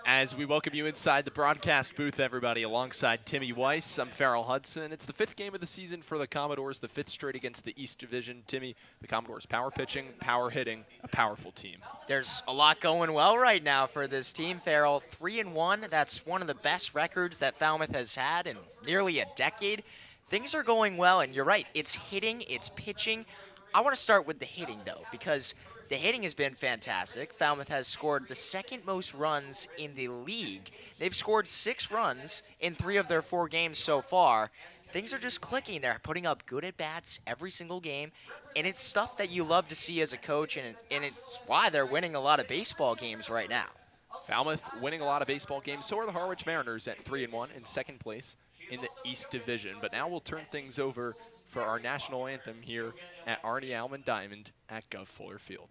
As we welcome you inside the broadcast booth, everybody, alongside Timmy Weiss, I'm Farrell Hudson. It's the fifth game of the season for the Commodores, the fifth straight against the East Division. Timmy, the Commodores power pitching, power hitting, a powerful team. There's a lot going well right now for this team, Farrell. 3-1, that's one of the best records that Falmouth has had in nearly a decade. Things are going well, and you're right, it's hitting, it's pitching. I want to start with the hitting, though, because the hitting has been fantastic. Falmouth has scored the second most runs in the league. They've scored 6 runs in 3 of their 4 games so far. Things are just clicking. They're putting up good at-bats every single game, and it's stuff that you love to see as a coach, and it's why they're winning a lot of baseball games right now. Falmouth winning a lot of baseball games. So are the Harwich Mariners at 3-1 in second place in the East Division. But now we'll turn things over for our national anthem here at Arnie Alman Diamond at Gov Fuller Field.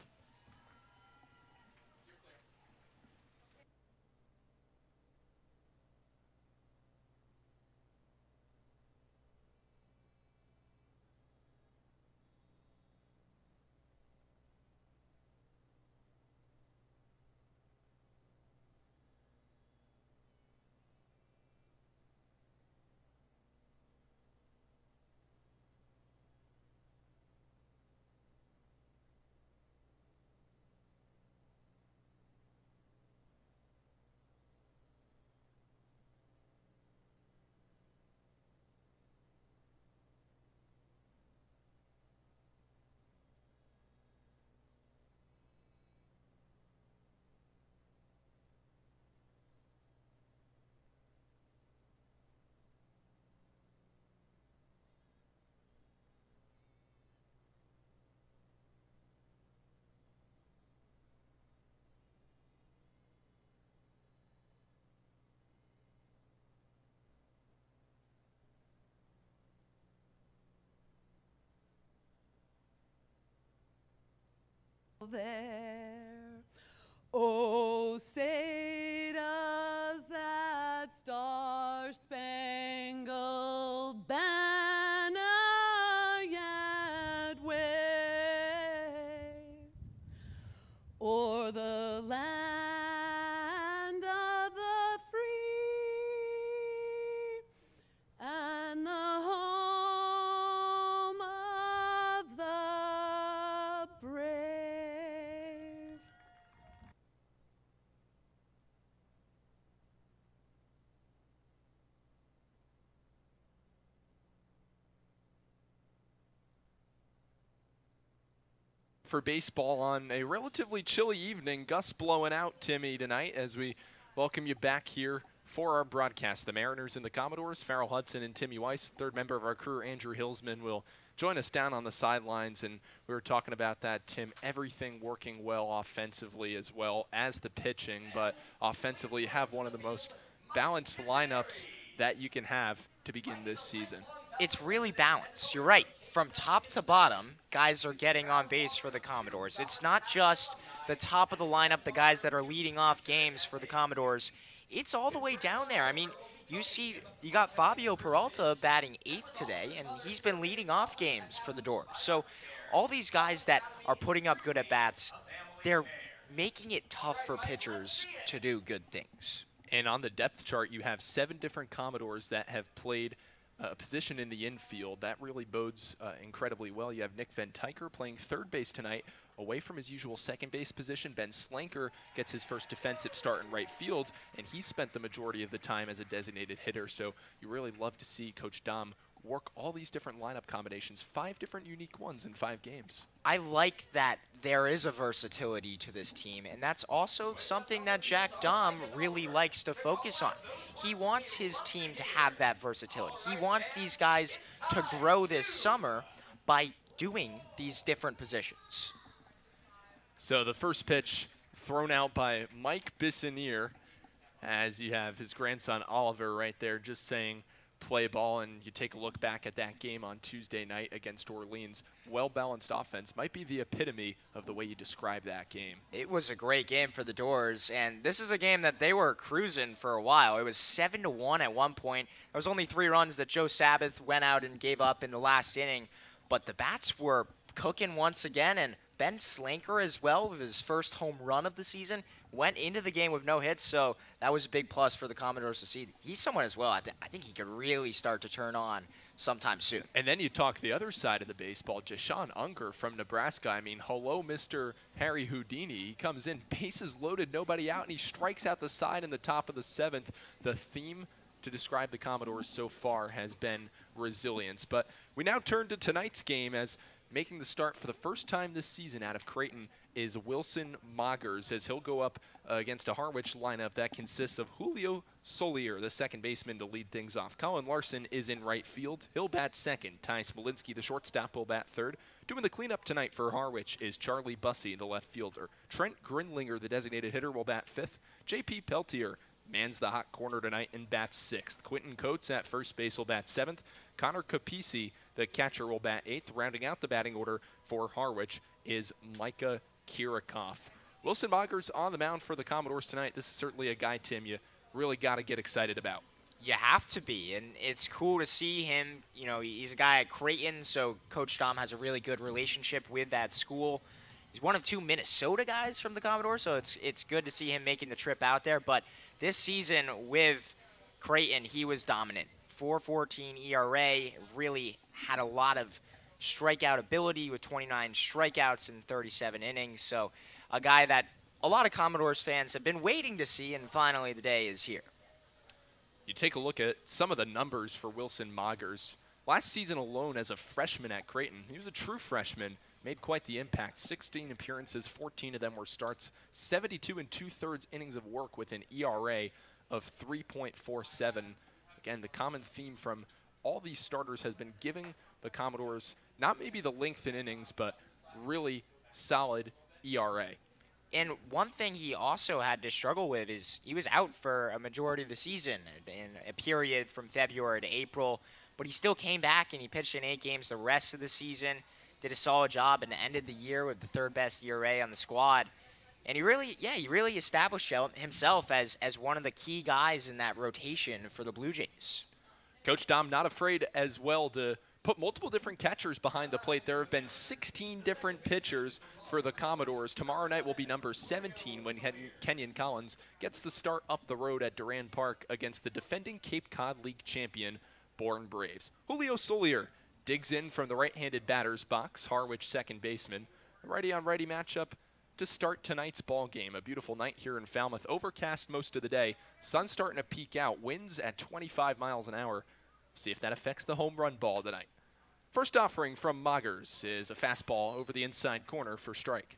There. Oh, say does that star-spangled banner yet wave o'er the land of the free and the home of the brave. For baseball on a relatively chilly evening, gusts blowing out, Timmy, tonight as we welcome you back here for our broadcast. The Mariners and the Commodores, Farrell Hudson and Timmy Weiss. Third member of our crew, Andrew Hillsman, will join us down on the sidelines, and we were talking about that, Tim. Everything working well offensively as well as the pitching, but offensively you have one of the most balanced lineups that you can have to begin this season. It's really balanced. You're right. From top to bottom, guys are getting on base for the Commodores. It's not just the top of the lineup, the guys that are leading off games for the Commodores. It's all the way down there. I mean, you got Fabio Peralta batting 8th today, and he's been leading off games for the Doors. So all these guys that are putting up good at-bats, they're making it tough for pitchers to do good things. And on the depth chart, you have 7 different Commodores that have played a position in the infield. That really bodes incredibly well. You have Nick Van Tyker playing third base tonight, away from his usual second base position. Ben Slanker gets his first defensive start in right field, and he spent the majority of the time as a designated hitter. So you really love to see Coach Dom work all these different lineup combinations, 5 different unique ones in 5 games. I like that there is a versatility to this team, and that's also something that Jack Dom really likes to focus on. He wants his team to have that versatility. He wants these guys to grow this summer by doing these different positions. So the first pitch thrown out by Mike Bissonier, as you have his grandson Oliver right there just saying play ball, and you take a look back at that game on Tuesday night against Orleans. Well-balanced offense might be the epitome of the way you describe that game. It was a great game for the Doors, and this is a game that they were cruising for a while. It was 7-1 at one point. There was only 3 runs that Joe Sabbath went out and gave up in the last inning, but the bats were cooking once again, and Ben Slanker as well with his first home run of the season went into the game with no hits, so that was a big plus for the Commodores to see. He's someone as well. I think he could really start to turn on sometime soon. And then you talk the other side of the baseball, Jashawn Unger from Nebraska. I mean, hello, Mr. Harry Houdini. He comes in, bases loaded, nobody out, and he strikes out the side in the top of the 7th. The theme to describe the Commodores so far has been resilience. But we now turn to tonight's game, as making the start for the first time this season out of Creighton is Wilson Moggers, as he'll go up against a Harwich lineup that consists of Julio Solier, the second baseman, to lead things off. Colin Larson is in right field. He'll bat second. Ty Smolinski, the shortstop, will bat third. Doing the cleanup tonight for Harwich is Charlie Bussey, the left fielder. Trent Grinlinger, the designated hitter, will bat fifth. J.P. Peltier mans the hot corner tonight and bats sixth. Quentin Coates at first base will bat seventh. Connor Capisi, the catcher, will bat eighth. Rounding out the batting order for Harwich is Micah Kirikoff. Wilson Moggers on the mound for the Commodores tonight. This is certainly a guy, Tim, you really got to get excited about. You have to be, and it's cool to see him. You know, he's a guy at Creighton, so Coach Dom has a really good relationship with that school. He's one of two Minnesota guys from the Commodores, so it's good to see him making the trip out there. But this season with Creighton, he was dominant. 4.14 ERA, really had a lot of strikeout ability with 29 strikeouts in 37 innings. So a guy that a lot of Commodores fans have been waiting to see, and finally the day is here. You take a look at some of the numbers for Wilson Moggers. Last season alone as a freshman at Creighton, he was a true freshman, made quite the impact. 16 appearances, 14 of them were starts, 72 2/3 innings of work with an ERA of 3.47. Again, the common theme from all these starters has been giving the Commodores not maybe the length in innings, but really solid ERA. And one thing he also had to struggle with is he was out for a majority of the season in a period from February to April, but he still came back and he pitched in 8 games the rest of the season, did a solid job, and ended the year with the third best ERA on the squad. And he really established himself as one of the key guys in that rotation for the Blue Jays. Coach Dom not afraid as well to put multiple different catchers behind the plate. There have been 16 different pitchers for the Commodores. Tomorrow night will be number 17 when Kenyon Collins gets the start up the road at Durand Park against the defending Cape Cod League champion, Bourne Braves. Julio Solier digs in from the right-handed batter's box, Harwich second baseman. A righty-on-righty matchup to start tonight's ball game. A beautiful night here in Falmouth. Overcast most of the day. Sun starting to peek out. Winds at 25 miles an hour. See if that affects the home run ball tonight. First offering from Moggers is a fastball over the inside corner for strike.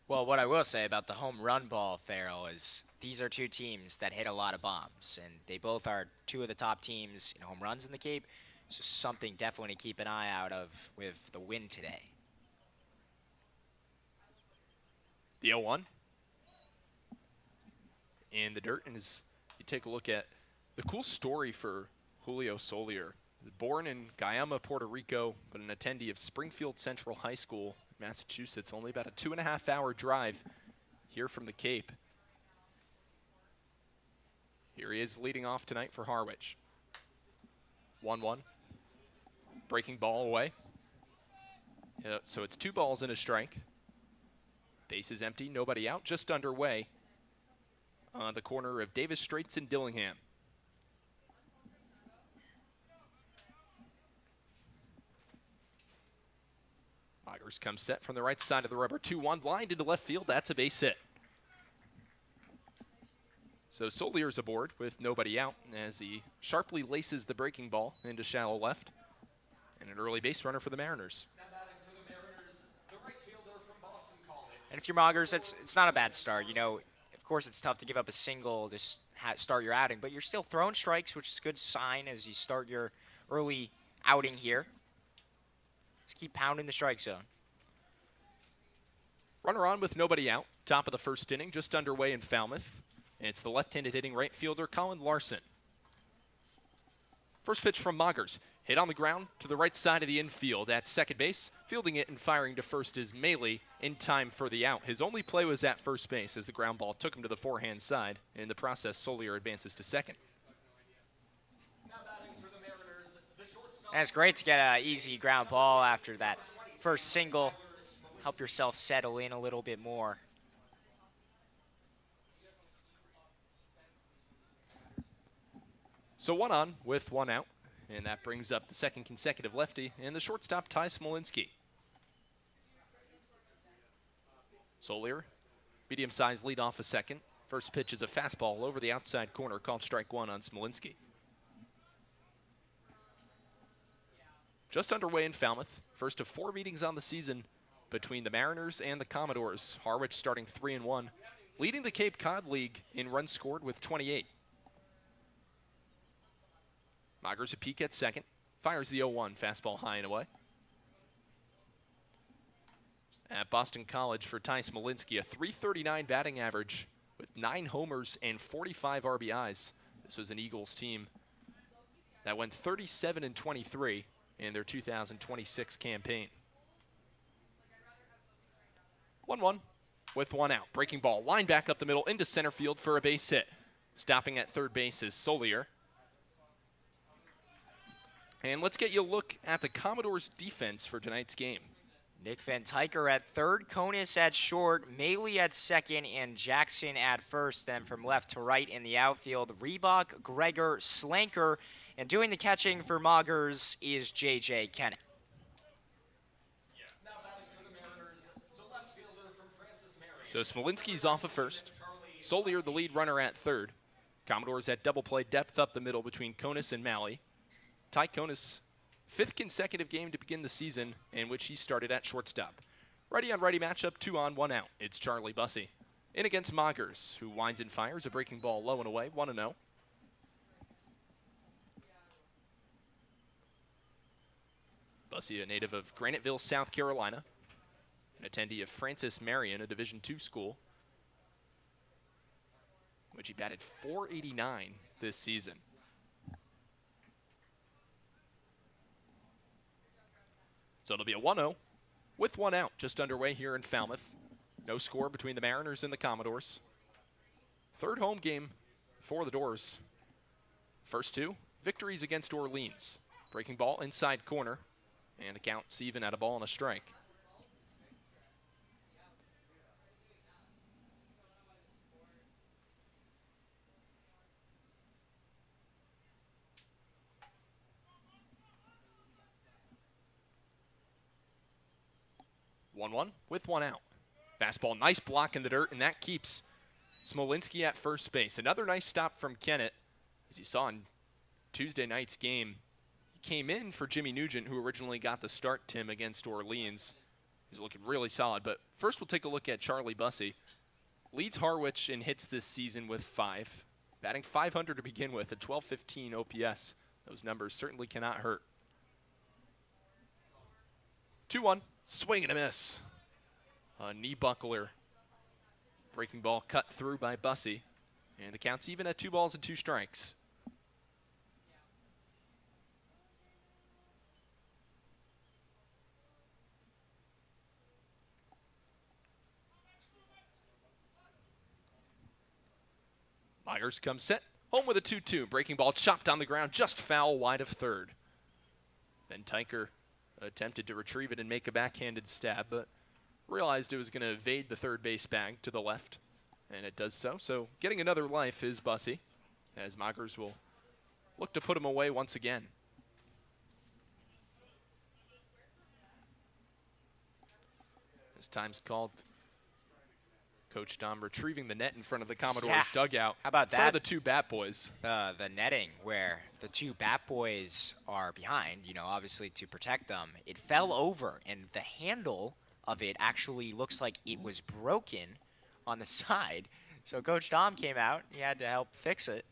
Well, what I will say about the home run ball, Farrell, is these are two teams that hit a lot of bombs, and they both are two of the top teams in home runs in the Cape. So something definitely to keep an eye out of with the win today. The 0-1 in the dirt, and as you take a look at the cool story for Julio Solier. Born in Guayama, Puerto Rico, but an attendee of Springfield Central High School, Massachusetts, only about a 2.5-hour drive here from the Cape. Here he is leading off tonight for Harwich. 1-1. Breaking ball away. So it's 2 balls and a strike. Base is empty, nobody out, just underway on the corner of Davis Straits and Dillingham. Moggers comes set from the right side of the rubber. 2-1, lined into left field. That's a base hit. So Solier's aboard with nobody out as he sharply laces the breaking ball into shallow left. And an early base runner for the Mariners. And if you're Moggers, it's not a bad start. You know, of course, it's tough to give up a single to start your outing, but you're still throwing strikes, which is a good sign as you start your early outing here. Just keep pounding the strike zone. Runner on with nobody out. Top of the first inning, just underway in Falmouth. And it's the left-handed hitting right fielder, Colin Larson. First pitch from Moggers. Hit on the ground to the right side of the infield at second base. Fielding it and firing to first is Maley in time for the out. His only play was at first base as the ground ball took him to the forehand side. In the process, Solier advances to second. And it's great to get an easy ground ball after that first single. Help yourself settle in a little bit more. So 1 on with 1 out, and that brings up the second consecutive lefty and the shortstop Ty Smolinski. Solier, medium-sized lead off a second. First pitch is a fastball over the outside corner, called strike 1 on Smolinski. Just underway in Falmouth. First of 4 meetings on the season between the Mariners and the Commodores. Harwich starting 3-1, leading the Cape Cod League in runs scored with 28. Moggers a peek at second. Fires the 0-1 fastball high and away. At Boston College for Ty Smolinski, a .339 batting average with 9 homers and 45 RBIs. This was an Eagles team that went 37-23 in their 2026 campaign. 1-1 with 1 out. Breaking ball, line back up the middle into center field for a base hit. Stopping at third base is Solier. And let's get you a look at the Commodores' defense for tonight's game. Nick Van Tyker at third, Konis at short, Maley at second, and Jackson at first. Then from left to right in the outfield, Reebok, Gregor, Slanker, and doing the catching for Moggers is J.J. Kennett. So Smolinski's off of first. Solier, the lead runner, at third. Commodores at double play depth up the middle between Konis and Malley. Ty Konis, 5th consecutive game to begin the season in which he started at shortstop. Righty on righty matchup, 2 on, 1 out. It's Charlie Bussey in against Moggers, who winds and fires a breaking ball low and away, 1-0. Bussey, a native of Graniteville, South Carolina, an attendee of Francis Marion, a Division II school, which he batted .489 this season. So it'll be a 1-0 with 1 out, just underway here in Falmouth. No score between the Mariners and the Commodores. Third home game for the Doors. First 2 victories against Orleans. Breaking ball inside corner, and the count's even at a ball and a strike. One with 1 out. Fastball, nice block in the dirt, and that keeps Smolinski at first base. Another nice stop from Kennett. As you saw in Tuesday night's game, he came in for Jimmy Nugent, who originally got the start, Tim, against Orleans. He's looking really solid. But first we'll take a look at Charlie Bussey. Leads Harwich in hits this season with 5. Batting .500 to begin with, a .1215 OPS. Those numbers certainly cannot hurt. 2-1. Swing and a miss. A knee buckler. Breaking ball cut through by Bussey. And the count's even at 2 balls and 2 strikes. Myers comes set. Home with a 2-2. Breaking ball chopped on the ground, just foul wide of third. Then Tyker attempted to retrieve it and make a backhanded stab, but realized it was going to evade the third base bag to the left, and it does so. So getting another life is Bussey, as Moggers will look to put him away once again. This time's called. Coach Dom retrieving the net in front of the Commodores dugout. How about in front that? of the 2 bat boys. The netting where the 2 bat boys are behind, obviously to protect them. It fell over, and the handle of it actually looks like it was broken on the side. So Coach Dom came out. He had to help fix it.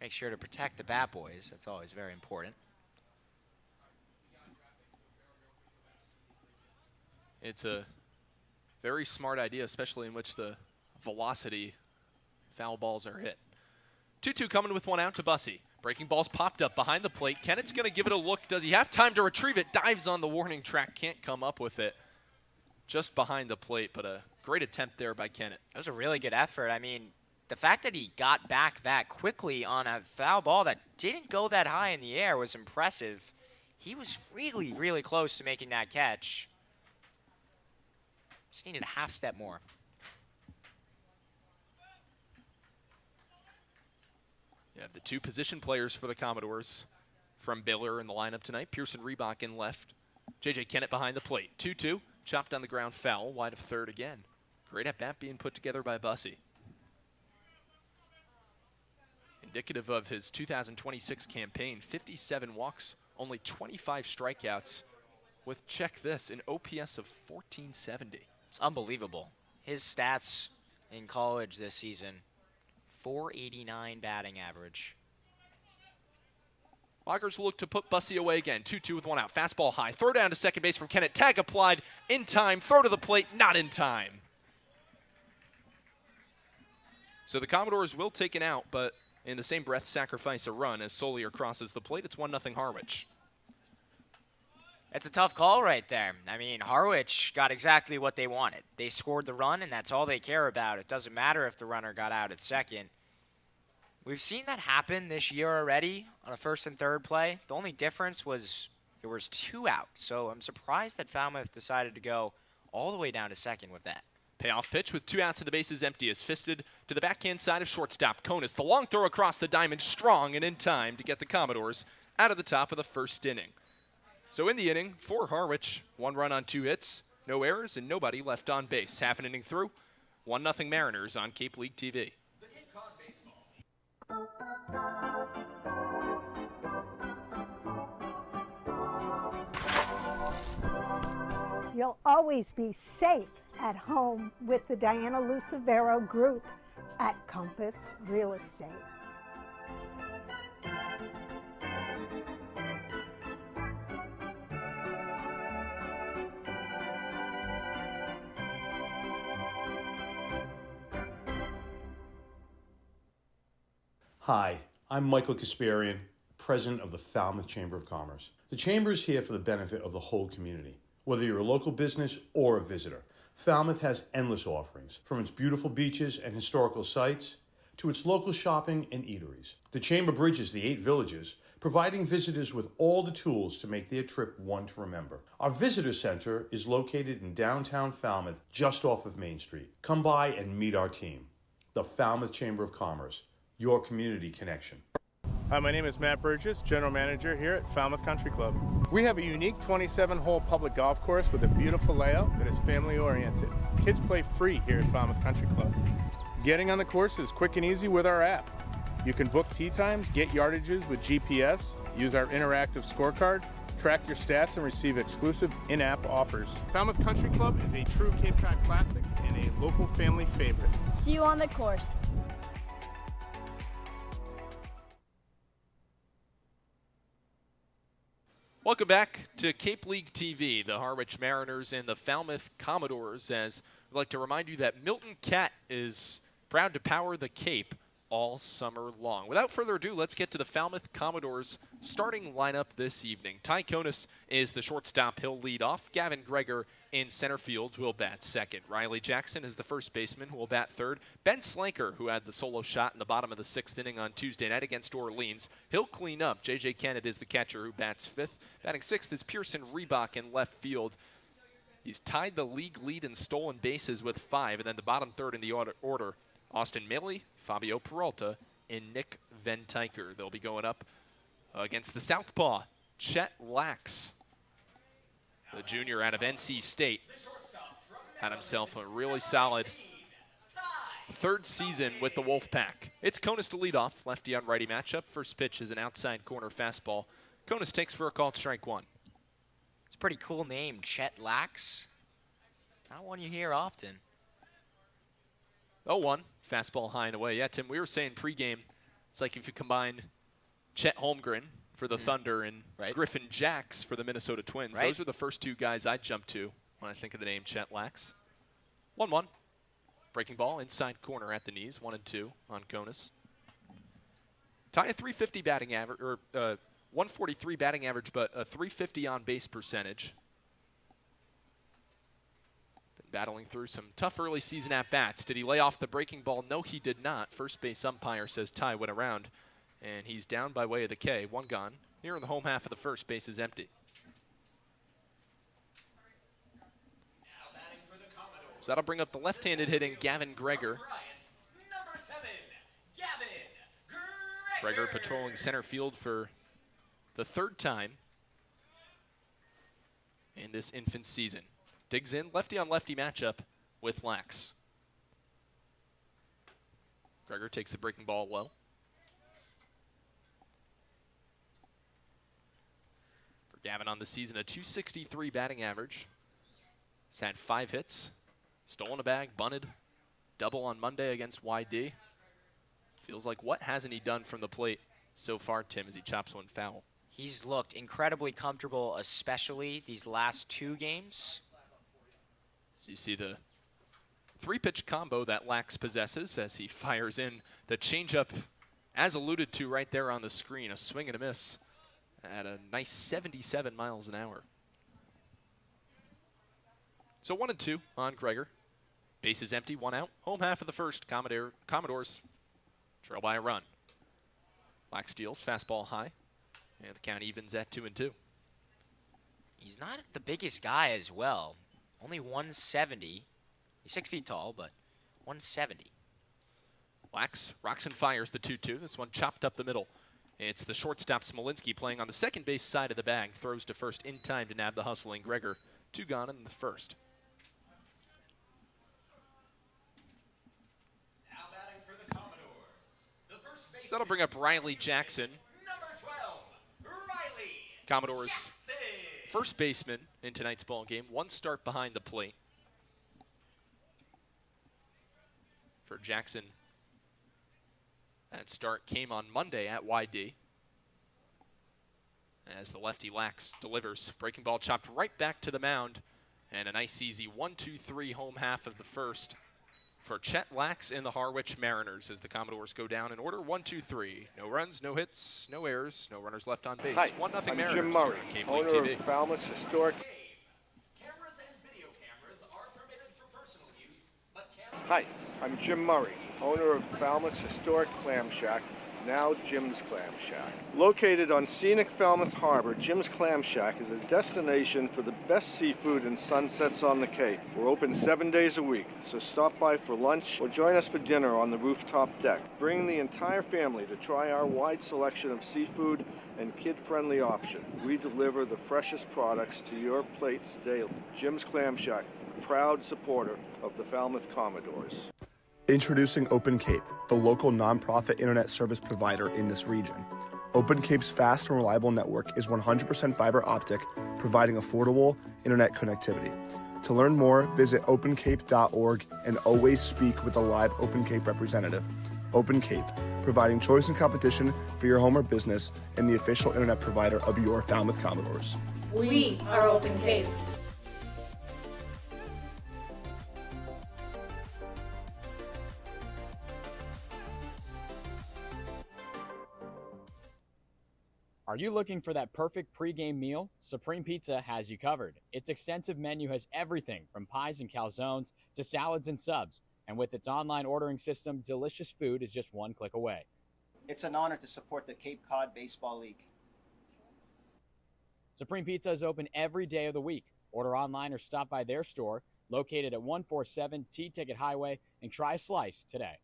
Make sure to protect the bat boys. That's always very important. It's a very smart idea, especially in which the velocity foul balls are hit. 2-2 coming with 1 out to Bussey. Breaking ball's popped up behind the plate. Kennett's going to give it a look. Does he have time to retrieve it? Dives on the warning track. Can't come up with it. Just behind the plate, but a great attempt there by Kennett. That was a really good effort. I mean, the fact that he got back that quickly on a foul ball that didn't go that high in the air was impressive. He was really, really close to making that catch. Just needed a half step more. Yeah, have the two position players for the Commodores from Baylor in the lineup tonight. Pearson Reebok in left. J.J. Kennett behind the plate. 2-2. Chopped on the ground, foul. Wide of third again. Great at-bat being put together by Bussey. Indicative of his 2026 campaign, 57 walks, only 25 strikeouts with, check this, an OPS of 1470. It's unbelievable. His stats in college this season, 489 batting average. Loggers will look to put Bussey away again. 2-2 with one out. Fastball high. Throw down to second base from Kennett. Tag applied in time. Throw to the plate, not in time. So the Commodores will take an out, but in the same breath, sacrifice a run as Solier crosses the plate. It's 1-0 Harwich. It's a tough call right there. I mean, Harwich got exactly what they wanted. They scored the run, and that's all they care about. It doesn't matter if the runner got out at second. We've seen that happen this year already on a first and third play. The only difference was there was 2 outs, so I'm surprised that Falmouth decided to go all the way down to second with that. Payoff pitch with 2 outs and the bases empty is fisted to the backhand side of shortstop Conus. The long throw across the diamond, strong and in time to get the Commodores out of the top of the first inning. So in the inning, for Harwich, 1 run on 2 hits, no errors, and nobody left on base. Half an inning through, 1-0 Mariners on Cape League TV. The Cape Cod Baseball. You'll always be safe at home with the Diana Lucevero Group at Compass Real Estate. Hi, I'm Michael Kasparian, President of the Falmouth Chamber of Commerce. The Chamber is here for the benefit of the whole community. Whether you're a local business or a visitor, Falmouth has endless offerings, from its beautiful beaches and historical sites to its local shopping and eateries. The Chamber bridges the 8 villages, providing visitors with all the tools to make their trip one to remember. Our visitor center is located in downtown Falmouth, just off of Main Street. Come by and meet our team. The Falmouth Chamber of Commerce, your community connection. Hi, my name is Matt Burgess, General Manager here at Falmouth Country Club. We have a unique 27-hole public golf course with a beautiful layout that is family-oriented. Kids play free here at Falmouth Country Club. Getting on the course is quick and easy with our app. You can book tee times, get yardages with GPS, use our interactive scorecard, track your stats, and receive exclusive in-app offers. Falmouth Country Club is a true Cape Cod classic and a local family favorite. See you on the course. Welcome back to Cape League TV, the Harwich Mariners and the Falmouth Commodores, as I'd like to remind you that Milton Cat is proud to power the Cape all summer long. Without further ado, let's get to the Falmouth Commodores starting lineup this evening. Ty Conus is the shortstop. He'll lead off. Gavin Greger in center field will bat second. Riley Jackson is the first baseman who will bat third. Ben Slanker, who had the solo shot in the bottom of the 6th inning on Tuesday night against Orleans, he'll clean up. J.J. Kennett is the catcher who bats 5th. Batting 6th is Pearson Reebok in left field. He's tied the league lead in stolen bases with 5, and then the bottom third in the order, Austin Milley, Fabio Peralta, and Nick Ventiker. They'll be going up against the southpaw, Chet Lax. The junior out of NC State had himself a really solid 3rd season with the Wolfpack. It's Conus to lead off, lefty on righty matchup. First pitch is an outside corner fastball. Conus takes for a called strike 1. It's a pretty cool name, Chet Lax. Not one you hear often. 0-1, fastball high and away. Yeah, Tim, we were saying pregame, it's like if you combine Chet Holmgren for the Thunder and Griffin Jacks for the Minnesota Twins. Right. Those are the first 2 guys I jump to when I think of the name Chet Lax. 1-1. Breaking ball inside corner at the knees. 1-2 on Conus. Tie a 350 batting average, or 143 batting average, but a 350 on base percentage. Been battling through some tough early season at bats. Did he lay off the breaking ball? No, he did not. First base umpire says Ty went around. And he's down by way of the K. 1 gone. Here in the home half of the first, base is empty. So that'll bring up the left-handed hitting Gavin Greger. Gregor patrolling center field for the third time in this infant season. Digs in, lefty on lefty matchup with Lax. Gregor takes the breaking ball low. For Gavin on the season, a .263 batting average. He's had 5 hits, stolen a bag, bunted, double on Monday against YD. Feels like what hasn't he done from the plate so far, Tim, as he chops one foul? He's looked incredibly comfortable, especially these last 2 games. So you see the 3-pitch combo that Lax possesses as he fires in the changeup, as alluded to right there on the screen, a swing and a miss at a nice 77 miles an hour. So 1-2 on Gregor. Base is empty, 1 out. Home half of the first. Commodores trail by a run. Lax steals, fastball high, and the count evens at 2-2. He's not the biggest guy as well. Only 170. He's 6 feet tall, but 170. Lax rocks and fires the 2-2. This one chopped up the middle. It's the shortstop Smolinski playing on the second base side of the bag. Throws to first in time to nab the hustling Gregor. 2 gone in the first. Now batting for the Commodores. The first baseman, So that'll bring up Riley Jackson, number 12, Riley Commodores' Jackson. first baseman in tonight's ball game. 1 start behind the plate for Jackson. That start came on Monday at YD. As the lefty Lax delivers. Breaking ball chopped right back to the mound. And a nice easy 1-2-3 home half of the first for Chet Lax and the Harwich Mariners as the Commodores go down in order 1-2-3. No runs, no hits, no errors, no runners left on base. Hi, 1-0 I'm Mariners. Jim Murray, here on Cape League owner TV. of Falmouth Historic. Cameras and video cameras are permitted for personal use, but cannot. Hi, I'm Jim Murray, owner of Falmouth's Historic Clam Shack, now Jim's Clam Shack. Located on scenic Falmouth Harbor, Jim's Clam Shack is a destination for the best seafood and sunsets on the Cape. We're open 7 days a week, so stop by for lunch or join us for dinner on the rooftop deck. Bring the entire family to try our wide selection of seafood and kid-friendly option. We deliver the freshest products to your plates daily. Jim's Clam Shack, proud supporter of the Falmouth Commodores. Introducing Open Cape, the local nonprofit internet service provider in this region. Open Cape's fast and reliable network is 100% fiber optic, providing affordable internet connectivity. To learn more, visit opencape.org and always speak with a live Open Cape representative. Open Cape, providing choice and competition for your home or business and the official internet provider of your Falmouth Commodores. We are Open Cape. Are you looking for that perfect pregame meal? Supreme Pizza has you covered. Its extensive menu has everything from pies and calzones to salads and subs. And with its online ordering system, delicious food is just 1 click away. It's an honor to support the Cape Cod Baseball League. Supreme Pizza is open every day of the week. Order online or stop by their store located at 147 T-Ticket Highway and try a slice today.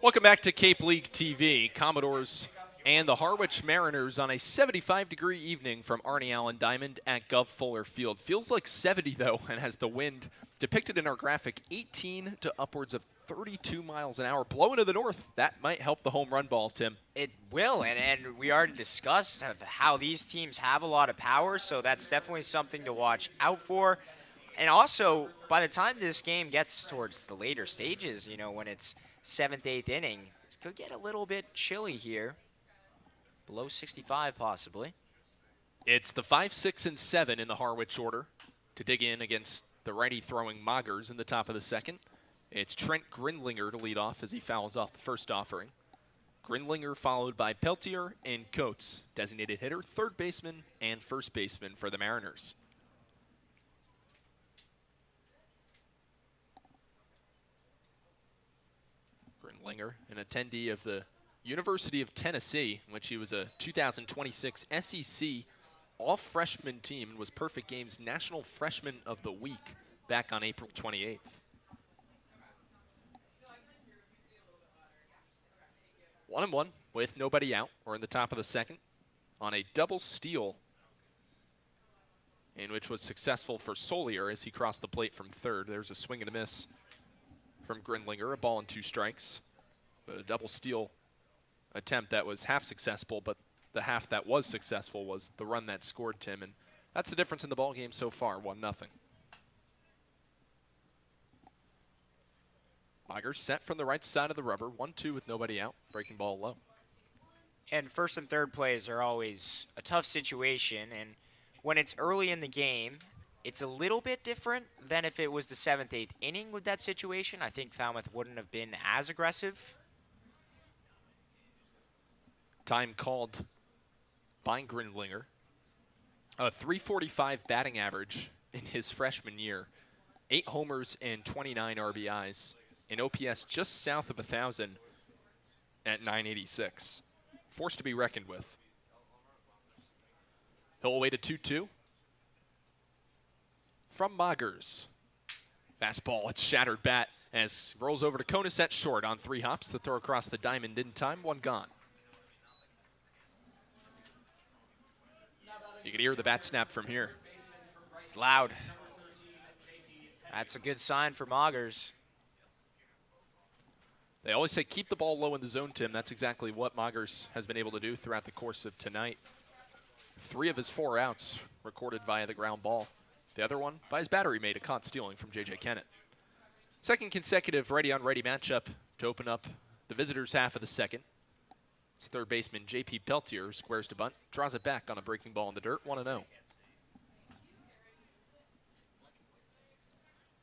Welcome back to Cape League TV. Commodores and the Harwich Mariners on a 75-degree evening from Arnie Allen Diamond at Gov Fuller Field. Feels like 70, though, and has the wind depicted in our graphic 18 to upwards of 32 miles an hour. Blowing to the north, that might help the home run ball, Tim. It will, and we already discussed how these teams have a lot of power, so that's definitely something to watch out for. And also, by the time this game gets towards the later stages, you know, when it's 7th, 8th inning, it could get a little bit chilly here. Below 65, possibly. It's the 5, 6, and 7 in the Harwich order to dig in against the righty throwing Moggers in the top of the second. It's Trent Grindlinger to lead off as he fouls off the first offering. Grindlinger followed by Peltier and Coates, designated hitter, third baseman, and first baseman for the Mariners. Grindlinger, an attendee of the University of Tennessee, in which he was a 2026 SEC all-freshman team and was Perfect Game's National Freshman of the Week back on April 28th. 1-1 with nobody out. We're in the top of the second on a double steal, in which was successful for Solier as he crossed the plate from third. There's a swing and a miss from Grindlinger, a ball and 2 strikes. But a double steal attempt that was half successful, but the half that was successful was the run that scored, Tim, and that's the difference in the ball game so far, 1-0. Magers set from the right side of the rubber, 1-2 with nobody out, breaking ball low. And first and third plays are always a tough situation, and when it's early in the game, it's a little bit different than if it was the 7th, 8th inning with that situation. I think Falmouth wouldn't have been as aggressive. Time called by Grindlinger. A .345 batting average in his freshman year. 8 homers and 29 RBIs. An OPS just south of 1,000 at 986. Force to be reckoned with. He'll await a 2-2. From Magers. Fastball, it's shattered bat as rolls over to Konis at short on 3 hops. The throw across the diamond in time, 1 gone. You can hear the bat snap from here. It's loud. That's a good sign for Magers. They always say keep the ball low in the zone, Tim. That's exactly what Magers has been able to do throughout the course of tonight. 3 of his 4 outs recorded via the ground ball. The other one by his battery mate, a caught stealing from J.J. Kennett. Second consecutive righty-on-righty matchup to open up the visitors' half of the second. It's third baseman J.P. Peltier squares to bunt, draws it back on a breaking ball in the dirt, 1-0.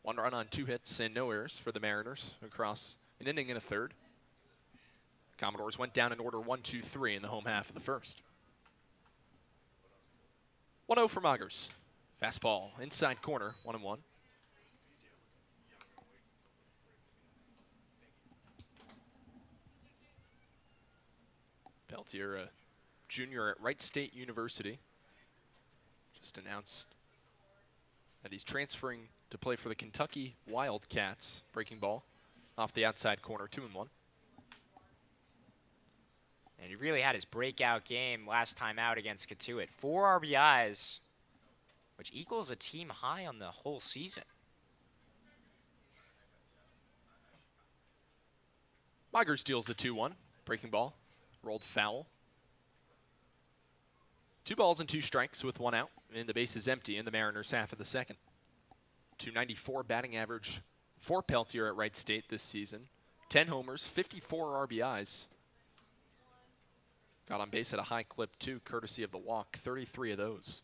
1 run on 2 hits and no errors for the Mariners across an inning and a third. Commodores went down in order 1-2-3 in the home half of the first. 1-0 for Magers. Fastball inside corner, 1-1. Peltier, a junior at Wright State University, just announced that he's transferring to play for the Kentucky Wildcats. Breaking ball off the outside corner, 2-1. And he really had his breakout game last time out against Katuitt. 4 RBIs, which equals a team high on the whole season. Magers steals the 2-1. Breaking ball, rolled foul. 2 balls and 2 strikes with 1 out, and the base is empty in the Mariners' half of the second. .294 batting average for Peltier at Wright State this season. 10 homers, 54 RBIs. Got on base at a high clip, too, courtesy of the walk, 33 of those.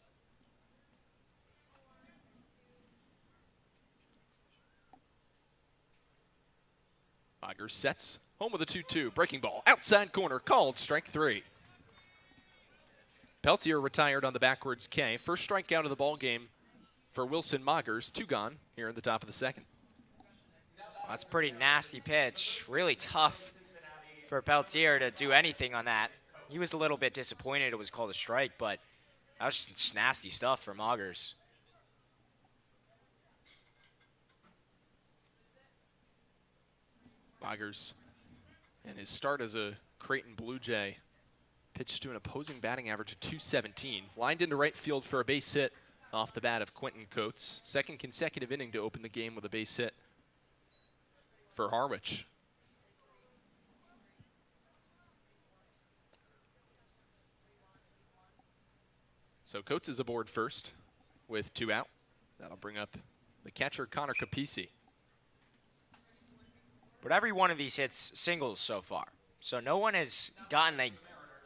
Magers sets, home with a 2-2. Breaking ball, outside corner, called, strike 3. Peltier retired on the backwards K. First strikeout of the ball game for Wilson Magers. 2 gone here in the top of the second. That's a pretty nasty pitch. Really tough for Peltier to do anything on that. He was a little bit disappointed it was called a strike, but that was just nasty stuff for Magers. Magers, and his start as a Creighton Blue Jay, pitched to an opposing batting average of .217. Lined into right field for a base hit off the bat of Quentin Coates. Second consecutive inning to open the game with a base hit for Harwich. So Coates is aboard first with 2 out. That'll bring up the catcher, Connor Capisi. But every one of these hits singles so far. So no one has gotten a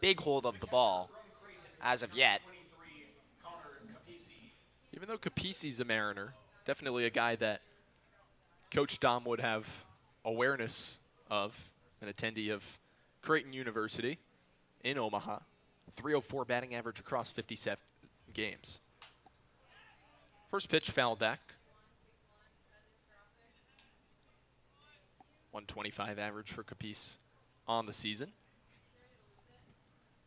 big hold of the ball as of yet. Even though Capisi's a Mariner, definitely a guy that Coach Dom would have awareness of, an attendee of Creighton University in Omaha. 304 batting average across 57 games. First pitch fouled back. 125 average for Capis on the season.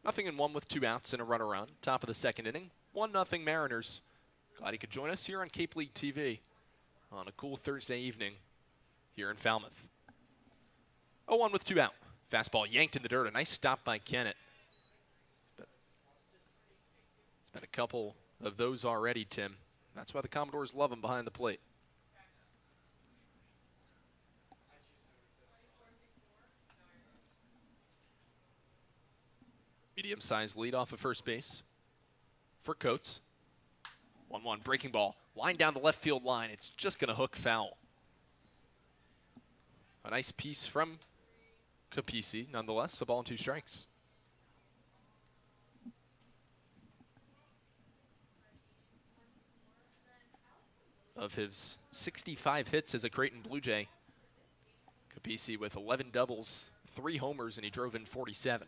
0-1 with 2 outs and a runner on. Top of the second inning. 1-0 Mariners. Glad he could join us here on Cape League TV on a cool Thursday evening here in Falmouth. 0-1 with 2 out. Fastball yanked in the dirt. A nice stop by Kennett. But it's been a couple of those already, Tim. That's why the Commodores love him behind the plate. Medium-sized lead off of first base for Coates. 1-1 breaking ball. Line down the left field line. It's just going to hook foul. A nice piece from Capisi, nonetheless. A ball and 2 strikes. Of his 65 hits as a Creighton Blue Jay, Capisi with 11 doubles, 3 homers, and he drove in 47.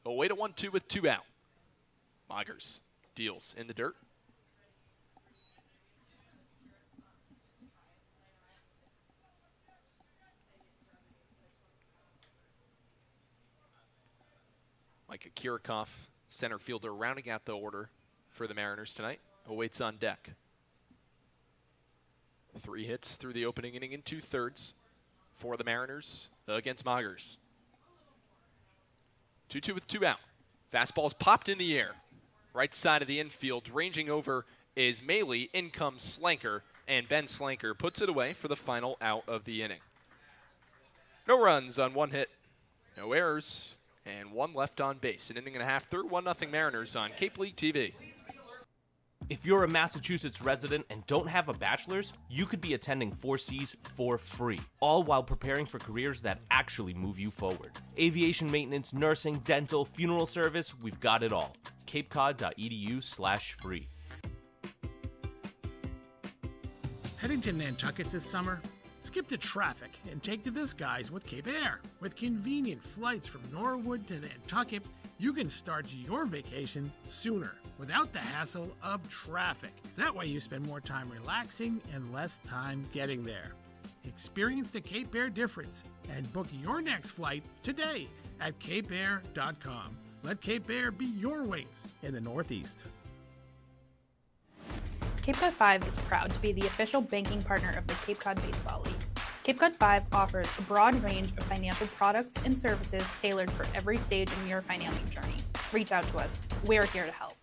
Away to 1-2 with 2 out. Mogers deals in the dirt. Micah Kirikoff, center fielder, rounding out the order for the Mariners tonight, awaits on deck. 3 hits through the opening inning in 2/3 for the Mariners against Mogers. 2-2 with 2 out. Fastball's popped in the air. Right side of the infield, ranging over is Maley. In comes Slanker, and Ben Slanker puts it away for the final out of the inning. No runs on 1 hit, no errors, and 1 left on base. An inning and a half through, 1-0 Mariners on Cape League TV. If you're a Massachusetts resident and don't have a bachelor's, you could be attending 4Cs for free, all while preparing for careers that actually move you forward. Aviation maintenance, nursing, dental, funeral service, we've got it all. capecod.edu/free. Heading to Nantucket this summer? Skip the traffic and take to the skies with Cape Air. With convenient flights from Norwood to Nantucket, you can start your vacation sooner without the hassle of traffic. That way you spend more time relaxing and less time getting there. Experience the Cape Air difference and book your next flight today at capeair.com. Let Cape Air be your wings in the Northeast. Cape Cod 5 is proud to be the official banking partner of the Cape Cod Baseball League. Cape Cod 5 offers a broad range of financial products and services tailored for every stage in your financial journey. Reach out to us. We're here to help.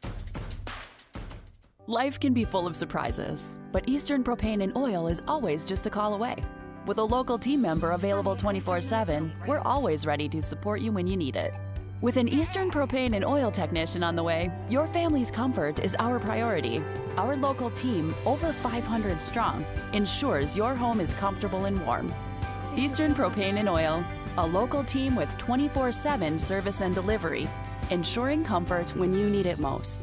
Life can be full of surprises, but Eastern Propane and Oil is always just a call away. With a local team member available 24/7, we're always ready to support you when you need it. With an Eastern Propane and Oil technician on the way, your family's comfort is our priority. Our local team, over 500 strong, ensures your home is comfortable and warm. Eastern Propane and Oil, a local team with 24/7 service and delivery, ensuring comfort when you need it most.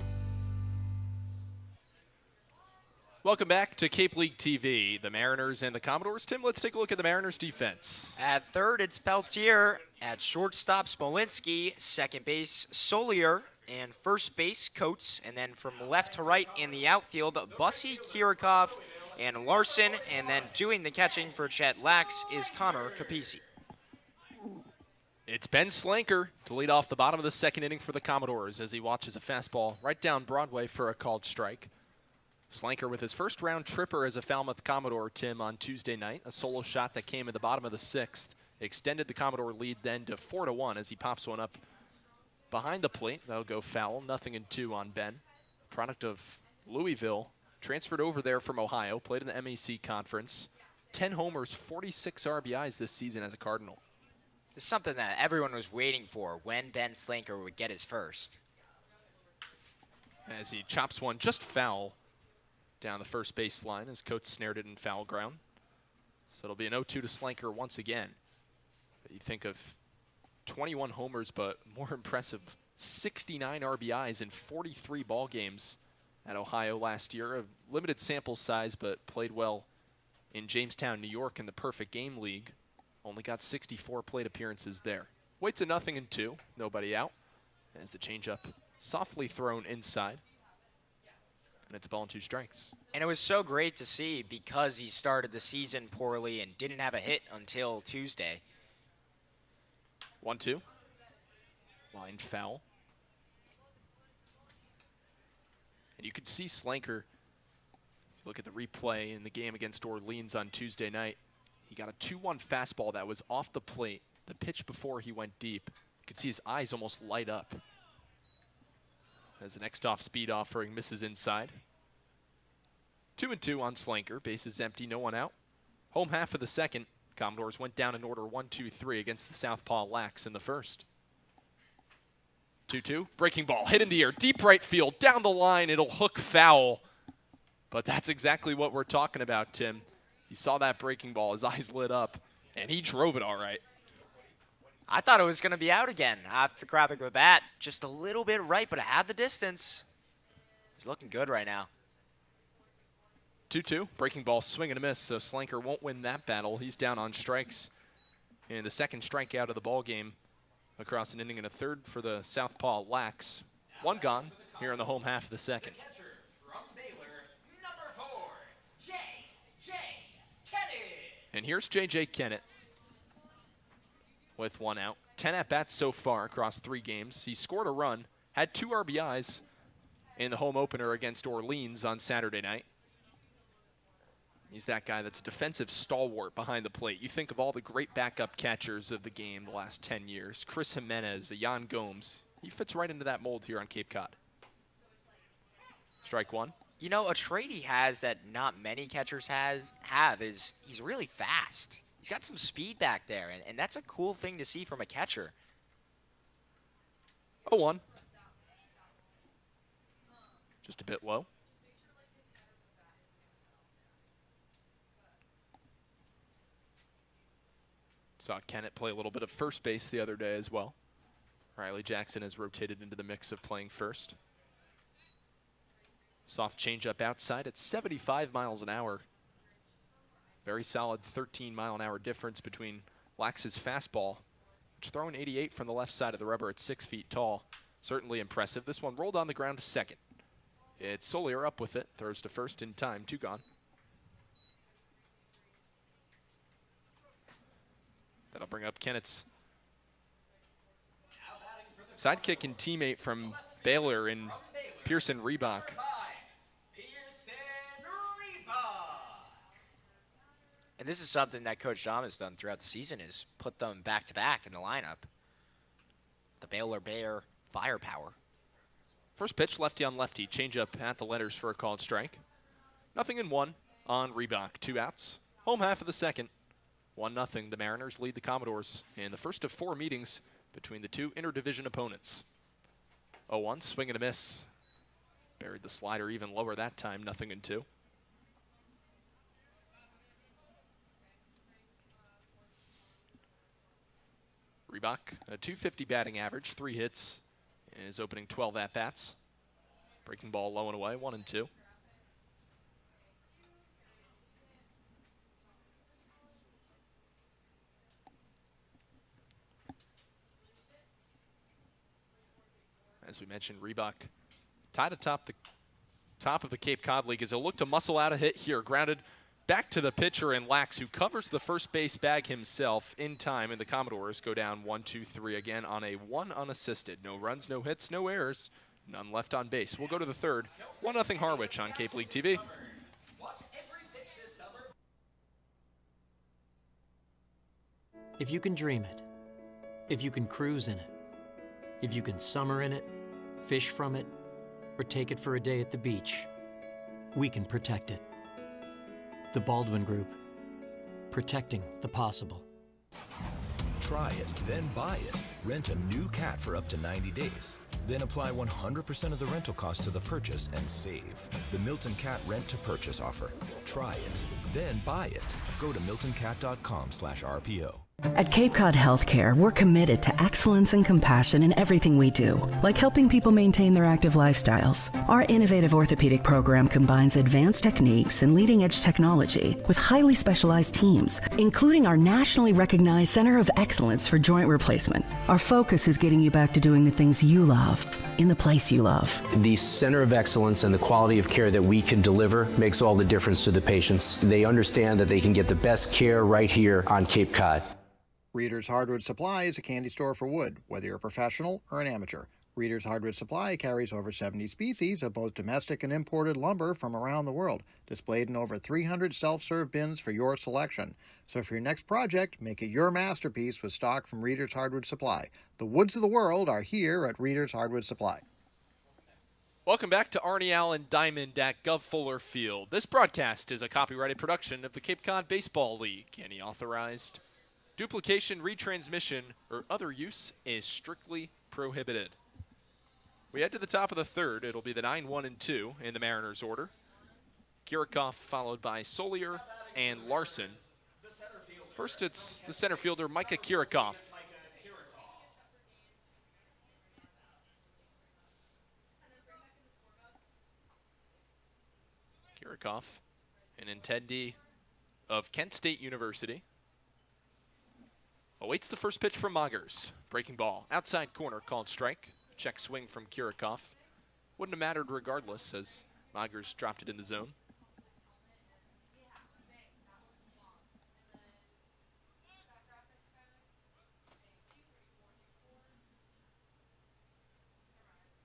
Welcome back to Cape League TV. The Mariners and the Commodores. Tim, let's take a look at the Mariners defense. At third, it's Peltier. At shortstop, Smolinski. Second base, Solier. And first base, Coates. And then from left to right in the outfield, Bussey, Kirikoff, and Larson. And then doing the catching for Chet Lax is Connor Capisi. It's Ben Slanker to lead off the bottom of the second inning for the Commodores as he watches a fastball right down Broadway for a called strike. Slanker with his first round tripper as a Falmouth Commodore, Tim, on Tuesday night. A solo shot that came at the bottom of the 6th. Extended the Commodore lead then to 4-1 as he pops one up behind the plate. That'll go foul. 0-2 on Ben. Product of Louisville. Transferred over there from Ohio. Played in the MEC conference. 10 homers, 46 RBIs this season as a Cardinal. It's something that everyone was waiting for when Ben Slanker would get his first. As he chops one just foul down the first baseline as Coates snared it in foul ground. So it'll be an 0-2 to Slanker once again. But you think of 21 homers, but more impressive, 69 RBIs in 43 ball games at Ohio last year. A limited sample size, but played well in Jamestown, New York in the Perfect Game League. Only got 64 plate appearances there. Waits a 0-2, nobody out. As the changeup softly thrown inside. And it's a ball and 2 strikes. And it was so great to see because he started the season poorly and didn't have a hit until Tuesday. 1-2. Line foul. And you could see Slanker Look at the replay in the game against Orleans on Tuesday night. He got a 2-1 fastball that was off the plate. The pitch before he went deep. You could see his eyes almost light up. As the next off-speed offering misses inside. 2-2 on Slanker. Bases empty, no one out. Home half of the second. Commodores went down in order 1-2-3 against the Southpaw Lax in the first. 2-2. Breaking ball hit in the air. Deep right field. Down the line. It'll hook foul. But that's exactly what we're talking about, Tim. He saw that breaking ball. His eyes lit up. And he drove it all right. I thought it was going to be out again after grabbing the bat. Just a little bit right, but it had the distance. He's looking good right now. 2-2. Breaking ball, swing and a miss, so Slanker won't win that battle. He's down on strikes. And the second strikeout of the ball game across an inning and a third for the Southpaw Lax. One gone here in the home half of the second. And here's J.J. Kennett with one out. 10 at-bats so far across 3 games. He scored a run, had 2 RBIs in the home opener against Orleans on Saturday night. He's that guy that's a defensive stalwart behind the plate. You think of all the great backup catchers of the game the last 10 years. Chris Jimenez, Jan Gomes. He fits right into that mold here on Cape Cod. Strike one. You know, a trait he has that not many catchers have is he's really fast. He's got some speed back there, and that's a cool thing to see from a catcher. 0-1. Just a bit low. Saw Kennett play a little bit of first base the other day as well. Riley Jackson has rotated into the mix of playing first. Soft changeup outside at 75 miles an hour. Very solid 13-mile-an-hour difference between Lax's fastball, which throwing 88 from the left side of the rubber at 6 feet tall. Certainly impressive. This one rolled on the ground to second. It's Solier up with it. Throws to first in time. 2 gone. That'll bring up Kennett's sidekick and teammate from Baylor in Pearson Reebok. And this is something that Coach Dom has done throughout the season, is put them back-to-back in the lineup. The Baylor Bear firepower. First pitch, lefty on lefty. Changeup at the letters for a called strike. 0-1 on Reebok. 2 outs. Home half of the second. 1-0. The Mariners lead the Commodores in the first of 4 meetings between the 2 interdivision opponents. 0-1, swing and a miss. Buried the slider even lower that time, 0-2. Reebok, a .250 batting average, 3 hits in his opening 12 at-bats. Breaking ball low and away, 1-2. As we mentioned, Reebok tied atop the top of the Cape Cod League as he'll look to muscle out a hit here. Grounded back to the pitcher and Lax, who covers the first base bag himself in time, and the Commodores go down 1-2-3 again on a 1 unassisted. No runs, no hits, no errors, none left on base. We'll go to the third. 1-0 Harwich on Cape League TV. If you can dream it, if you can cruise in it, if you can summer in it, fish from it, or take it for a day at the beach, we can protect it. The Baldwin Group, protecting the possible. Try it, then buy it. Rent a new cat for up to 90 days. Then apply 100% of the rental cost to the purchase and save. The Milton Cat Rent to Purchase offer. Try it, then buy it. Go to miltoncat.com/RPO. At Cape Cod Healthcare, we're committed to excellence and compassion in everything we do, like helping people maintain their active lifestyles. Our innovative orthopedic program combines advanced techniques and leading-edge technology with highly specialized teams, including our nationally recognized Center of Excellence for Joint Replacement. Our focus is getting you back to doing the things you love, in the place you love. The Center of Excellence and the quality of care that we can deliver makes all the difference to the patients. They understand that they can get the best care right here on Cape Cod. Reader's Hardwood Supply is a candy store for wood, whether you're a professional or an amateur. Reader's Hardwood Supply carries over 70 species of both domestic and imported lumber from around the world, displayed in over 300 self-serve bins for your selection. So for your next project, make it your masterpiece with stock from Reader's Hardwood Supply. The woods of the world are here at Reader's Hardwood Supply. Welcome back to Arnie Allen Diamond at Gov Fuller Field. This broadcast is a copyrighted production of the Cape Cod Baseball League. Any authorized duplication, retransmission, or other use is strictly prohibited. We head to the top of the third. It'll be the 9, 1, and 2 in the Mariners order. Kirikoff followed by Solier and Larson. First, it's the center fielder, Micah Kirikoff. Kirikoff, an attendee of Kent State University, awaits the first pitch from Moggers. Breaking ball, outside corner, called strike. Check swing from Kirikoff. Wouldn't have mattered regardless as Moggers dropped it in the zone.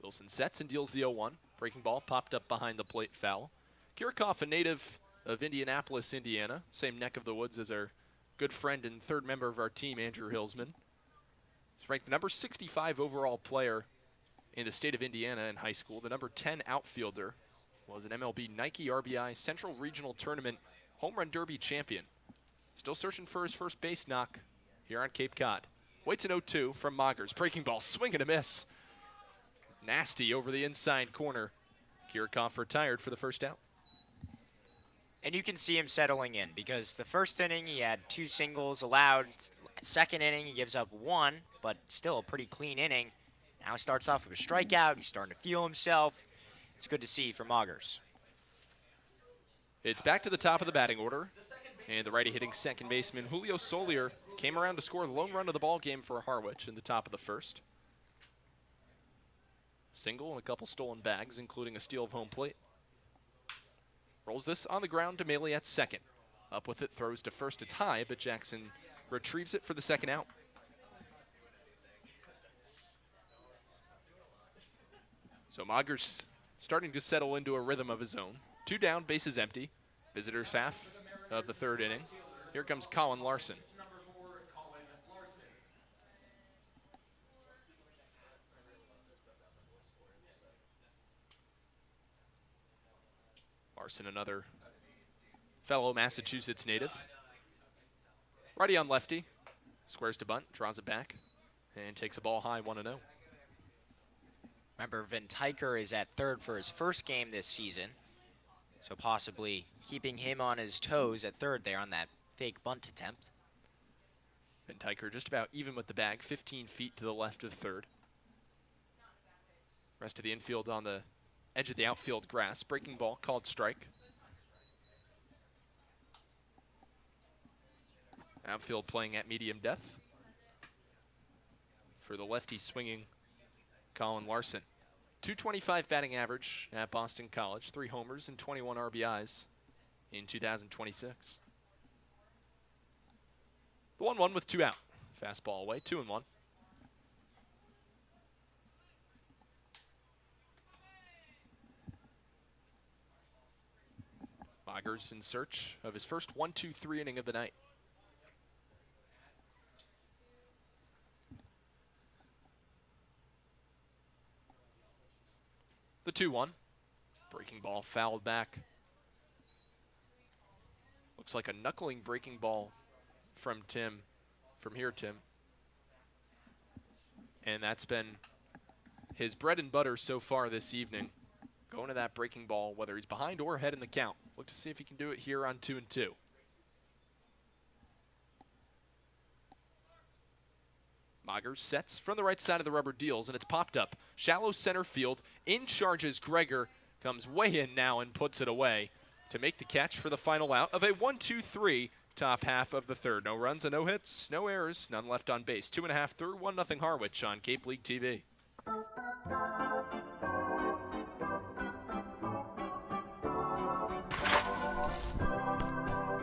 Wilson sets and deals the 0-1. Breaking ball popped up behind the plate, foul. Kirikoff, a native of Indianapolis, Indiana, same neck of the woods as our good friend and third member of our team, Andrew Hillsman. He's ranked the number 65 overall player in the state of Indiana in high school. The number 10 outfielder, was an MLB Nike RBI Central Regional Tournament Home Run Derby champion. Still searching for his first base knock here on Cape Cod. Waits an 0-2 from Moggers. Breaking ball, swing and a miss. Nasty over the inside corner. Kirikoff retired for the first out. And you can see him settling in because the first inning he had 2 singles allowed. Second inning he gives up 1, but still a pretty clean inning. Now he starts off with a strikeout. He's starting to feel himself. It's good to see for Moggers. It's back to the top of the batting order. And the righty hitting second baseman Julio Solier came around to score the lone run of the ball game for Harwich in the top of the first. Single and a couple stolen bags, including a steal of home plate. Rolls this on the ground to Maley at second. Up with it, throws to first. It's high, but Jackson retrieves it for the second out. So Moggers starting to settle into a rhythm of his own. 2 down, bases empty. Visitors half of the third inning. Here comes Colin Larson. Larson, another fellow Massachusetts native. Righty on lefty. Squares to bunt, draws it back, and takes a ball high, 1-0. Remember, Van Tyker is at third for his first game this season, so possibly keeping him on his toes at third there on that fake bunt attempt. Van Tyker just about even with the bag, 15 feet to the left of third. Rest of the infield on the edge of the outfield grass. Breaking ball called strike. Outfield playing at medium depth for the lefty swinging Colin Larson. .225 batting average at Boston College, 3 homers and 21 RBIs in 2026. The 1-1 with 2 out. Fastball away, 2-1. Moggers in search of his first 1-2-3 inning of the night. The 2-1. Breaking ball fouled back. Looks like a knuckling breaking ball from Tim. From here, Tim. And that's been his bread and butter so far this evening. Going to that breaking ball, whether he's behind or ahead in the count. Look to see if he can do it here on 2-2. Moggers sets from the right side of the rubber, deals, and it's popped up. Shallow center field. In charges Gregor. Comes way in now and puts it away to make the catch for the final out of a 1-2-3 top half of the third. No runs and no hits, no errors, none left on base. 2.5 through, 1-0 Harwich on Cape League TV.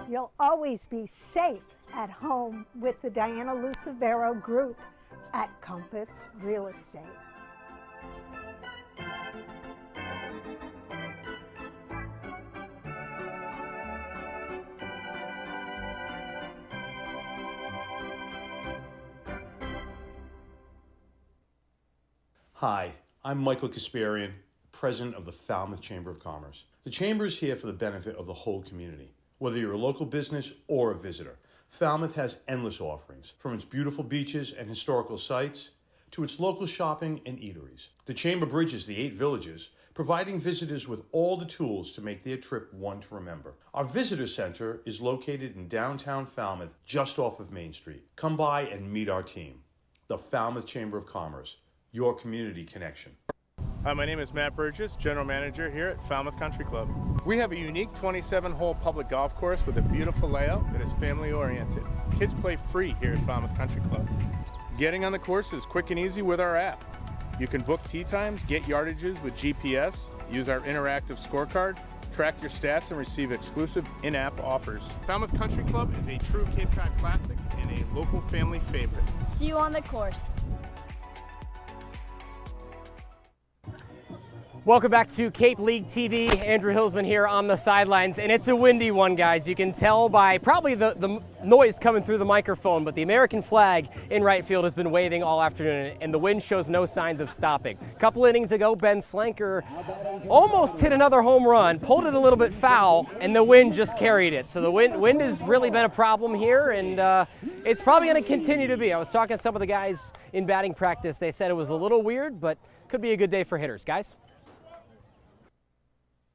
You'll always be safe at home with the Diana Lucevero Group at Compass Real Estate. Hi, I'm Michael Kasparian, President of the Falmouth Chamber of Commerce. The Chamber is here for the benefit of the whole community. Whether you're a local business or a visitor, Falmouth has endless offerings, from its beautiful beaches and historical sites to its local shopping and eateries. The Chamber bridges the 8 villages, providing visitors with all the tools to make their trip one to remember. Our visitor center is located in downtown Falmouth, just off of Main Street. Come by and meet our team. The Falmouth Chamber of Commerce, your community connection. Hi, my name is Matt Burgess, General Manager here at Falmouth Country Club. We have a unique 27-hole public golf course with a beautiful layout that is family-oriented. Kids play free here at Falmouth Country Club. Getting on the course is quick and easy with our app. You can book tee times, get yardages with GPS, use our interactive scorecard, track your stats, and receive exclusive in-app offers. Falmouth Country Club is a true Cape Cod classic and a local family favorite. See you on the course. Welcome back to Cape League TV. Andrew Hillsman here on the sidelines, and it's a windy one, guys. You can tell by probably the noise coming through the microphone, but the American flag in right field has been waving all afternoon, and the wind shows no signs of stopping. A couple innings ago, Ben Slanker almost hit another home run, pulled it a little bit foul, and the wind just carried it. So the wind has really been a problem here, and it's probably going to continue to be. I was talking to some of the guys in batting practice. They said it was a little weird, but could be a good day for hitters. Guys?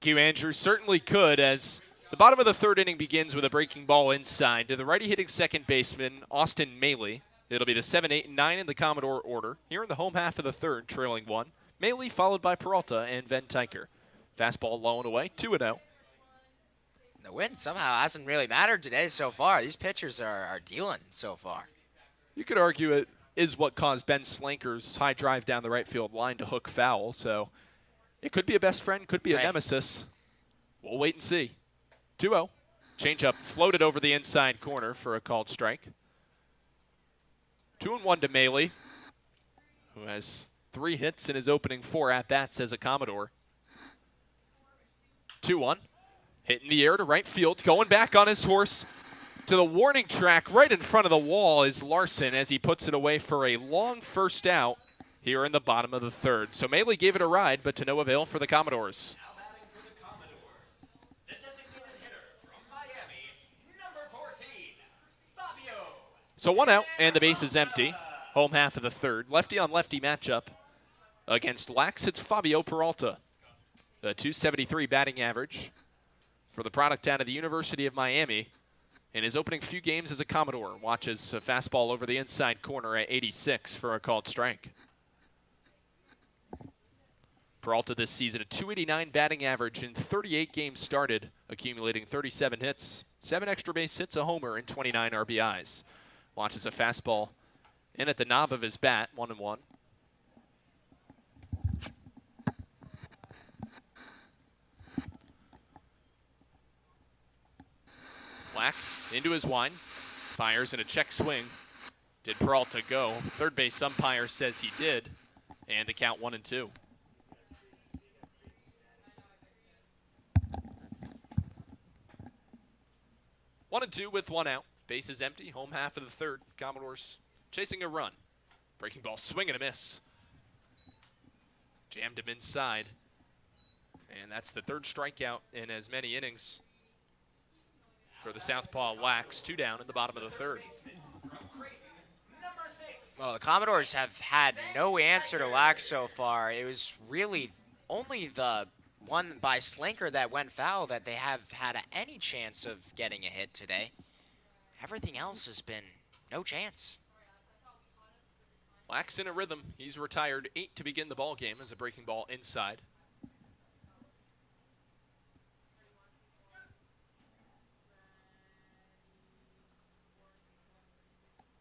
Thank you, Andrew. Certainly could, as the bottom of the third inning begins with a breaking ball inside to the righty hitting second baseman, Austin Maley. It'll be the 7, 8, and 9 in the Commodore order. Here in the home half of the third, trailing 1. Maley followed by Peralta and Van Tyker. Fastball low and away, 2-0. The win somehow hasn't really mattered today so far. These pitchers are dealing so far. You could argue it is what caused Ben Slanker's high drive down the right field line to hook foul, so it could be a best friend, could be a nemesis. We'll wait and see. 2-0. Changeup floated over the inside corner for a called strike. 2-1 to Maley, who has 3 hits in his opening 4 at-bats as a Commodore. 2-1. Hit in the air to right field, going back on his horse to the warning track right in front of the wall is Larson as he puts it away for a long first out here in the bottom of the third. So Maley gave it a ride, but to no avail for the Commodores. Now batting for the Commodores, the designated hitter from Miami, number 14, Fabio. So 1 out, and the base is empty. Home half of the third. Lefty on lefty matchup against Lax. It's Fabio Peralta. The .273 batting average for the product out of the University of Miami. In his opening few games as a Commodore, watches a fastball over the inside corner at 86 for a called strike. Peralta this season, a .289 batting average in 38 games started, accumulating 37 hits, 7 extra base hits, a homer, and 29 RBIs. Watches a fastball in at the knob of his bat, 1-1. Lax into his wind, fires in a check swing. Did Peralta go? Third base umpire says he did, and the count 1-2. One and two with 1 out. Base is empty. Home half of the third. Commodores chasing a run. Breaking ball, swing and a miss. Jammed him inside. And that's the third strikeout in as many innings for the Southpaw Lax. 2 down in the bottom of the third. Well, the Commodores have had no answer to Lax so far. It was really only the one by Slanker that went foul that they have had any chance of getting a hit today. Everything else has been no chance. Lax in a rhythm. He's retired 8 to begin the ball game as a breaking ball inside.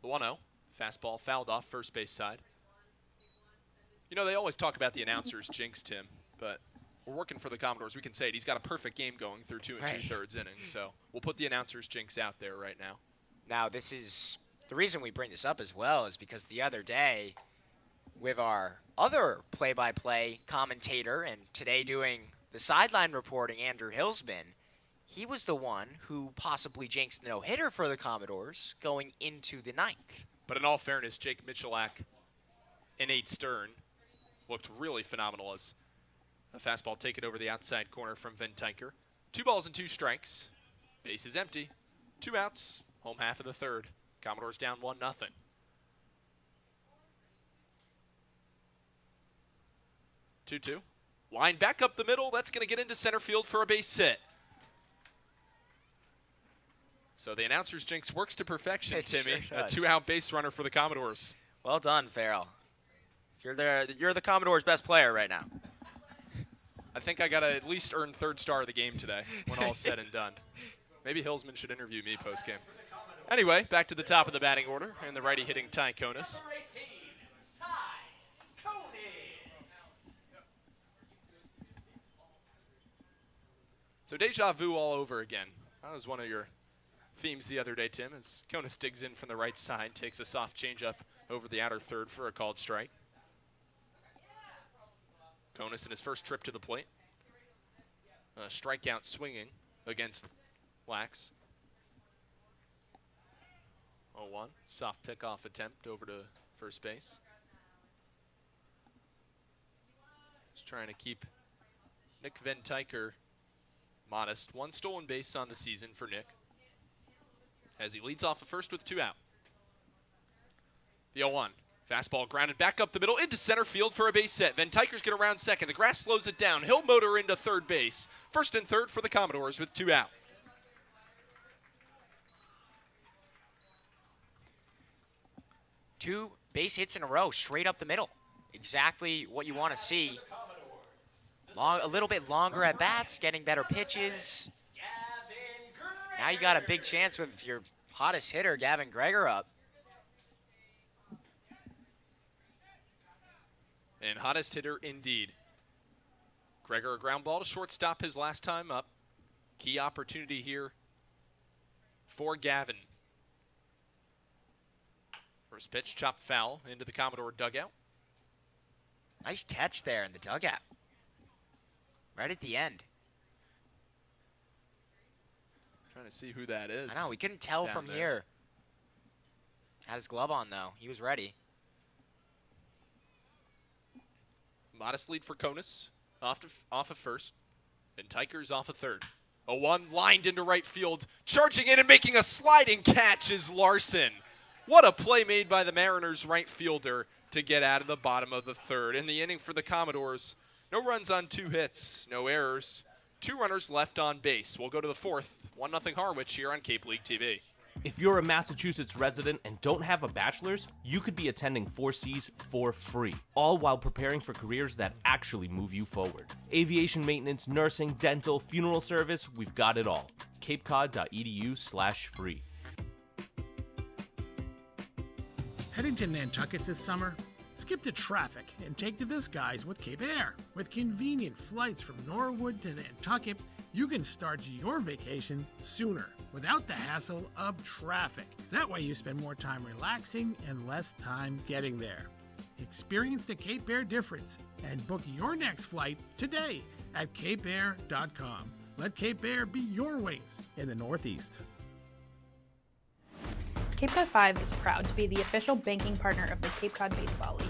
The 1-0. Fastball fouled off first base side. You know, they always talk about the announcers jinx, Tim, but we're working for the Commodores. We can say it. He's got a perfect game going through 2 2/3 innings, so we'll put the announcers jinx out there right now. Now, this is the reason we bring this up as well is because the other day with our other play-by-play commentator and today doing the sideline reporting, Andrew Hillsman, he was the one who possibly jinxed the no-hitter for the Commodores going into the 9th. But in all fairness, Jake Michalak and Nate Stern looked really phenomenal as a fastball taken over the outside corner from Van Tijker. 2 balls and 2 strikes. Base is empty. 2 outs. Home half of the third. Commodores down 1-0. 2-2. Line back up the middle. That's going to get into center field for a base hit. So the announcer's jinx works to perfection, Timmy. Sure A does. 2-out base runner for the Commodores. Well done, Farrell. You're the Commodores' best player right now. I think I got to at least earn 3rd star of the game today when all's said and done. Maybe Hillsman should interview me post-game. Anyway, back to the top of the batting order, and the righty hitting Ty Konis. So deja vu all over again. That was one of your themes the other day, Tim, as Konis digs in from the right side, takes a soft changeup over the outer third for a called strike. Konis in his first trip to the plate. A strikeout swinging against Lax. 0-1, soft pickoff attempt over to first base. Just trying to keep Nick Van Tijker modest. 1 stolen base on the season for Nick, as he leads off the first with 2 out. The 0-1. Fastball grounded back up the middle into center field for a base hit. Van Tijker's going to round second. The grass slows it down. He'll motor into third base. First and third for the Commodores with 2 out. Two base hits in a row, straight up the middle. Exactly what you want to see. A little bit longer at bats, getting better pitches. Now you got a big chance with your hottest hitter, Gavin Greger, up. And hottest hitter indeed. Greger, a ground ball to shortstop his last time up. Key opportunity here for Gavin. First pitch, chopped foul into the Commodore dugout. Nice catch there in the dugout. Right at the end. Trying to see who that is. I know, we couldn't tell from here. Had his glove on, though. He was ready. Modest lead for Konis. Off of first. And Tijker's off of third. 0-1 lined into right field. Charging in and making a sliding catch is Larson. What a play made by the Mariners right fielder to get out of the bottom of the third. In the inning for the Commodores, no runs on 2 hits, no errors. 2 runners left on base. We'll go to the 4th. 1-0 Harwich here on Cape League TV. If you're a Massachusetts resident and don't have a bachelor's, you could be attending 4Cs for free, all while preparing for careers that actually move you forward. Aviation maintenance, nursing, dental, funeral service, we've got it all. capecod.edu/free. Heading to Nantucket this summer? Skip the traffic and take to the skies with Cape Air. With convenient flights from Norwood to Nantucket, you can start your vacation sooner without the hassle of traffic. That way you spend more time relaxing and less time getting there. Experience the Cape Air difference and book your next flight today at capeair.com. Let Cape Air be your wings in the Northeast. Cape Cod 5 is proud to be the official banking partner of the Cape Cod Baseball League.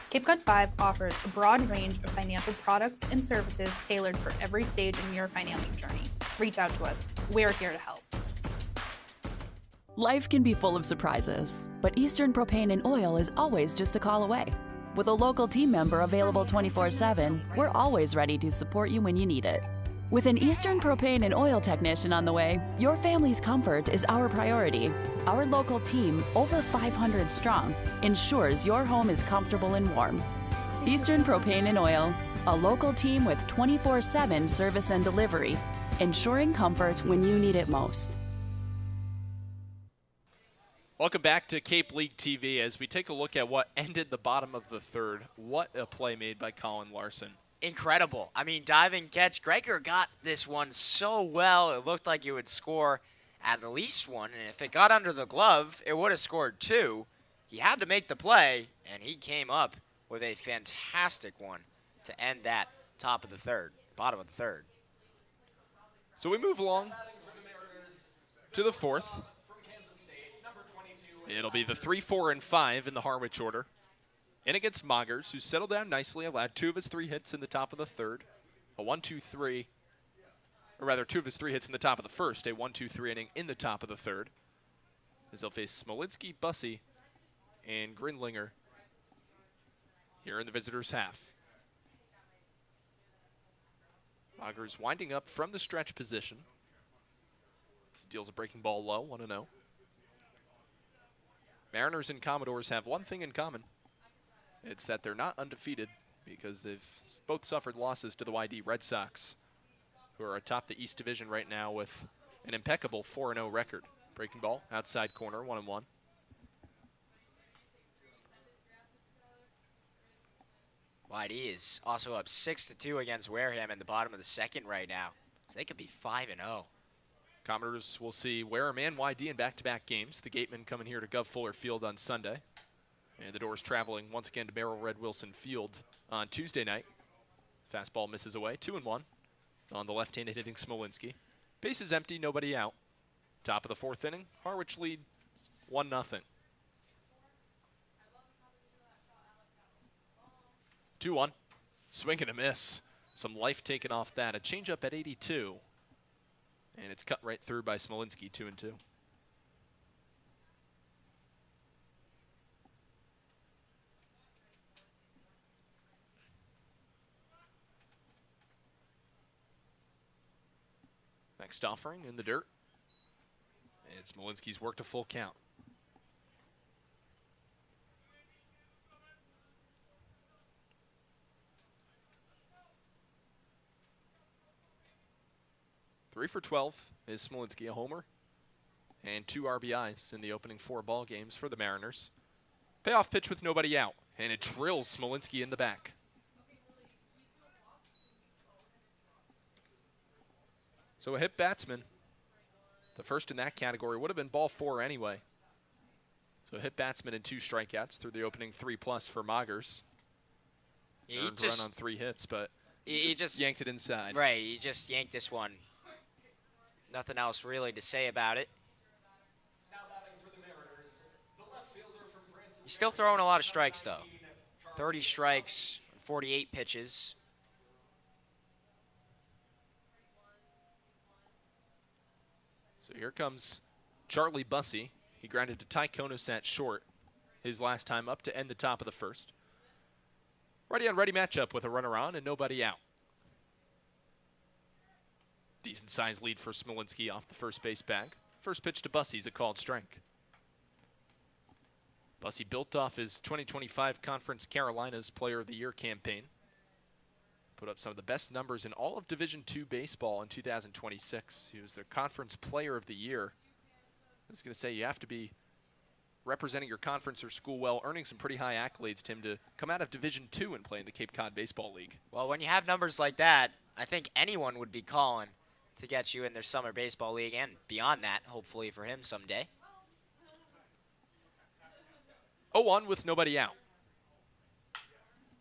Cape Cod 5 offers a broad range of financial products and services tailored for every stage in your financial journey. Reach out to us. We're here to help. Life can be full of surprises, but Eastern Propane and Oil is always just a call away. With a local team member available 24/7, we're always ready to support you when you need it. With an Eastern Propane and Oil technician on the way, your family's comfort is our priority. Our local team, over 500 strong, ensures your home is comfortable and warm. Eastern Propane and Oil, a local team with 24/7 service and delivery, ensuring comfort when you need it most. Welcome back to Cape League TV as we take a look at what ended the bottom of the third. What a play made by Colin Larson. Incredible. I mean, diving catch. Greger got this one so well. It looked like he would score at least 1, and if it got under the glove, it would have scored 2. He had to make the play, and he came up with a fantastic one to end that bottom of the third. So we move along to the 4th. It'll be the 3, 4, and 5 in the Harwich order. in against Moggers, who settled down nicely, allowed 2 of his 3 hits in the top of the third. A 1-2-3, or rather 2 of his 3 hits in the top of the first, a 1-2-3 inning in the top of the third. As they'll face Smolinski, Bussey, and Grindlinger here in the visitors' half. Moggers winding up from the stretch position. Deals a breaking ball low, 1-0. Mariners and Commodores have one thing in common. It's that they're not undefeated because they've both suffered losses to the YD Red Sox, who are atop the East Division right now with an impeccable 4-0 record. Breaking ball, outside corner, 1-1. YD is also up 6-2 against Wareham in the bottom of the second right now. So they could be 5-0. Commodores will see Wareham and YD in back-to-back games. The Gatemen coming here to Gov Fuller Field on Sunday. And the Doors traveling once again to Merrill Red Wilson Field on Tuesday night. Fastball misses away, 2-1 on the left-handed hitting Smolinski. Bases empty, nobody out. Top of the 4th inning, Harwich lead 1-0. 2-1, swing and a miss. Some life taken off that. A changeup at 82. And it's cut right through by Smolinski, 2-2. Next offering in the dirt. And Smolinski's worked a full count. Three for 12 is Smolinski, a homer, and 2 RBIs in the opening 4 ball games for the Mariners. Payoff pitch with nobody out, and it drills Smolinski in the back. So a hit batsman. The first in that category would have been ball 4 anyway. So a hit batsman and 2 strikeouts through the opening 3+ for Moggers. Earned run on 3 hits, but he just yanked it inside. Right, he just yanked this one. Nothing else really to say about it. He's still throwing a lot of strikes, though. 30 strikes, 48 pitches. So here comes Charlie Bussey. He grounded to Ty Konos at short his last time up to end the top of the first. Ready on ready matchup with a runner on and nobody out. Decent size lead for Smolinski off the first base bag. First pitch to Bussey's a called strike. Bussey built off his 2025 Conference Carolinas Player of the Year campaign. Put up some of the best numbers in all of Division II baseball in 2026. He was their Conference Player of the Year. I was going to say, you have to be representing your conference or school well, earning some pretty high accolades, Tim, to come out of Division II and play in the Cape Cod Baseball League. Well, when you have numbers like that, I think anyone would be calling to get you in their summer baseball league and beyond that, hopefully for him someday. 0-1 with nobody out.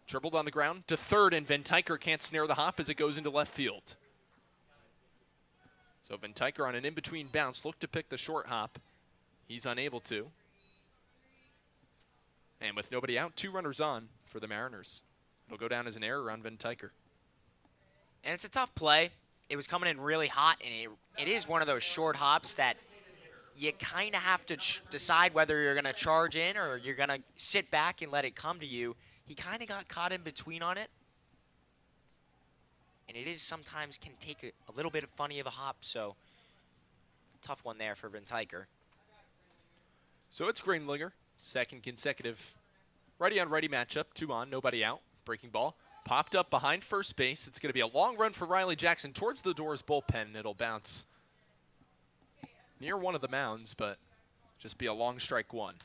Dribbled on the ground to third, and Van Tyker can't snare the hop as it goes into left field. So Van Tyker on an in-between bounce looked to pick the short hop. He's unable to. And with nobody out, 2 runners on for the Mariners. It'll go down as an error on Van Tyker. And it's a tough play. It was coming in really hot, and it is one of those short hops that you kind of have to decide whether you're going to charge in or you're going to sit back and let it come to you. He kind of got caught in between on it. And it is sometimes can take a little bit of funny of a hop, so tough one there for Van Tyker. So it's Greenlinger, second consecutive righty-on-righty matchup, 2 on, nobody out. Breaking ball, popped up behind first base. It's going to be a long run for Riley Jackson towards the Doors bullpen. It'll bounce near one of the mounds, but just be a long strike 1.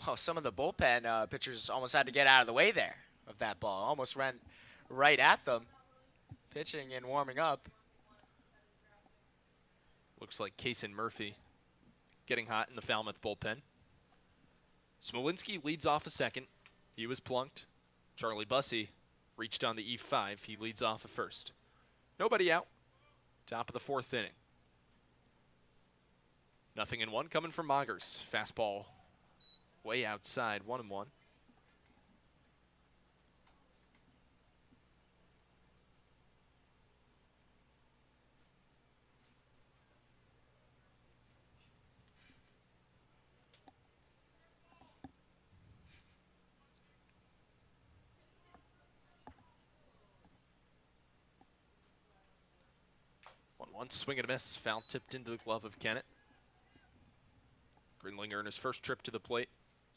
Well, some of the bullpen pitchers almost had to get out of the way there of that ball. Almost ran right at them, pitching and warming up. Looks like Kaysen Murphy getting hot in the Falmouth bullpen. Smolinski leads off a second. He was plunked. Charlie Bussey reached on the E5. He leads off a first. Nobody out. Top of the 4th inning. 0-1 coming from Moggers. Fastball way outside, 1-1. One swing and a miss. Foul tipped into the glove of Kennett. Grinlinger in his first trip to the plate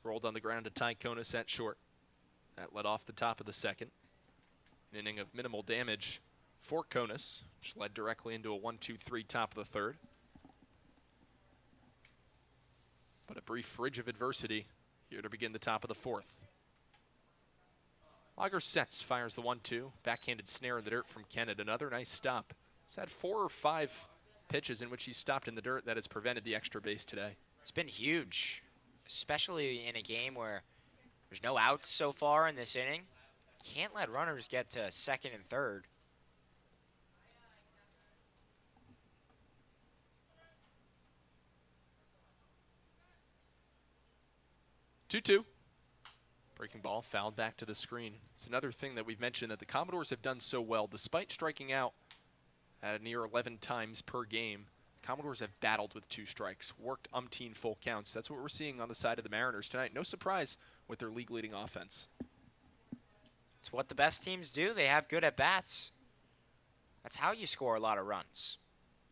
rolled on the ground to tie Konis at short. That led off the top of the second. An inning of minimal damage for Konis, which led directly into a 1-2-3 top of the third. But a brief fridge of adversity here to begin the top of the fourth. Lager sets, fires the 1-2. Backhanded snare in the dirt from Kennett. Another nice stop. He's had 4 or 5 pitches in which he's stopped in the dirt that has prevented the extra base today. It's been huge, especially in a game where there's no outs so far in this inning. Can't let runners get to second and third. Two-two. Breaking ball fouled back to the screen. It's another thing that we've mentioned that the Commodores have done so well, despite striking out at near 11 times per game. Commodores have battled with 2 strikes, worked umpteen full counts. That's what we're seeing on the side of the Mariners tonight. No surprise with their league-leading offense. It's what the best teams do. They have good at-bats. That's how you score a lot of runs.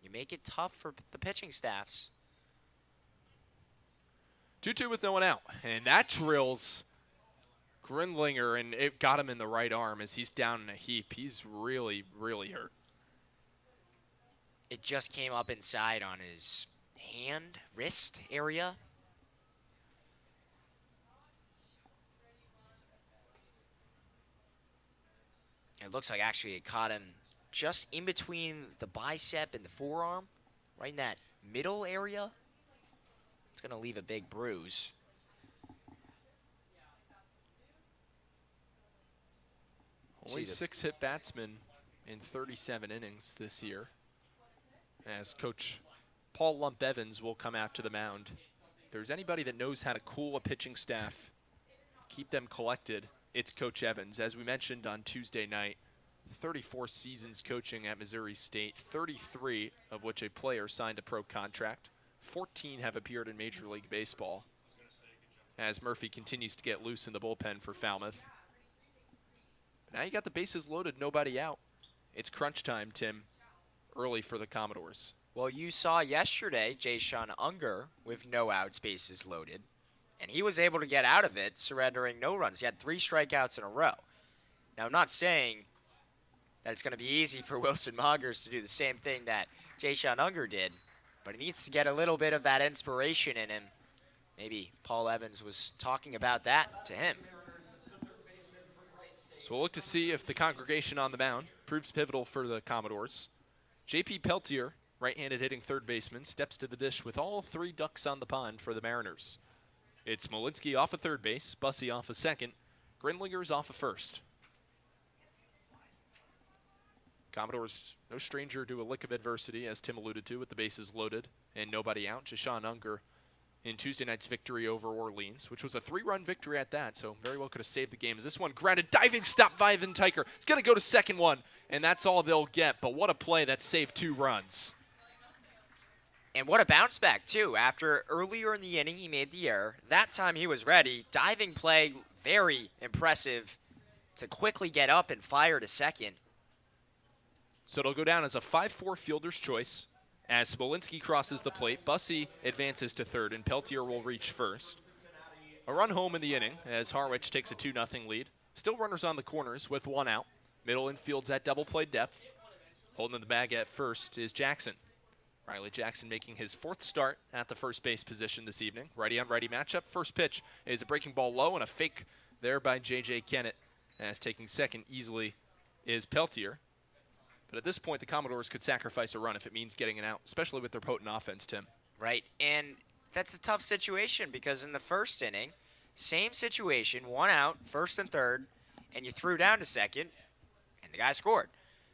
You make it tough for the pitching staffs. 2-2 with no one out. And that drills Grinlinger, and it got him in the right arm as he's down in a heap. He's really, really hurt. It just came up inside on his hand, wrist area. It looks like actually it caught him just in between the bicep and the forearm, right in that middle area. It's going to leave a big bruise. Only 6 hit batsmen in 37 innings this year, as Coach Paul Lump Evans will come out to the mound. If there's anybody that knows how to cool a pitching staff, keep them collected, it's Coach Evans. As we mentioned on Tuesday night, 34 seasons coaching at Missouri State, 33 of which a player signed a pro contract. 14 have appeared in Major League Baseball, as Murphy continues to get loose in the bullpen for Falmouth. But now you got the bases loaded, nobody out. It's crunch time, Tim, early for the Commodores. Well, you saw yesterday Jay-Sean Unger with no outs, bases loaded, and he was able to get out of it, surrendering no runs. He had 3 strikeouts in a row. Now, I'm not saying that it's going to be easy for Wilson Mongers to do the same thing that Jay-Sean Unger did, but he needs to get a little bit of that inspiration in him. Maybe Paul Evans was talking about that to him. So we'll look to see if the congregation on the mound proves pivotal for the Commodores. J.P. Peltier, right-handed hitting third baseman, steps to the dish with all 3 ducks on the pond for the Mariners. It's Smolinski off of third base, Bussey off of second, Grinlinger's off of first. Commodores no stranger to a lick of adversity, as Tim alluded to, with the bases loaded and nobody out. Jay-Sean Unger in Tuesday night's victory over Orleans, which was a 3-run victory at that, so very well could have saved the game. As this one grounded, diving stop by Ivan Tyker. It's going to go to second one, and that's all they'll get. But what a play that saved 2 runs. And what a bounce back, too. After earlier in the inning, he made the error. That time he was ready. Diving play, very impressive to quickly get up and fire to second. So it'll go down as a 5-4 fielder's choice. As Smolinski crosses the plate, Bussey advances to third, and Peltier will reach first. A run home in the inning as Harwich takes a 2-0 lead. Still runners on the corners with 1 out. Middle infield's at double play depth. Holding the bag at first is Jackson. Riley Jackson making his 4th start at the first base position this evening. Righty-on-righty matchup. First pitch is a breaking ball low and a fake there by J.J. Kennett. As taking second easily is Peltier. But at this point, the Commodores could sacrifice a run if it means getting an out, especially with their potent offense, Tim. Right, and that's a tough situation because in the first inning, same situation, 1 out, first and third, and you threw down to second, and the guy scored.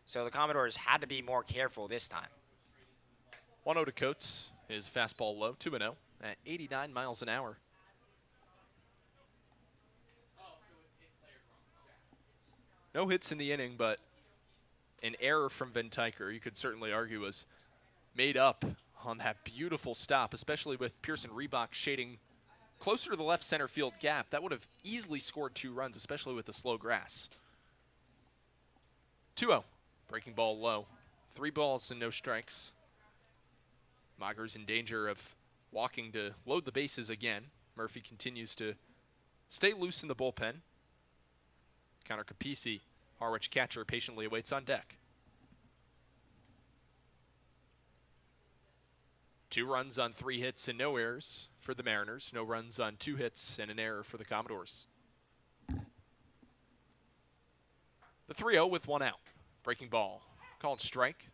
So the Commodores had to be more careful this time. 1-0 to Coates. His fastball low, 2-0 at 89 miles an hour. No hits in the inning, but an error from Van Tyker, you could certainly argue, was made up on that beautiful stop, especially with Pearson Reebok shading closer to the left center field gap. That would have easily scored 2 runs, especially with the slow grass. 2-0, breaking ball low. 3 balls and no strikes. Mager's in danger of walking to load the bases again. Murphy continues to stay loose in the bullpen. Connor Capisi, Harwich catcher, patiently awaits on deck. 2 runs on 3 hits and no errors for the Mariners. No runs on 2 hits and an error for the Commodores. The 3-0 with 1 out. Breaking ball. Called strike.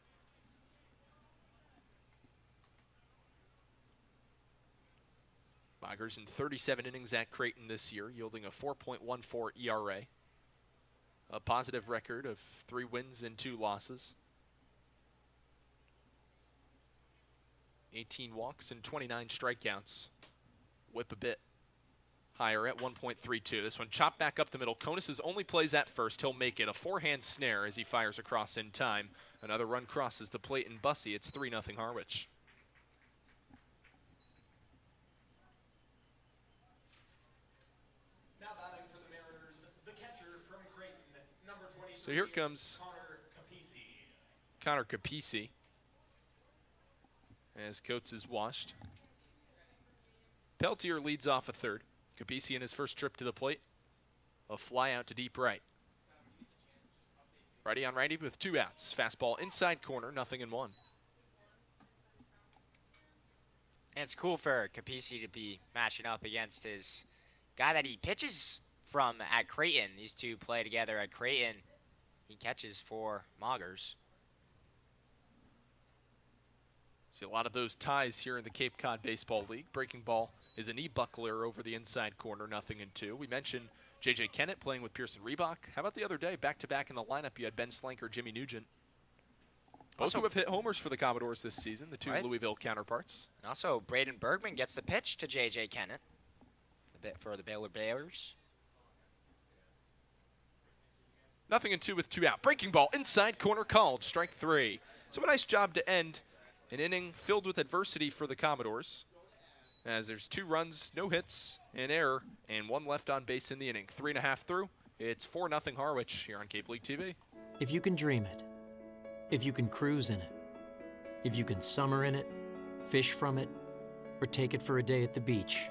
Mager's in 37 innings at Creighton this year, yielding a 4.14 ERA. A positive record of 3 wins and 2 losses. 18 walks and 29 strikeouts. Whip a bit higher at 1.32. This one chopped back up the middle. Conus' only plays at first. He'll make it a forehand snare as he fires across in time. Another run crosses the plate in Bussey. It's 3-0 Harwich. Now batting for the Mariners, the catcher from Creighton, number 23. So here comes Connor Capisi as Coates is washed. Peltier leads off a third. Capisi in his first trip to the plate. A fly out to deep right. Righty on righty with 2 outs. Fastball inside corner, 0-1. And it's cool for Capisi to be matching up against his guy that he pitches from at Creighton. These two play together at Creighton. He catches for Magers. See a lot of those ties here in the Cape Cod Baseball League. Breaking ball is a knee buckler over the inside corner, 0-2. We mentioned J.J. Kennett playing with Pearson Reebok. How about the other day, back-to-back in the lineup, you had Ben Slanker, Jimmy Nugent. Both who have hit homers for the Commodores this season, the 2 Louisville counterparts. Also, Braden Bergman gets the pitch to J.J. Kennett. A bit for the Baylor Bears. 0-2 with 2 out. Breaking ball inside corner called, strike 3. So a nice job to end an inning filled with adversity for the Commodores, as there's 2 runs, no hits, an error, and 1 left on base in the inning. 3.5 through. It's 4-0 Harwich here on Cape League TV. If you can dream it, if you can cruise in it, if you can summer in it, fish from it, or take it for a day at the beach,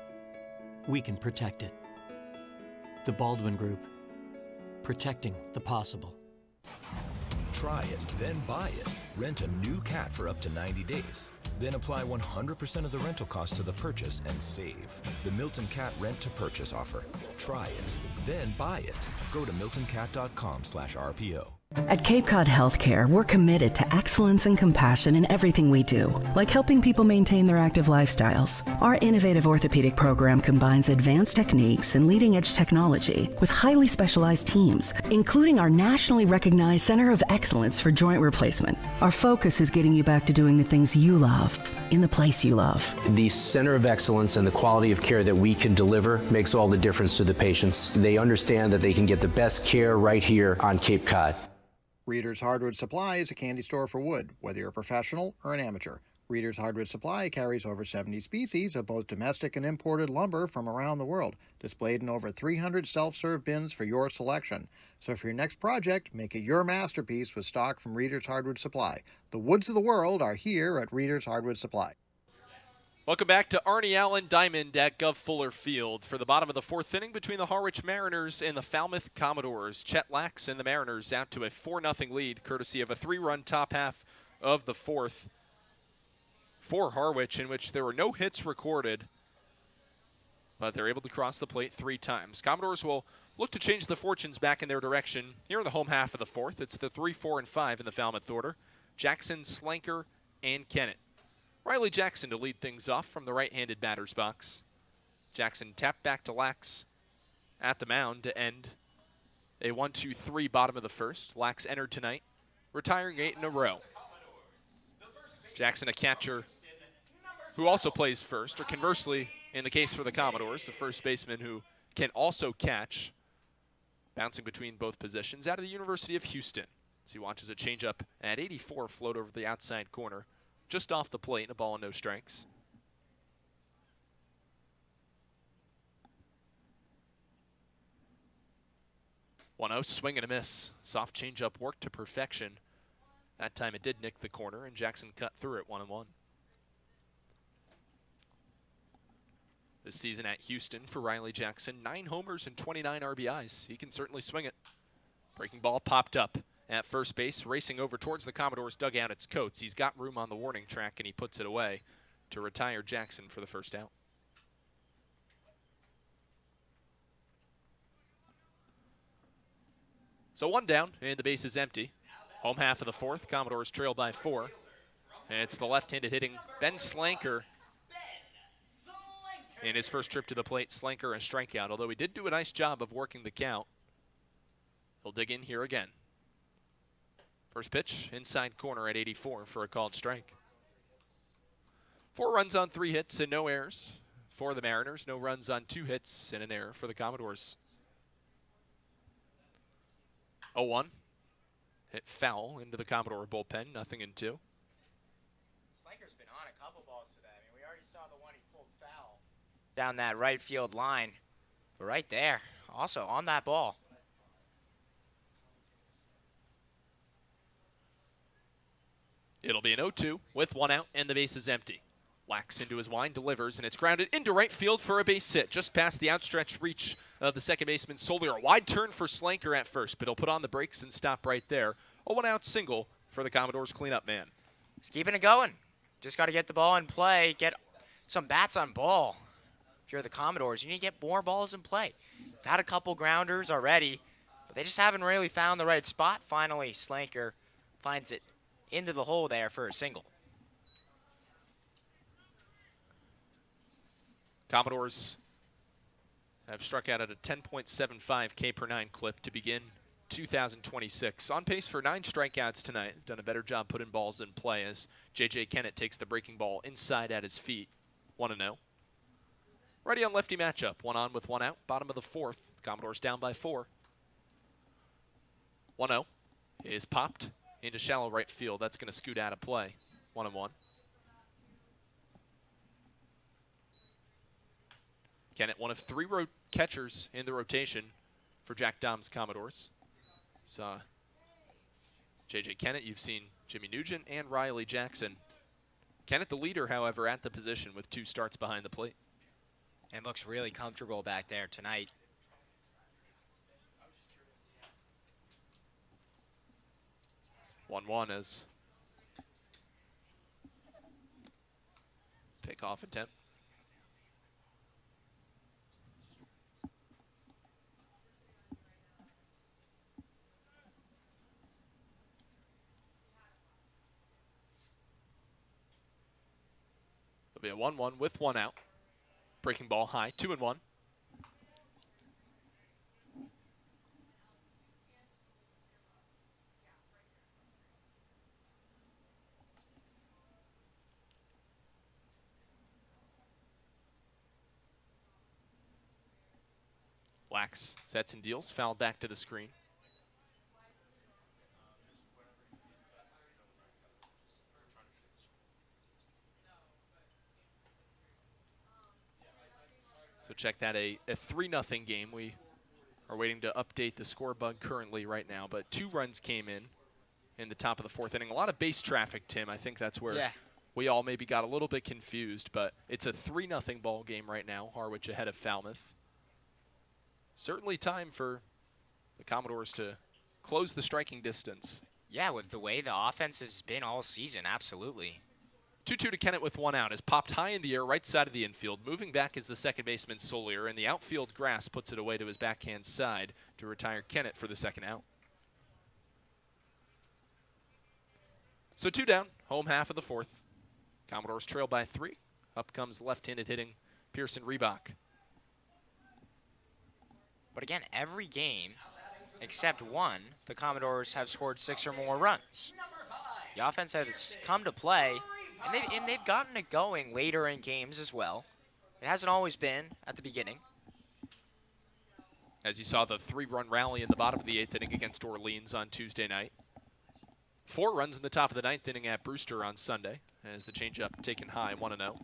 we can protect it. The Baldwin Group, protecting the possible. Try it, then buy it. Rent a new cat for up to 90 days. Then apply 100% of the rental cost to the purchase and save. The Milton Cat Rent to Purchase offer. Try it, then buy it. Go to miltoncat.com/RPO. At Cape Cod Healthcare, we're committed to excellence and compassion in everything we do, like helping people maintain their active lifestyles. Our innovative orthopedic program combines advanced techniques and leading-edge technology with highly specialized teams, including our nationally recognized Center of Excellence for Joint Replacement. Our focus is getting you back to doing the things you love, in the place you love. The Center of Excellence and the quality of care that we can deliver makes all the difference to the patients. They understand that they can get the best care right here on Cape Cod. Reader's Hardwood Supply is a candy store for wood, whether you're a professional or an amateur. Reader's Hardwood Supply carries over 70 species of both domestic and imported lumber from around the world, displayed in over 300 self-serve bins for your selection. So for your next project, make it your masterpiece with stock from Reader's Hardwood Supply. The woods of the world are here at Reader's Hardwood Supply. Welcome back to Arnie Allen Diamond at Gov Fuller Field for the bottom of the 4th inning between the Harwich Mariners and the Falmouth Commodores. Chet Lax and the Mariners out to a 4-0 lead, courtesy of a 3-run top half of the 4th for Harwich, in which there were no hits recorded, but they're able to cross the plate 3 times. Commodores will look to change the fortunes back in their direction here in the home half of the 4th. It's the 3, 4, and 5 in the Falmouth order. Jackson, Slanker, and Kennett. Riley Jackson to lead things off from the right-handed batter's box. Jackson tapped back to Lax at the mound to end a 1-2-3 bottom of the 1st. Lax entered tonight, retiring 8 in a row. Jackson, a catcher who also plays first, or conversely, in the case for the Commodores, the first baseman who can also catch. bouncing between both positions out of the University of Houston. As he watches a changeup at 84 float over the outside corner, just off the plate, and a ball and no strikes. One-0, swing and a miss. Soft changeup worked to perfection. That time it did nick the corner, and Jackson cut through it 1-1. This season at Houston for Riley Jackson, 9 homers and 29 RBIs. He can certainly swing it. Breaking ball popped up at first base, racing over towards the Commodores dugout. It's Coates. He's got room on the warning track, and he puts it away to retire Jackson for the first out. So 1 down, and the base is empty. Home half of the 4th, Commodores trail by 4. And it's the left-handed hitting Ben Slanker. In his first trip to the plate, Slanker a strikeout, although he did do a nice job of working the count. He'll dig in here again. First pitch, inside corner at 84 for a called strike. 4 runs on 3 hits and no errors for the Mariners. No runs on 2 hits and an error for the Commodores. 0-1. Hit foul into the Commodore bullpen, 0-2. Slanker's been on a couple balls today. I mean, we already saw the one he pulled foul down that right field line. But right there, also on that ball. It'll be an 0-2 with 1 out and the base is empty. Whacks into his line, delivers, and it's grounded into right field for a base hit, just past the outstretched reach of the second baseman Solier. A wide turn for Slanker at first, but he'll put on the brakes and stop right there. A 1-out single for the Commodores cleanup man. He's keeping it going. Just got to get the ball in play, get some bats on ball. If you're the Commodores, you need to get more balls in play. They've had a couple grounders already, but they just haven't really found the right spot. Finally, Slanker finds it into the hole there for a single. Commodores have struck out at a 10.75 K per 9 clip to begin 2026. On pace for 9 strikeouts tonight. Done a better job putting balls in play as J.J. Kennett takes the breaking ball inside at his feet. 1-0. Ready on lefty matchup. 1 on with 1 out. Bottom of the 4th. Commodores down by 4. 1-0 is popped into shallow right field. That's going to scoot out of play. 1-1. Kennett, one of 3 catchers in the rotation for Jack Dom's Commodores. So, J.J. Kennett, you've seen Jimmy Nugent and Riley Jackson. Kennett the leader, however, at the position with 2 starts behind the plate. And looks really comfortable back there tonight. One as pick-off attempt. Be a 1-1 with 1 out. Breaking ball high, 2-1. Wax sets and deals, fouled back to the screen. So check that, a 3-0 game. We are waiting to update the score bug currently right now, but 2 runs came in the top of the 4th inning. A lot of base traffic, Tim. I think that's where we all maybe got a little bit confused, but it's a 3-0 ball game right now. Harwich ahead of Falmouth. Certainly time for the Commodores to close the striking distance. Yeah, with the way the offense has been all season, absolutely. 2-2 to Kennett with 1 out. Is popped high in the air, right side of the infield. Moving back is the second baseman Solier, and the outfield grass puts it away to his backhand side to retire Kennett for the second out. So 2 down, home half of the 4th. Commodores trail by 3. Up comes left-handed hitting Pearson Reebok. But again, every game except one, the Commodores have scored 6 or more runs. The offense has come to play, and they've gotten it going later in games as well. It hasn't always been at the beginning. as you saw the 3-run rally in the bottom of the 8th inning against Orleans on Tuesday night. 4 runs in the top of the 9th inning at Brewster on Sunday, as the changeup taken high, 1-0.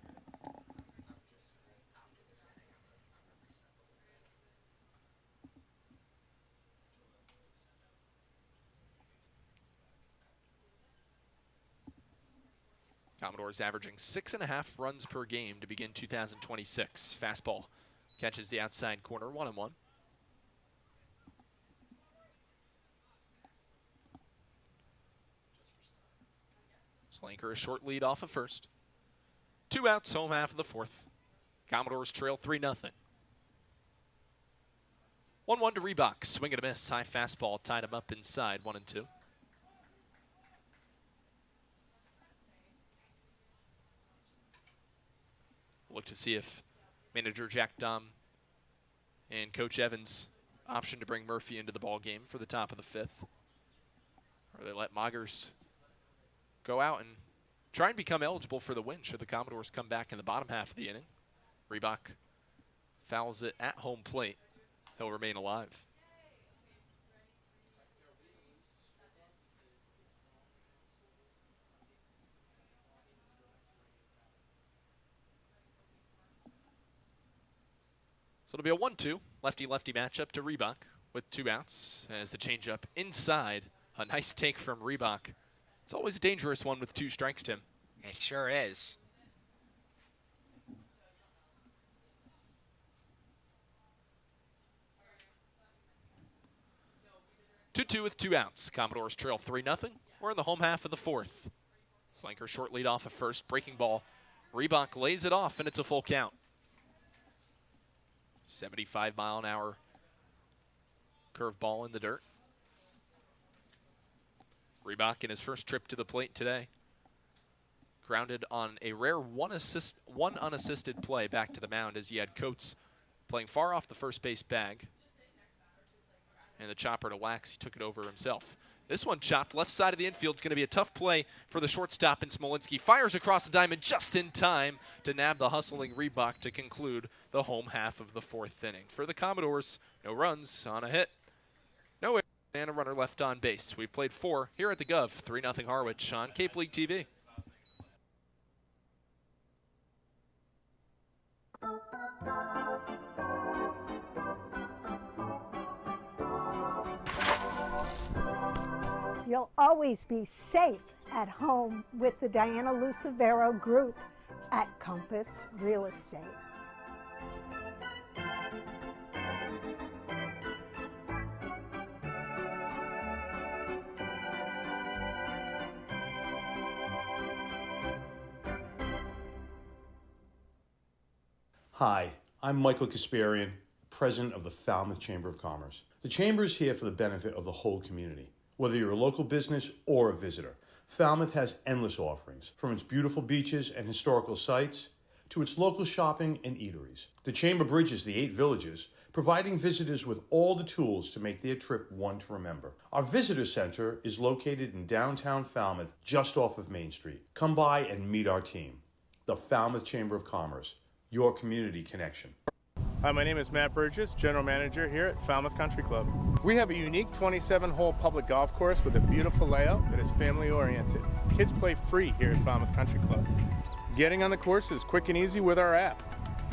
Commodores averaging 6.5 runs per game to begin 2026. Fastball catches the outside corner, 1-1. Slanker a short lead off of first. 2 outs, home half of the 4th. Commodores trail 3-0. 1-1 to Reebok. Swing and a miss. High fastball tied him up inside, 1-2. Look to see if manager Jack Dom and Coach Evans option to bring Murphy into the ball game for the top of the 5th. Or they let Moggers go out and try and become eligible for the win should the Commodores come back in the bottom half of the inning. Reebok fouls it at home plate. He'll remain alive. So it'll be a 1-2 lefty-lefty matchup to Reebok with 2 outs as the changeup inside. A nice take from Reebok. It's always a dangerous one with 2 strikes, Tim. It sure is. Two with 2 outs. Commodores trail 3-0. We're in the home half of the 4th. Slanker short lead off of first. Breaking ball. Reebok lays it off, and it's a full count. 75-mile-an-hour curveball in the dirt. Reebok in his first trip to the plate today. Grounded on a rare one unassisted play back to the mound as he had Coates playing far off the first base bag. And the chopper to Wax, he took it over himself. This one chopped left side of the infield. It's going to be a tough play for the shortstop in Smolinski. Fires across the diamond just in time to nab the hustling Reebok to conclude the home half of the 4th inning. For the Commodores, no runs on a hit, no errors, and a runner left on base. We've played 4 here at the Gov. 3-0 Harwich on Cape League TV. You'll always be safe at home with the Diana Lucevero Group at Compass Real Estate. Hi, I'm Michael Kasparian, President of the Falmouth Chamber of Commerce. The Chamber is here for the benefit of the whole community. Whether you're a local business or a visitor, Falmouth has endless offerings, from its beautiful beaches and historical sites to its local shopping and eateries. The Chamber bridges the 8 villages, providing visitors with all the tools to make their trip one to remember. Our visitor center is located in downtown Falmouth, just off of Main Street. Come by and meet our team. The Falmouth Chamber of Commerce, your community connection. Hi, my name is Matt Burgess, General Manager here at Falmouth Country Club. We have a unique 27-hole public golf course with a beautiful layout that is family-oriented. Kids play free here at Falmouth Country Club. Getting on the course is quick and easy with our app.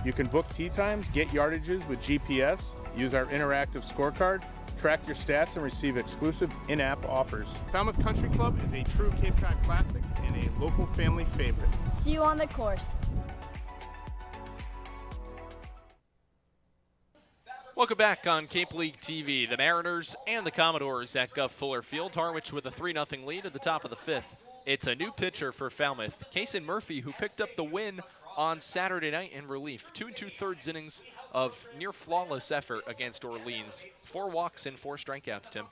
You can book tee times, get yardages with GPS, use our interactive scorecard, track your stats, and receive exclusive in-app offers. Falmouth Country Club is a true Cape Cod classic and a local family favorite. See you on the course. Welcome back on Cape League TV. The Mariners and the Commodores at Gov Fuller Field. Harwich with a 3-0 lead at the top of the 5th. It's a new pitcher for Falmouth, Kason Murphy, who picked up the win on Saturday night in relief. 2 2/3 innings of near flawless effort against Orleans. 4 walks and 4 strikeouts, Tim.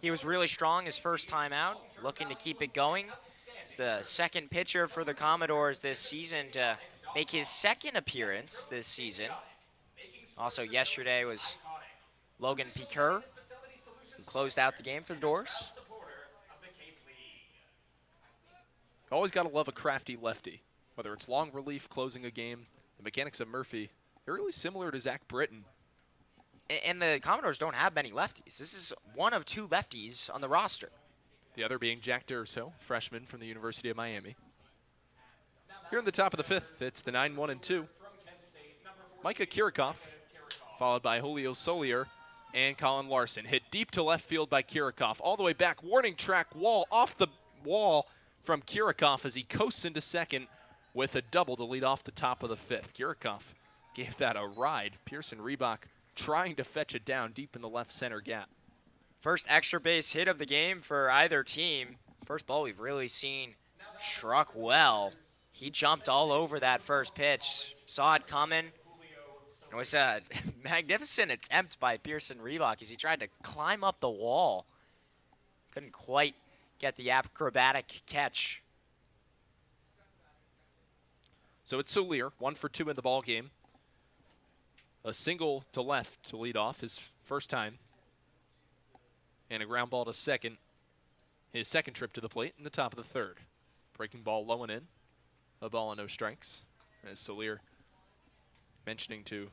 He was really strong his first time out, looking to keep it going. He's the second pitcher for the Commodores this season to make his second appearance this season. Also yesterday was Logan Piqueur, who closed out the game for the Doors. Always got to love a crafty lefty. Whether it's long relief, closing a game, the mechanics of Murphy, they're really similar to Zach Britton. And the Commodores don't have many lefties. This is one of 2 lefties on the roster. The other being Jack Durso, freshman from the University of Miami. Here in the top of the 5th, it's the 9-1-2. Micah Kirikoff, followed by Julio Solier and Colin Larson. Hit deep to left field by Kirikoff. All the way back, warning track wall, off the wall from Kirikoff as he coasts into second with a double to lead off the top of the 5th. Kirikoff gave that a ride. Pearson Reebok trying to fetch it down deep in the left center gap. First extra base hit of the game for either team. First ball we've really seen struck well. He jumped all over that first pitch, saw it coming. It was a magnificent attempt by Pearson Reebok as he tried to climb up the wall. Couldn't quite get the acrobatic catch. So it's Solier, 1 for 2 in the ball game. A single to left to lead off, his first time. And a ground ball to second, his second trip to the plate in the top of the 3rd. Breaking ball low and in, a ball and no strikes. As Solier mentioning to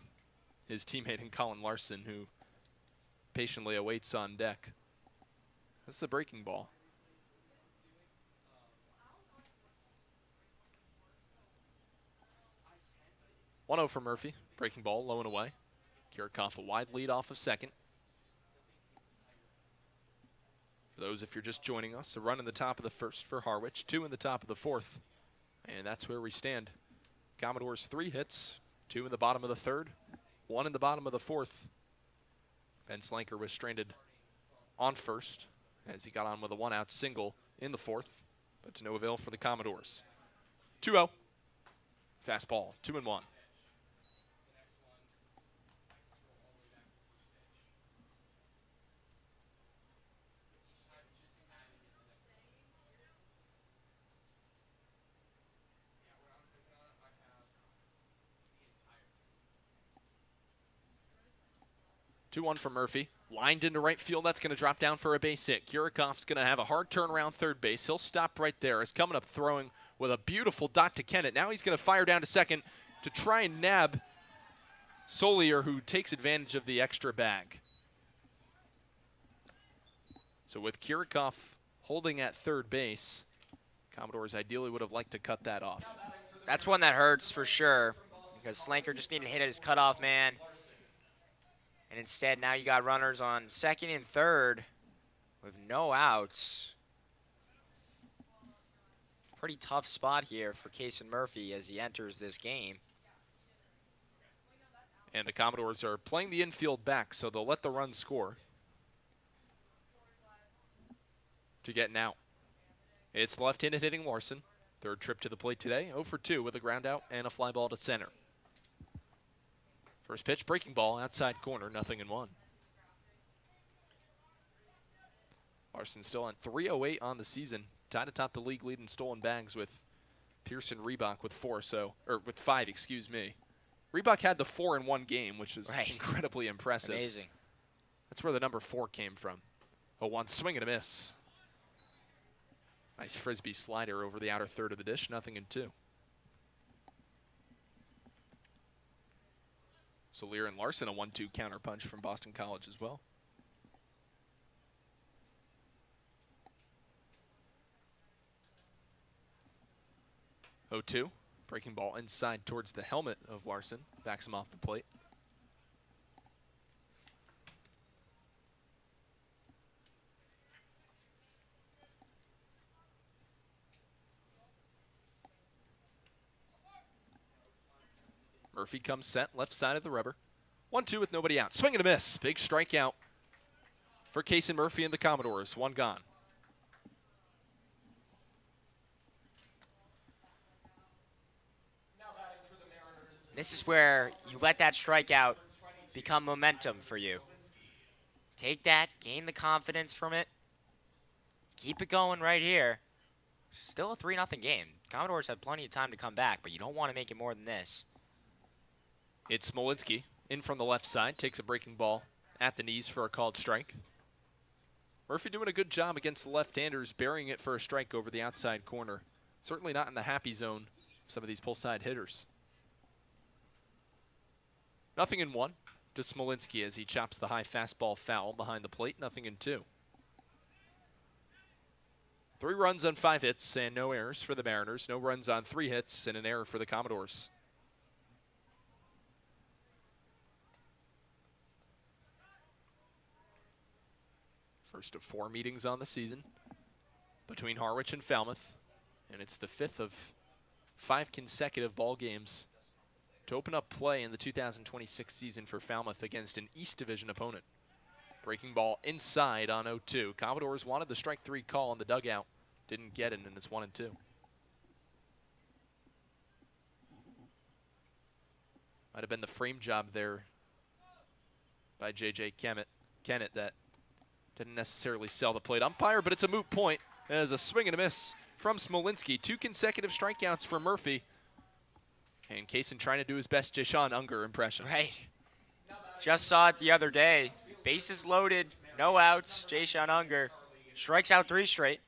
his teammate in Colin Larson, who patiently awaits on deck. That's the breaking ball. (1-0) for Murphy. Breaking ball low and away. Kirikoff a wide lead off of second. For those, if you're just joining us, a run in the top of the 1st for Harwich, 2 in the top of the 4th. And that's where we stand. Commodores 3 hits, 2 in the bottom of the 3rd, 1 in the bottom of the 4th. Ben Slanker was stranded on first as he got on with a 1-out single in the 4th, but to no avail for the Commodores. 2-0. Fastball, 2-1. (2-1) for Murphy. Lined into right field. That's going to drop down for a base hit. Kirikoff's going to have a hard turn around third base. He'll stop right there. He's coming up throwing with a beautiful dot to Kennett. Now he's going to fire down to second to try and nab Solier, who takes advantage of the extra bag. So with Kirikoff holding at third base, Commodores ideally would have liked to cut that off. That's one that hurts for sure, because Slanker just needed to hit at his cutoff man. And instead, now you got runners on second and third with no outs. Pretty tough spot here for Cason Murphy as he enters this game. And the Commodores are playing the infield back, so they'll let the run score to get an out. It's left-handed hitting Larson. 3rd trip to the plate today, 0 for 2 with a ground out and a fly ball to center. First pitch, breaking ball, outside corner, 0-1. Larson still on 308 on the season, tied atop the league lead in stolen bags with Pearson Reebok with 5, excuse me. Reebok had the 4 in one game, which was incredibly impressive. Amazing. That's where the number 4 came from. A 1 swing and a miss. Nice frisbee slider over the outer third of the dish, 0-2. Solier and Larson, a 1-2 counter punch from Boston College as well. (0-2). Breaking ball inside towards the helmet of Larson. Backs him off the plate. Murphy comes set, left side of the rubber. 1-2 with nobody out. Swing and a miss. Big strikeout for Cason Murphy and the Commodores. 1 gone. This is where you let that strikeout become momentum for you. Take that, gain the confidence from it, keep it going right here. Still a 3-0 game. Commodores have plenty of time to come back, but you don't want to make it more than this. It's Smolinski in from the left side, takes a breaking ball at the knees for a called strike. Murphy doing a good job against the left-handers, burying it for a strike over the outside corner. Certainly not in the happy zone of some of these pull side hitters. 0-1. to Smolinski as he chops the high fastball foul behind the plate. 0-2. 3 runs on 5 hits and no errors for the Mariners. No runs on 3 hits and an error for the Commodores. First of 4 meetings on the season between Harwich and Falmouth, and it's the 5th of 5 consecutive ball games to open up play in the 2026 season for Falmouth against an East Division opponent. Breaking ball inside on 0-2. Commodores wanted the strike 3 call in the dugout. Didn't get it, and it's 1-2. Might have been the frame job there by J.J. Kennett that didn't necessarily sell the plate umpire, but it's a moot point as a swing and a miss from Smolinski. 2 consecutive strikeouts for Murphy. And Kaysen trying to do his best Jason Unger impression. Right. Just saw it the other day. Bases loaded, no outs. Jason Unger strikes out 3 straight.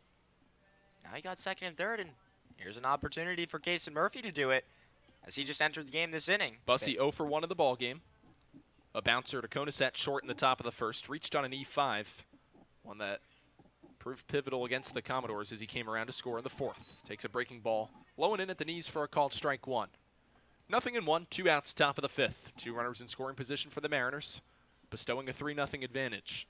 Now he got second and third, and here's an opportunity for Kaysen Murphy to do it as he just entered the game this inning. Bussey 0 for 1 in the ball game. A bouncer to Konisat short in the top of the first. Reached on an E5. One that proved pivotal against the Commodores as he came around to score in the 4th. Takes a breaking ball, low and in at the knees for a called strike 1. 0-1, 2 outs, top of the 5th. 2 runners in scoring position for the Mariners, bestowing a 3-0 advantage.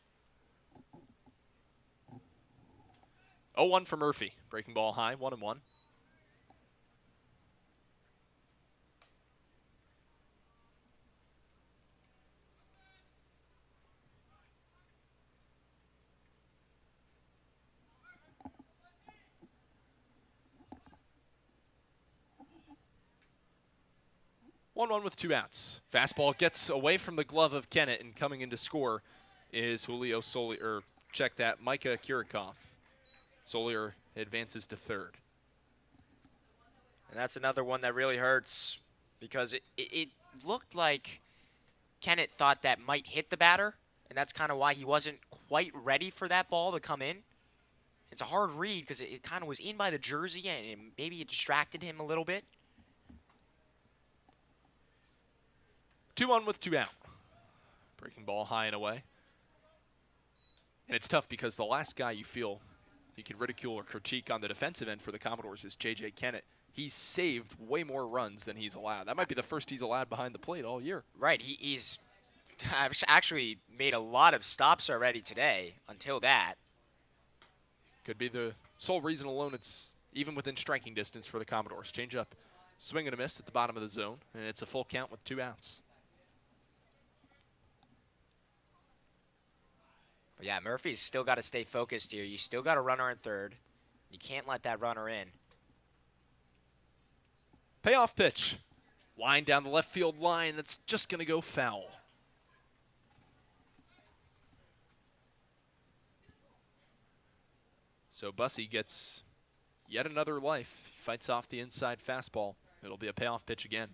0-1 for Murphy. Breaking ball high, 1-1. 1-1 with 2 outs. Fastball gets away from the glove of Kennett, and coming in to score is Julio Solier, or check that, Micah Kirikov. Solier advances to third. And that's another one that really hurts because it looked like Kennett thought that might hit the batter, and that's kind of why he wasn't quite ready for that ball to come in. It's a hard read because it kind of was in by the jersey, and maybe it distracted him a little bit. 2-1 with 2 out. Breaking ball high and away. And it's tough because the last guy you feel you can ridicule or critique on the defensive end for the Commodores is J.J. Kennett. He's saved way more runs than he's allowed. That might be the first he's allowed behind the plate all year. Right. He's actually made a lot of stops already today until that. Could be the sole reason alone it's even within striking distance for the Commodores. Change up, swing and a miss at the bottom of the zone, and it's a full count with 2 outs. But yeah, Murphy's still got to stay focused here. You still got a runner in third. You can't let that runner in. Payoff pitch. Line down the left field line. That's just going to go foul. So Bussey gets yet another life. He fights off the inside fastball. It'll be a payoff pitch again.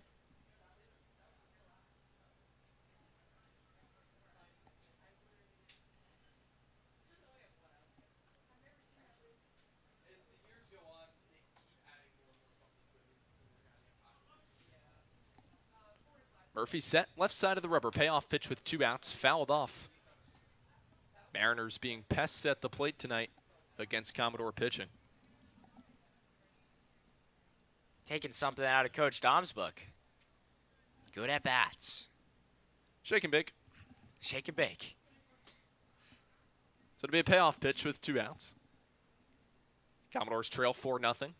Murphy set, left side of the rubber. Payoff pitch with 2 outs, fouled off. Mariners being pests at the plate tonight against Commodore pitching. Taking something out of Coach Dom's book. Good at bats. Shake and bake. Shake and bake. So it'll be a payoff pitch with 2 outs. Commodores trail 4-0.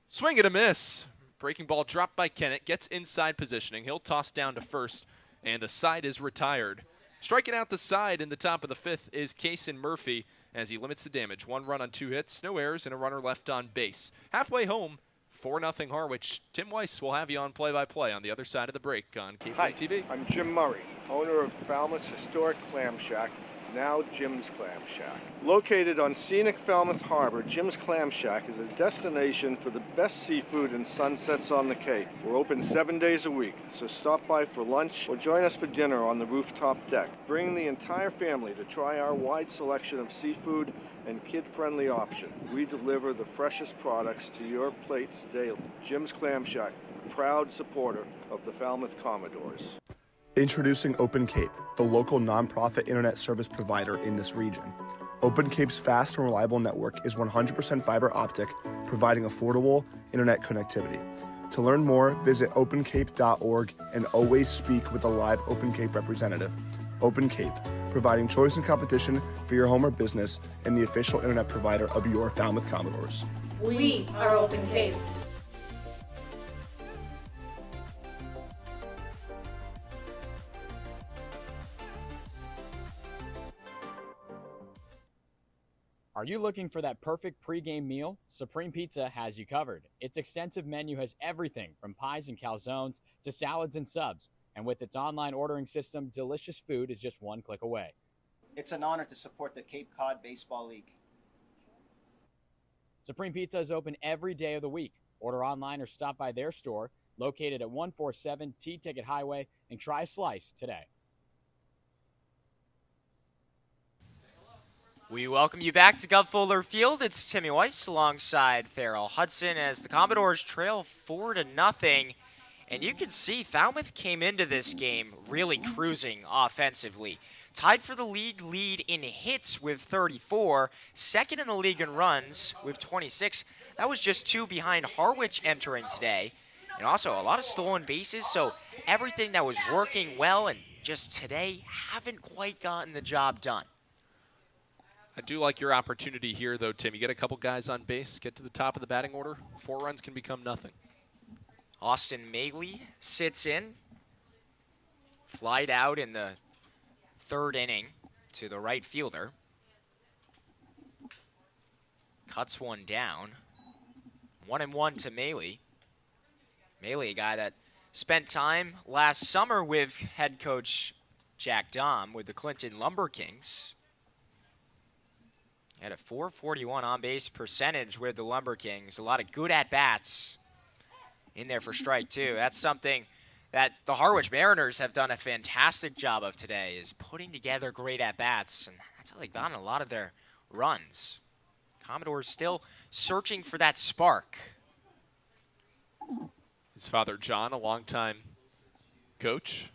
Swing and a miss. Breaking ball dropped by Kennett, gets inside positioning. He'll toss down to first, and the side is retired. Striking out the side in the top of the 5th is Kaysen Murphy as he limits the damage. 1 run on 2 hits, no errors, and a runner left on base. Halfway home, 4-0 Harwich. Tim Weiss will have you on play-by-play on the other side of the break on Cape Cod TV. I'm Jim Murray, owner of Falmouth's historic Clam Shack, now Jim's Clam Shack. Located on scenic Falmouth Harbor, Jim's Clam Shack is a destination for the best seafood and sunsets on the Cape. We're open 7 days a week, so stop by for lunch or join us for dinner on the rooftop deck. Bring the entire family to try our wide selection of seafood and kid-friendly option. We deliver the freshest products to your plates daily. Jim's Clam Shack, proud supporter of the Falmouth Commodores. Introducing Open Cape, the local nonprofit internet service provider in this region. Open Cape's fast and reliable network is 100% fiber optic, providing affordable internet connectivity. To learn more, visit opencape.org and always speak with a live Open Cape representative. Open Cape, providing choice and competition for your home or business and the official internet provider of your Falmouth Commodores. We are Open Cape. Are you looking for that perfect pregame meal? Supreme Pizza has you covered. Its extensive menu has everything from pies and calzones to salads and subs. And with its online ordering system, delicious food is just one click away. It's an honor to support the Cape Cod Baseball League. Supreme Pizza is open every day of the week. Order online or stop by their store located at 147 T-Ticket Highway and try a slice today. We welcome you back to Gov Fuller Field. It's Timmy Weiss alongside Farrell Hudson as the Commodores trail 4-0. And you can see Falmouth came into this game really cruising offensively. Tied for the lead in hits with 34, second in the league in runs with 26. That was just 2 behind Harwich entering today. And also a lot of stolen bases, so everything that was working well and just today haven't quite gotten the job done. I do like your opportunity here, though, Tim. You get a couple guys on base, get to the top of the batting order, 4 runs can become nothing. Austin Maley sits in, flied out in the 3rd inning to the right fielder. Cuts one down. 1-1 to Maley. Maley, a guy that spent time last summer with head coach Jack Dahm with the Clinton Lumber Kings. Had a .441 on-base percentage with the Lumber Kings. A lot of good at-bats in there for strike two. That's something that the Harwich Mariners have done a fantastic job of today, is putting together great at-bats, and that's how they've gotten a lot of their runs. Commodores still searching for that spark. His father, John, a longtime coach.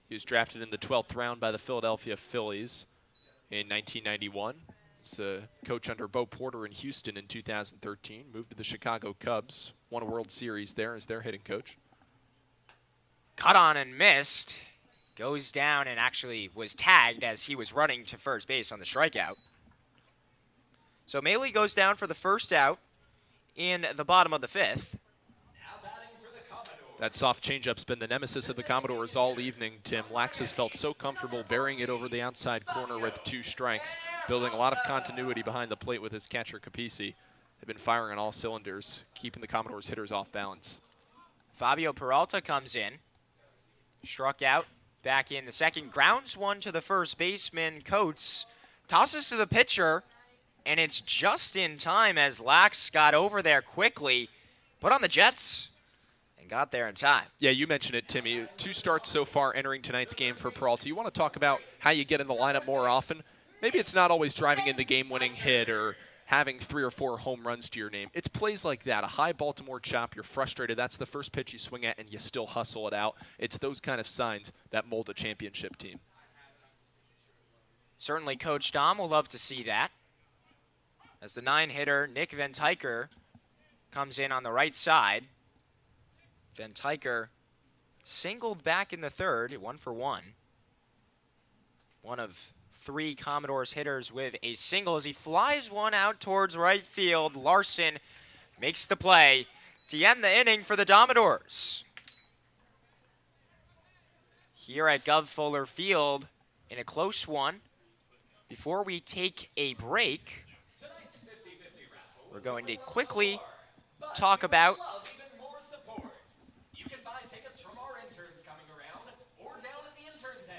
He was drafted in the 12th round by the Philadelphia Phillies in 1991. He's a coach under Bo Porter in Houston in 2013. Moved to the Chicago Cubs. Won a World Series there as their hitting coach. Cut on and missed. Goes down and actually was tagged as he was running to first base on the strikeout. So Maley goes down for the first out in the bottom of the 5th. That soft changeup's been the nemesis of the Commodores all evening, Tim. Lax has felt so comfortable burying it over the outside corner with 2 strikes, building a lot of continuity behind the plate with his catcher, Capisi. They've been firing on all cylinders, keeping the Commodores hitters off balance. Fabio Peralta comes in. Struck out back in the 2nd. Grounds one to the first baseman, Coates. Tosses to the pitcher, and it's just in time as Lax got over there quickly. Put on the Jets. Got there in time. Yeah, you mentioned it, Timmy. 2 starts so far entering tonight's game for Peralta. You want to talk about how you get in the lineup more often? Maybe it's not always driving in the game-winning hit or having 3 or 4 home runs to your name. It's plays like that, a high Baltimore chop, you're frustrated, that's the first pitch you swing at and you still hustle it out. It's those kind of signs that mold a championship team. Certainly Coach Dahm will love to see that. As the 9-hitter, Nick Van Tyker, comes in on the right side. Van Tyker singled back in the 3rd, 1 for 1. One of 3 Commodores hitters with a single as he flies one out towards right field. Larson makes the play to end the inning for the Commodores. Here at Gov Fuller Field in a close one. Before we take a break, we're going to quickly talk about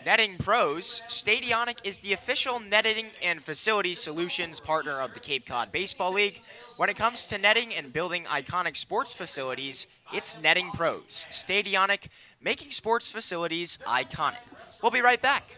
Netting Pros. Stadionic is the official netting and facility solutions partner of the Cape Cod Baseball League. When it comes to netting and building iconic sports facilities, it's Netting Pros. Stadionic, making sports facilities iconic. We'll be right back.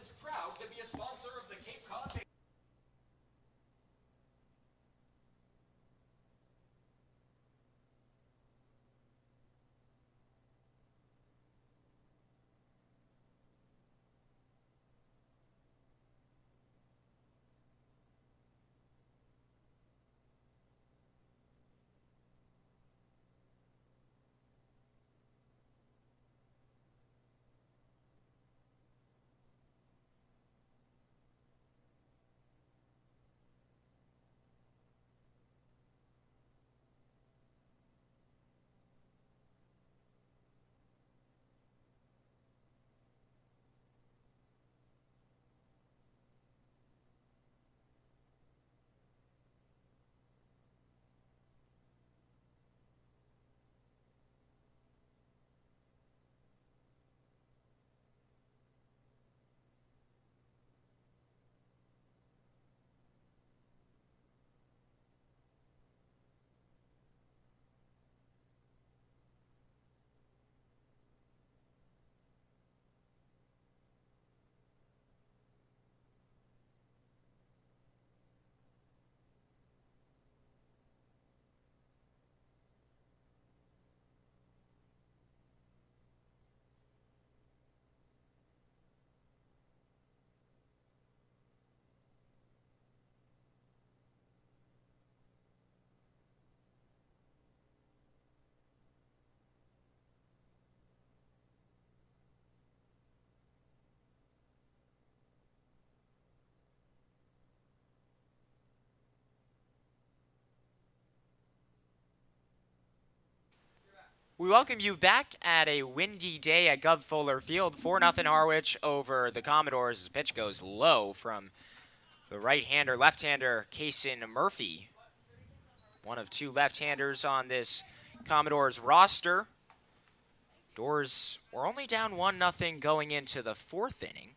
We welcome you back at a windy day at Gov Fuller Field. 4-0 Harwich over the Commodores. The pitch goes low from the left-hander, Kason Murphy. One of two left-handers on this Commodores roster. Doors were only down 1-0 going into the fourth inning,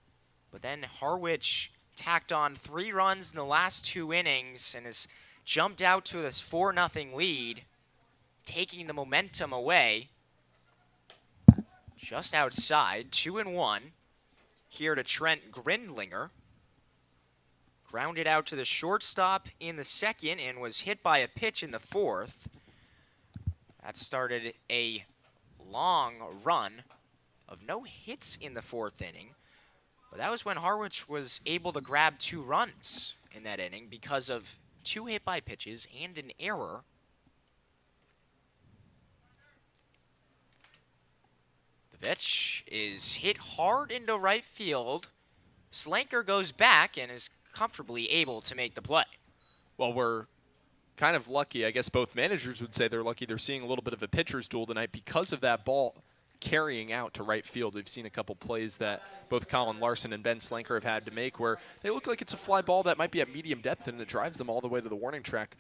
but then Harwich tacked on 3 runs in the last 2 innings and has jumped out to this 4-0 lead, taking the momentum away. Just outside, 2-1. Here to Trent Grindlinger. Grounded out to the shortstop in the second and was hit by a pitch in the fourth. That started a long run of no hits in the fourth inning. But that was when Harwich was able to grab 2 runs in that inning because of 2 hit by pitches and an error. The pitch is hit hard into right field. Slanker goes back and is comfortably able to make the play. Well, we're kind of lucky. I guess both managers would say they're lucky. They're seeing a little bit of a pitcher's duel tonight because of that ball carrying out to right field. We've seen a couple plays that both Colin Larson and Ben Slanker have had to make where they look like it's a fly ball that might be at medium depth and it drives them all the way to the warning track.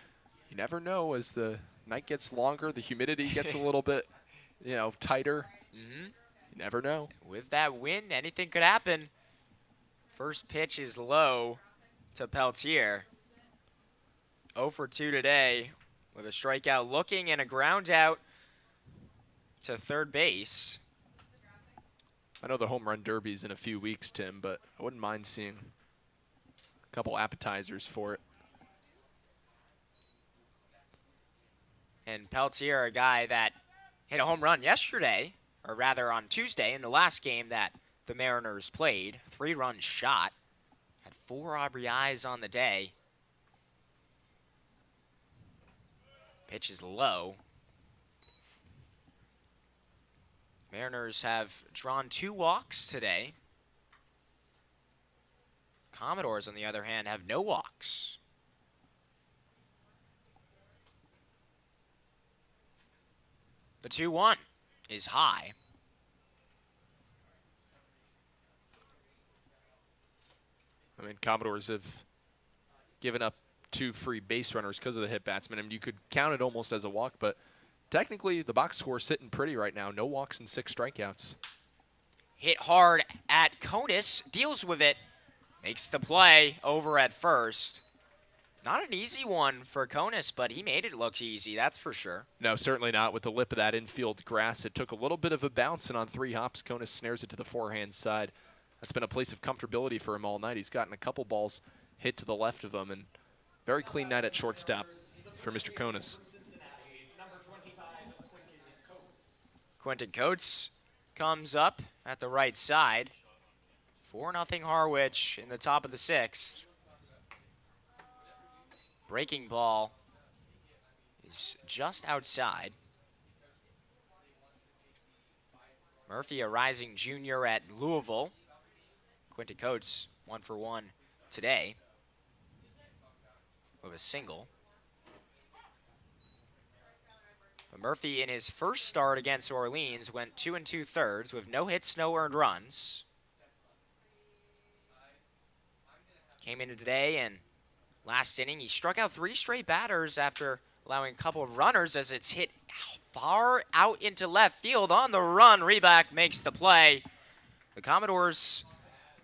You never know. As the night gets longer, the humidity gets a little bit, tighter. Mm-hmm. You never know. With that wind, anything could happen. First pitch is low to Peltier. 0 for 2 today with a strikeout looking and a ground out to third base. I know the home run derby's in a few weeks, Tim, but I wouldn't mind seeing a couple appetizers for it. And Peltier, a guy that hit a home run yesterday, or rather on Tuesday in the last game that the Mariners played. 3-run shot. Had 4 RBIs on the day. Pitch is low. Mariners have drawn 2 walks today. Commodores, on the other hand, have no walks. The 2-1 is high. I mean, Commodores have given up 2 free base runners because of the hit batsman. I mean, you could count it almost as a walk, but technically the box score's sitting pretty right now. No walks and 6 strikeouts. Hit hard at Konis, deals with it, makes the play over at first. Not an easy one for Konis, but he made it look easy, that's for sure. No, certainly not. With the lip of that infield grass, it took a little bit of a bounce, and on 3 hops, Konis snares it to the forehand side. That's been a place of comfortability for him all night. He's gotten a couple balls hit to the left of him, and very clean night at shortstop for Mr. Konis. Quentin Coates comes up at the right side. 4-0 Harwich in the top of the 6th. Breaking ball is just outside. Murphy, a rising junior at Louisville. Quentin Coates, 1 for 1 today with a single. But Murphy, in his first start against Orleans, went 2 2/3 with no hits, no earned runs. Came into today and last inning, he struck out 3 straight batters after allowing a couple of runners as it's hit far out into left field. On the run, Reback makes the play. The Commodores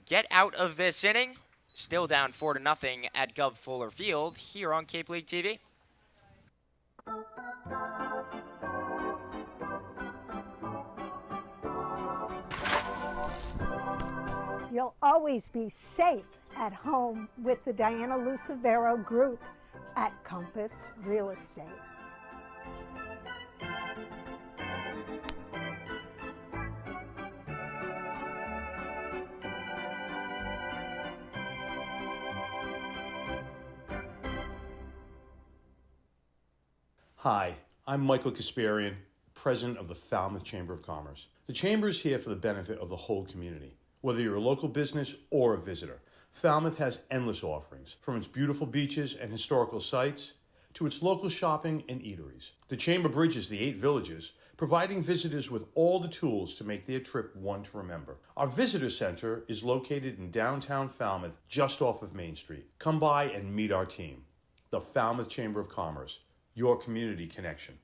get out of this inning, still down 4-0 at Gov Fuller Field here on Cape League TV. You'll always be safe at home with the Diana Lucevero Group at Compass Real Estate. Hi, I'm Michael Kasparian, President of the Falmouth Chamber of Commerce. The Chamber is here for the benefit of the whole community. Whether you're a local business or a visitor, Falmouth has endless offerings, from its beautiful beaches and historical sites to its local shopping and eateries. The Chamber bridges the 8 villages, providing visitors with all the tools to make their trip one to remember. Our visitor center is located in downtown Falmouth, just off of Main Street. Come by and meet our team. The Falmouth Chamber of Commerce, your community connection.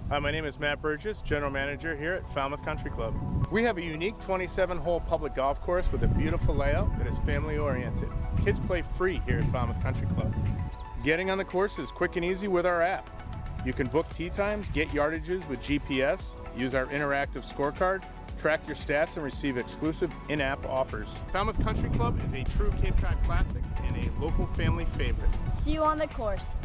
Hi, my name is Matt Burgess, General Manager here at Falmouth Country Club. We have a unique 27-hole public golf course with a beautiful layout that is family-oriented. Kids play free here at Falmouth Country Club. Getting on the course is quick and easy with our app. You can book tee times, get yardages with GPS, use our interactive scorecard, track your stats, and receive exclusive in-app offers. Falmouth Country Club is a true Cape Cod classic and a local family favorite. See you on the course.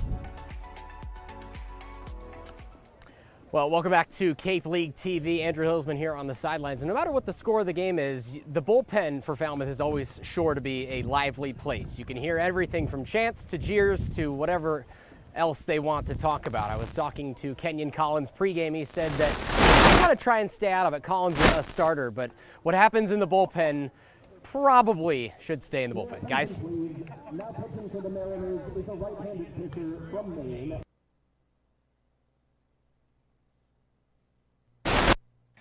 Well, welcome back to Cape League TV. Andrew Hillsman here on the sidelines. And no matter what the score of the game is, the bullpen for Falmouth is always sure to be a lively place. You can hear everything from chants to jeers to whatever else they want to talk about. I was talking to Kenyon Collins pregame. He said that you got to try and stay out of it. Collins is a starter, but what happens in the bullpen probably should stay in the bullpen. Guys? Now pitching for the Mariners is a right-handed pitcher from Maine.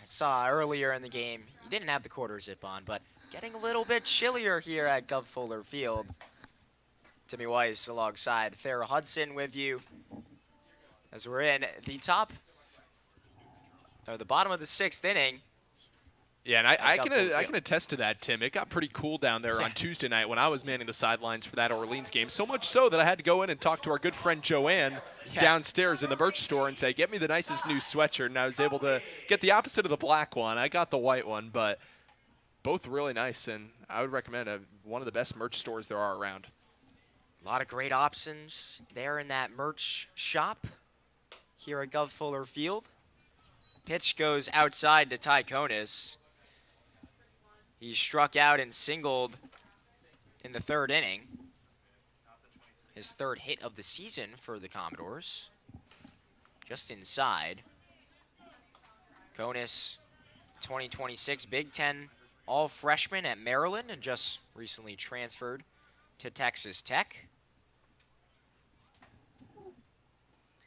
Saw earlier in the game, you didn't have the quarter zip on, but getting a little bit chillier here at Gov Fuller Field. Timmy Weiss alongside Farrell Hudson with you as we're in the bottom of the 6th inning. Yeah, and I can attest to that, Tim. It got pretty cool down there on Tuesday night when I was manning the sidelines for that Orleans game. So much so that I had to go in and talk to our good friend Joanne downstairs in the merch store and say, get me the nicest new sweatshirt. And I was able to get the opposite of the black one. I got the white one, but both really nice. And I would recommend one of the best merch stores there are around. A lot of great options there in that merch shop here at Gov Fuller Field. Pitch goes outside to Ty Konis. He struck out and singled in the 3rd inning. His 3rd hit of the season for the Commodores. Just inside. Konis, 2026 Big Ten All-Freshman at Maryland and just recently transferred to Texas Tech.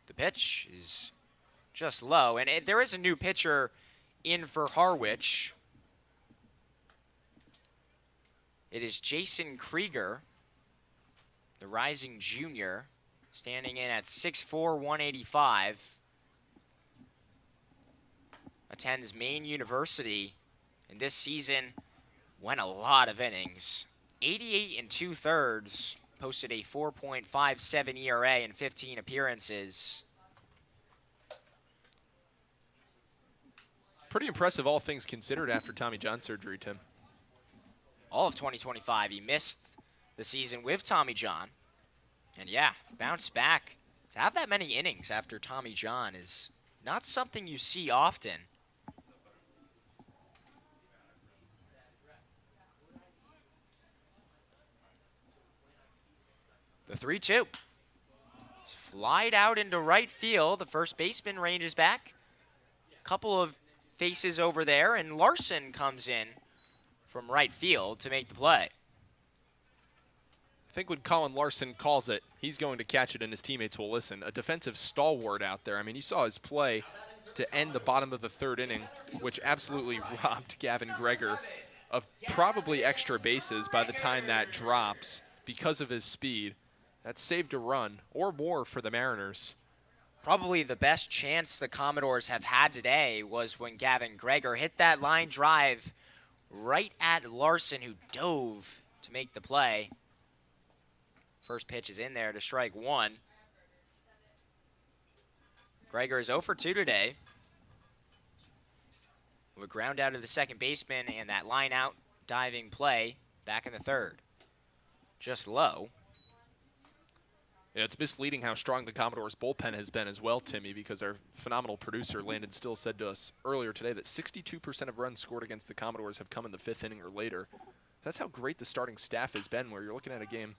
The pitch is just low, and there is a new pitcher in for Harwich. It is Jason Krieger, the rising junior, standing in at 6'4", 185. Attends Maine University, and this season went a lot of innings. 88 2/3, posted a 4.57 ERA in 15 appearances. Pretty impressive, all things considered, after Tommy John surgery, Tim. All of 2025, he missed the season with Tommy John. And yeah, bounced back. To have that many innings after Tommy John is not something you see often. The 3-2. Flied out into right field. The first baseman ranges back. Couple of faces over there, and Larson comes in from right field to make the play. I think when Colin Larson calls it, he's going to catch it and his teammates will listen. A defensive stalwart out there. I mean, you saw his play to end the bottom of the 3rd inning, which absolutely robbed Gavin Greger of probably extra bases by the time that drops because of his speed. That saved a run or more for the Mariners. Probably the best chance the Commodores have had today was when Gavin Greger hit that line drive right at Larson, who dove to make the play. First pitch is in there to strike 1. Greger is 0 for 2 today. With a ground out to the second baseman and that line out diving play back in the 3rd. Just low. Yeah, it's misleading how strong the Commodores bullpen has been as well, Timmy, because our phenomenal producer, Landon Still, said to us earlier today that 62% of runs scored against the Commodores have come in the 5th inning or later. That's how great the starting staff has been, where you're looking at a game.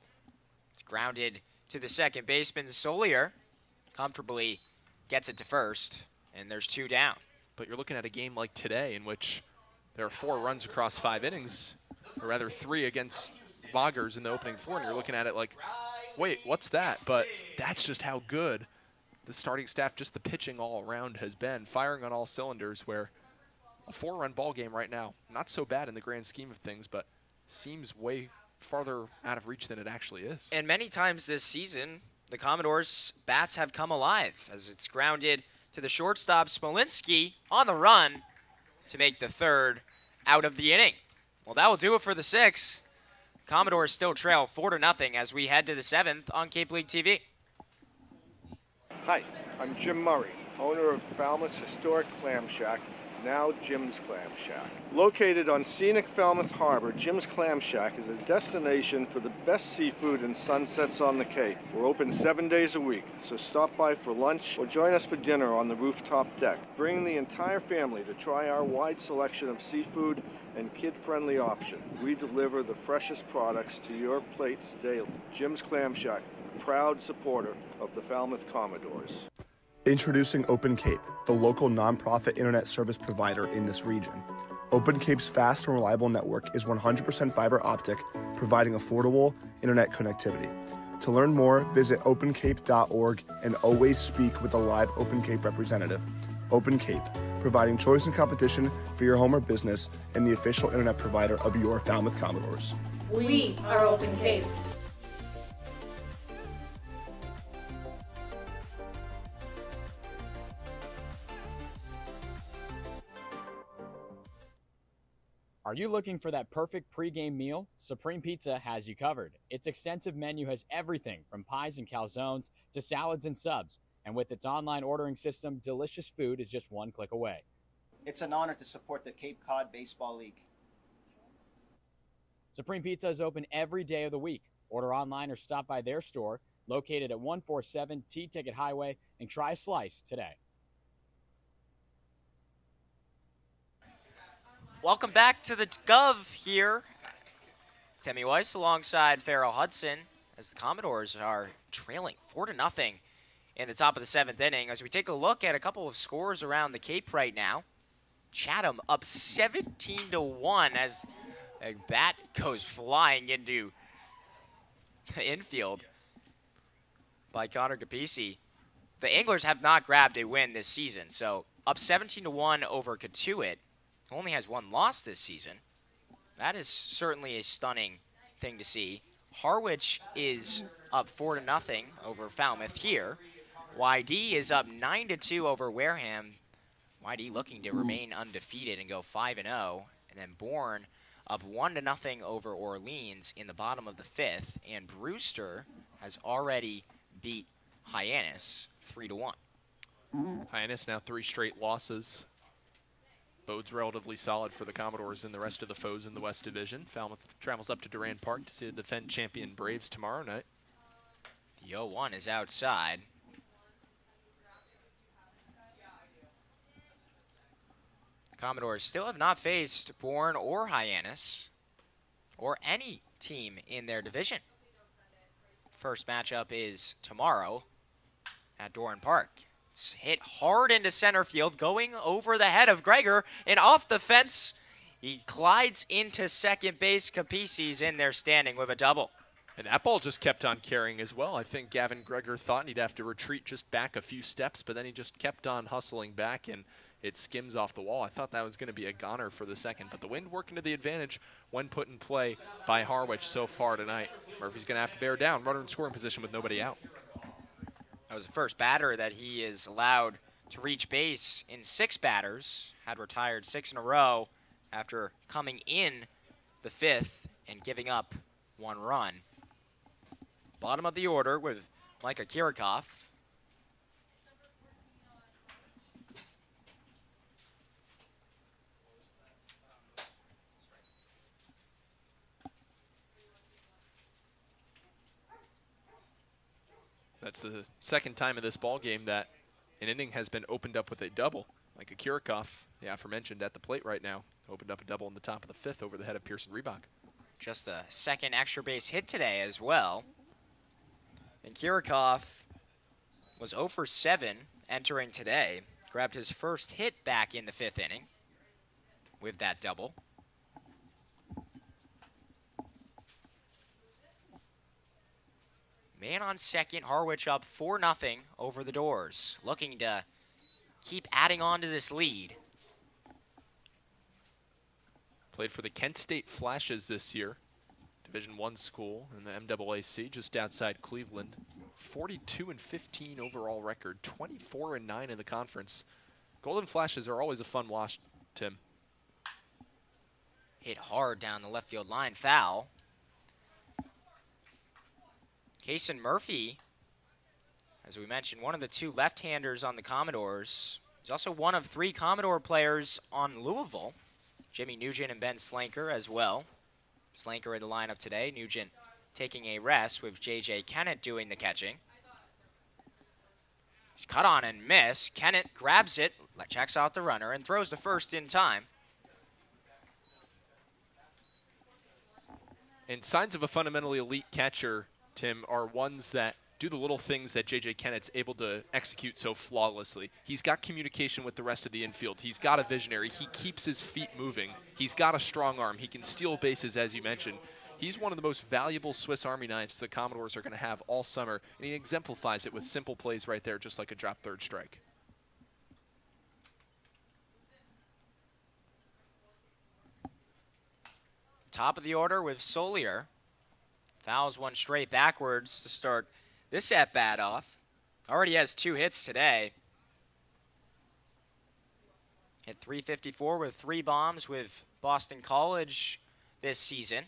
It's grounded to the second baseman. Solier comfortably gets it to first, and there's 2 down. But you're looking at a game like today in which there are 4 runs across 5 innings, or rather 3 against Loggers in the opening 4, and you're looking at it like, wait, what's that? But that's just how good the starting staff, just the pitching all around has been, firing on all cylinders, where a 4-run ball game right now, not so bad in the grand scheme of things, but seems way farther out of reach than it actually is. And many times this season, the Commodores' bats have come alive as it's grounded to the shortstop Smolinski on the run to make the third out of the inning. Well, that will do it for the 6th. Commodores still trail 4-0 as we head to the 7th on Cape League TV. Hi, I'm Jim Murray, owner of Falmouth's historic clam shack, now Jim's Clam Shack. Located on scenic Falmouth Harbor, Jim's Clam Shack is a destination for the best seafood and sunsets on the Cape. We're open 7 days a week, so stop by for lunch or join us for dinner on the rooftop deck. Bring the entire family to try our wide selection of seafood and kid-friendly option. We deliver the freshest products to your plates daily. Jim's Clam Shack, proud supporter of the Falmouth Commodores. Introducing Open Cape, the local nonprofit internet service provider in this region. Open Cape's fast and reliable network is 100% fiber optic, providing affordable internet connectivity. To learn more, visit opencape.org and always speak with a live Open Cape representative. Open Cape, providing choice and competition for your home or business and the official internet provider of your Falmouth Commodores. We are Open Cape. Are you looking for that perfect pregame meal? Supreme Pizza has you covered. Its extensive menu has everything from pies and calzones to salads and subs. And with its online ordering system, delicious food is just one click away. It's an honor to support the Cape Cod Baseball League. Supreme Pizza is open every day of the week. Order online or stop by their store located at 147 T-Ticket Highway and try a slice today. Welcome back to the Gov here. Timmy Weiss alongside Farrell Hudson as the Commodores are trailing 4-0 in the top of the 7th inning. As we take a look at a couple of scores around the Cape right now, Chatham up 17-1 as a bat goes flying into the infield by Connor Capisi. The Anglers have not grabbed a win this season, so up 17-1 over Katuitt. Only has one loss this season. That is certainly a stunning thing to see. Harwich is up 4-0 over Falmouth here. YD is up 9-2 over Wareham. YD looking to remain undefeated and go 5-0. And then Bourne up 1-0 over Orleans in the bottom of the 5th. And Brewster has already beat Hyannis 3-1. Hyannis now 3 straight losses. Bodes relatively solid for the Commodores and the rest of the foes in the West Division. Falmouth travels up to Durand Park to see the defend champion Braves tomorrow night. The 0-1 is outside. Commodores still have not faced Bourne or Hyannis or any team in their division. First matchup is tomorrow at Durand Park. It's hit hard into center field, going over the head of Gregor, and off the fence, he glides into second base. Capisi's in there standing with a double. And that ball just kept on carrying as well. I think Gavin Gregor thought he'd have to retreat just back a few steps, but then he just kept on hustling back, and it skims off the wall. I thought that was going to be a goner for the second, but the wind working to the advantage when put in play by Harwich so far tonight. Murphy's going to have to bear down. Runner in scoring position with nobody out. That was the first batter that he is allowed to reach base in 6 batters. Had retired 6 in a row after coming in the 5th and giving up 1 run. Bottom of the order with Micah Kirikoff. That's the second time in this ball game that an inning has been opened up with a double. Like Kirikoff, the aforementioned, at the plate right now, opened up a double in the top of the 5th over the head of Pearson Reebok. Just the second extra base hit today as well. And Kirikoff was 0 for 7 entering today. Grabbed his first hit back in the 5th inning with that double. Man on second, Harwich up 4-0 over the Doors, looking to keep adding on to this lead. Played for the Kent State Flashes this year, Division I school in the MAAC, just outside Cleveland. 42-15 overall record, 24-9 in the conference. Golden Flashes are always a fun watch, Tim. Hit hard down the left field line, foul. Kason Murphy, as we mentioned, one of the 2 left-handers on the Commodores. He's also one of 3 Commodore players on Louisville. Jimmy Nugent and Ben Slanker as well. Slanker in the lineup today. Nugent taking a rest with J.J. Kennett doing the catching. He's cut on and miss. Kennett grabs it, checks out the runner, and throws the first in time. And signs of a fundamentally elite catcher, Tim, are ones that do the little things that J.J. Kennett's able to execute so flawlessly. He's got communication with the rest of the infield. He's got a visionary. He keeps his feet moving. He's got a strong arm. He can steal bases, as you mentioned. He's one of the most valuable Swiss Army knives the Commodores are going to have all summer, and he exemplifies it with simple plays right there, just like a drop third strike. Top of the order with Solier. Fouls one straight backwards to start this at-bat off. Already has 2 hits today. Hit .354 with 3 bombs with Boston College this season.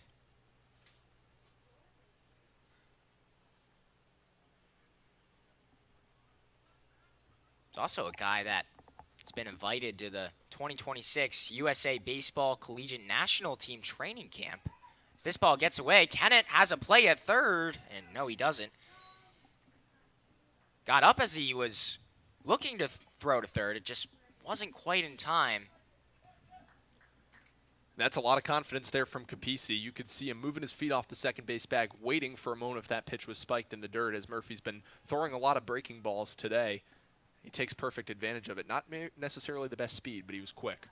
He's also a guy that has been invited to the 2026 USA Baseball Collegiate National Team training camp. As this ball gets away, Kennett has a play at third, and no, he doesn't. Got up as he was looking to throw to third. It just wasn't quite in time. That's a lot of confidence there from Capisi. You could see him moving his feet off the second base bag, waiting for a moment if that pitch was spiked in the dirt, as Murphy's been throwing a lot of breaking balls today. He takes perfect advantage of it. Not necessarily the best speed, but he was quick.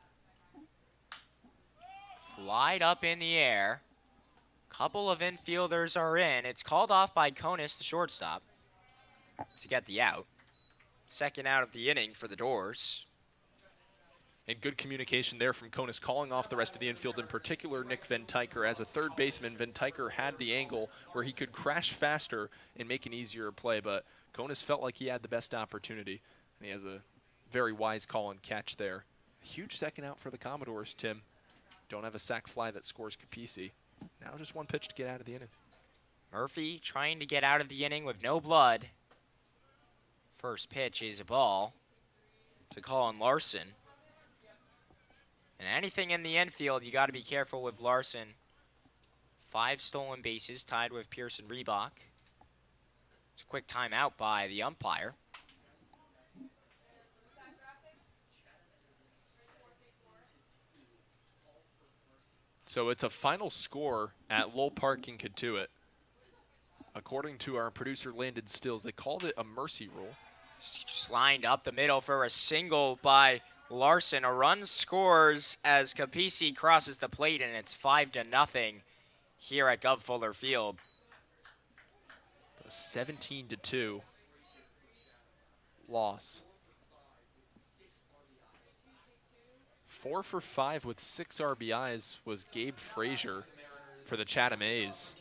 Flied up in the air. Couple of infielders are in. It's called off by Konis, the shortstop, to get the out. Second out of the inning for the Doors. And good communication there from Konis, calling off the rest of the infield, in particular Nick Van Tyker. As a third baseman, Van Tyker had the angle where he could crash faster and make an easier play, but Konis felt like he had the best opportunity, and he has a very wise call and catch there. A huge second out for the Commodores, Tim. Don't have a sac fly that scores Capisi. Now just one pitch to get out of the inning. Murphy trying to get out of the inning with no blood. First pitch is a ball to Colin Larson. And anything in the infield, you got to be careful with Larson. 5 stolen bases, tied with Pearson Reebok. It's a quick timeout by the umpire. So it's a final score at Lowell Park in Katuitt. According to our producer Landon Stills, they called it a mercy rule. Just lined up the middle for a single by Larson. A run scores as Capisi crosses the plate, and it's 5-0 here at Gov Fuller Field. 17-2 loss. 4 for 5 with 6 RBIs was Gabe Frazier for the Chatham A's.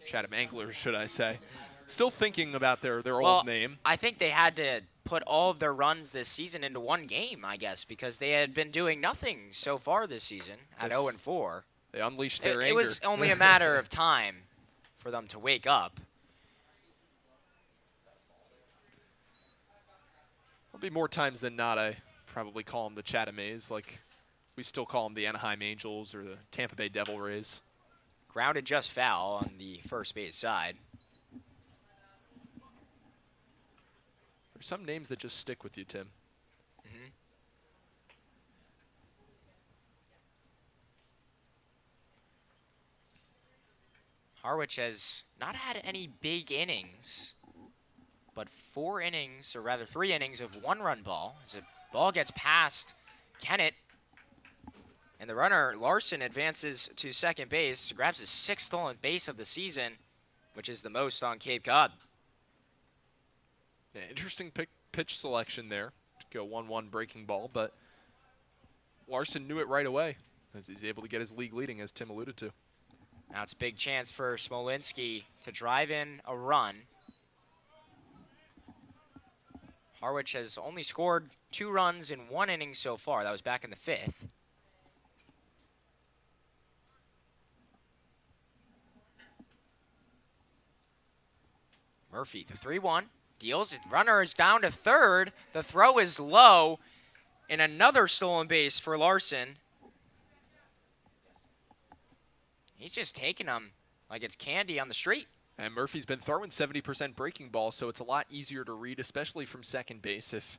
Chatham Anglers, should I say. Still thinking about their old name. I think they had to put all of their runs this season into one game, I guess, because they had been doing nothing so far this season at 0-4. They unleashed their anger. It was only a matter of time for them to wake up. There'll be more times than not I probably call them the Chatham A's, like we still call them the Anaheim Angels or the Tampa Bay Devil Rays. Grounded just foul on the first base side. There's some names that just stick with you, Tim. Mm-hmm. Harwich has not had any big innings, but 4 innings, or rather 3 innings of 1-run ball. As a ball gets past Kennett, and the runner, Larson, advances to second base, grabs his 6th stolen base of the season, which is the most on Cape Cod. Yeah, interesting pitch selection there to go 1-1 breaking ball, but Larson knew it right away as he's able to get his league leading, as Tim alluded to. Now it's a big chance for Smolinski to drive in a run. Harwich has only scored 2 runs in 1 inning so far. That was back in the 5th. Murphy, the 3-1. Deals it. Runner is down to third. The throw is low. And another stolen base for Larson. He's just taking them like it's candy on the street. And Murphy's been throwing 70% breaking ball, so it's a lot easier to read, especially from second base, if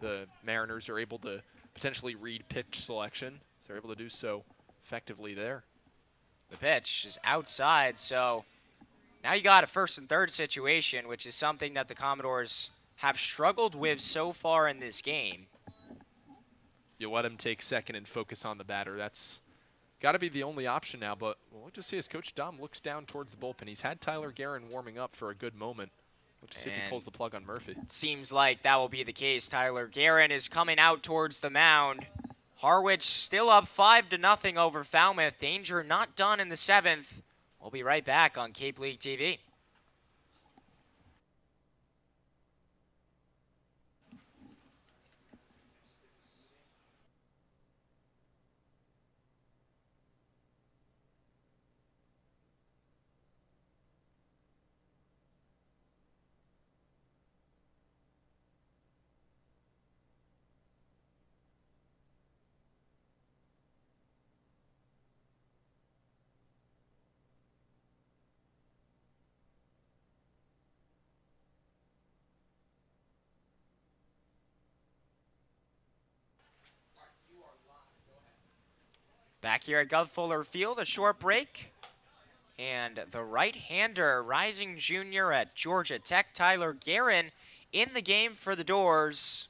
the Mariners are able to potentially read pitch selection. If they're able to do so effectively there. The pitch is outside, so now you got a first and third situation, which is something that the Commodores have struggled with so far in this game. You let him take second and focus on the batter. That's got to be the only option now, but we'll just see as Coach Dom looks down towards the bullpen. He's had Tyler Guerin warming up for a good moment. We'll just see if he pulls the plug on Murphy. Seems like that will be the case. Tyler Guerin is coming out towards the mound. Harwich still up 5-0 over Falmouth. Danger not done in the 7th. We'll be right back on Cape League TV. Back here at Gov Fuller Field, a short break. And the right-hander, rising junior at Georgia Tech, Tyler Guerin, in the game for the Doors.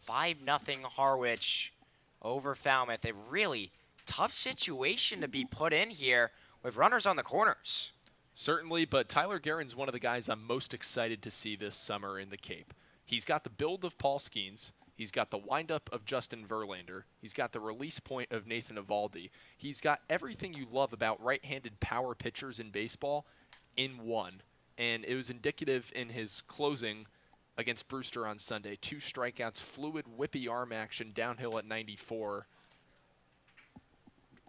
5-0 Harwich over Falmouth. A really tough situation to be put in here with runners on the corners. Certainly, but Tyler Guerin's one of the guys I'm most excited to see this summer in the Cape. He's got the build of Paul Skeens. He's got the windup of Justin Verlander. He's got the release point of Nathan Eovaldi. He's got everything you love about right-handed power pitchers in baseball in one. And it was indicative in his closing against Brewster on Sunday. 2 strikeouts, fluid, whippy arm action downhill at 94.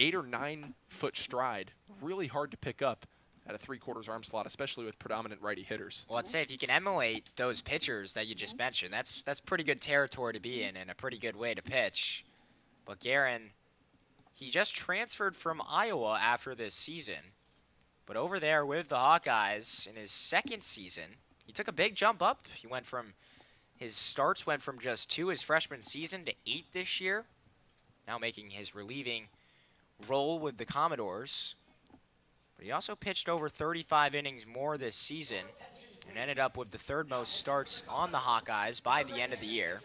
8 or 9 foot stride. Really hard to pick up at a 3/4 arm slot, especially with predominant righty hitters. Well, let's say if you can emulate those pitchers that you just mentioned, that's pretty good territory to be in and a pretty good way to pitch. But Guerin, he just transferred from Iowa after this season. But over there with the Hawkeyes in his 2nd season, he took a big jump up. His starts went from just 2 his freshman season to 8 this year. Now making his relieving role with the Commodores. But he also pitched over 35 innings more this season and ended up with the 3rd most starts on the Hawkeyes by the end of the year.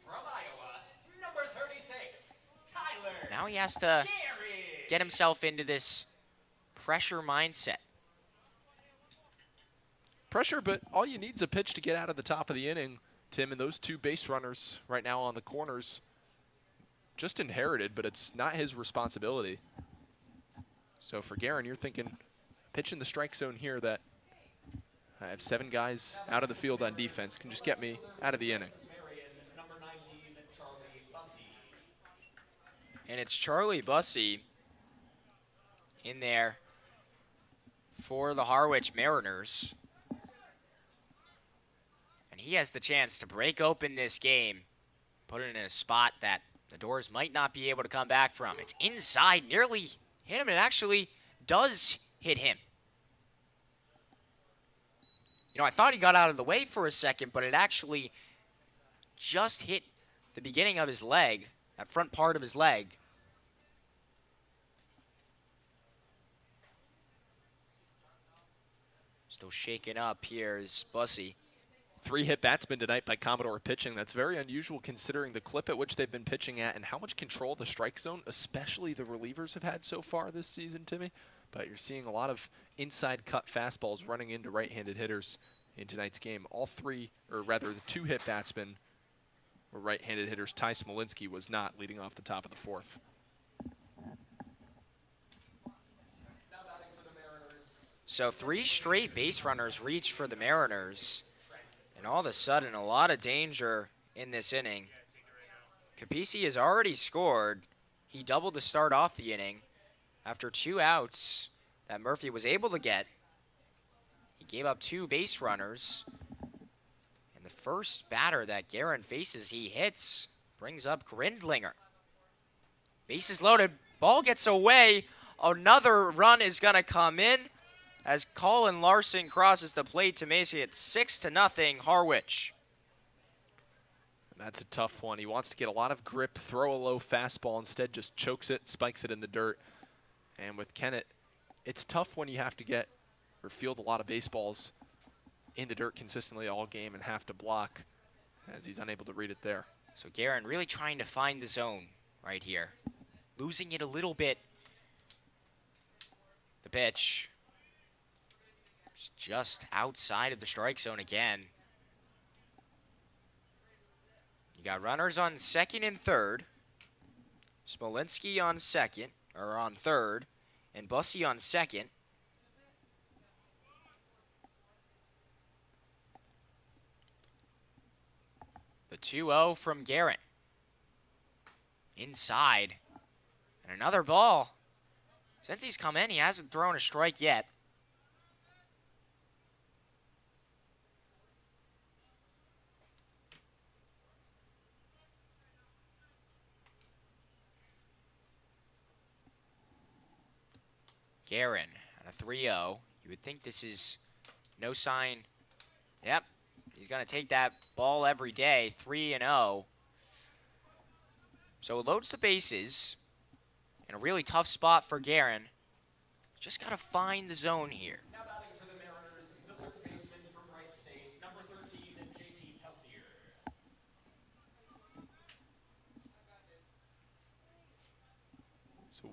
From Iowa, number 36, Tyler. Now he has to get himself into this pressure mindset. Pressure, but all you need is a pitch to get out of the top of the inning, Tim, and those 2 base runners right now on the corners just inherited, but it's not his responsibility. So for Guerin, you're thinking pitch in the strike zone here that I have 7 guys out of the field on defense, can just get me out of the inning. And it's Charlie Bussey in there for the Harwich Mariners. And he has the chance to break open this game, put it in a spot that the Doors might not be able to come back from. It's inside, nearly hit him. It actually does hit him. You know, I thought he got out of the way for a second, but it actually just hit the beginning of his leg, that front part of his leg. Still shaken up here is Bussey. 3 hit batsmen tonight by Commodore pitching. That's very unusual considering the clip at which they've been pitching at and how much control the strike zone, especially the relievers, have had so far this season, Timmy. But you're seeing a lot of inside cut fastballs running into right-handed hitters in tonight's game. All three, or rather the two hit batsmen were right-handed hitters. Ty Smolinski was not, leading off the top of the fourth. So 3 straight base runners reached for the Mariners. And all of a sudden, a lot of danger in this inning. Capisi has already scored. He doubled to start off the inning after 2 outs that Murphy was able to get. He gave up 2 base runners. And the first batter that Guerin faces, he hits, brings up Grindlinger. Bases loaded, ball gets away. Another run is going to come in as Colin Larson crosses the plate to make it 6-0 Harwich. That's a tough one. He wants to get a lot of grip, throw a low fastball. Instead, just chokes it, spikes it in the dirt. And with Kennett, it's tough when you have to get or field a lot of baseballs in the dirt consistently all game and have to block, as he's unable to read it there. So Guerin really trying to find the zone right here. Losing it a little bit. The pitch. It's just outside of the strike zone again. You got runners on second and third. Smolinski on second, or on third, and Bussey on second. The 2-0 from Guerin. Inside. And another ball. Since he's come in, he hasn't thrown a strike yet. Guerin on a 3-0. You would think this is no sign. Yep, he's going to take that ball every day, 3-0. So it loads the bases in a really tough spot for Guerin. Just got to find the zone here. Now batting for the Mariners, the third baseman from Wright State, number 13, J.P. Peltier. So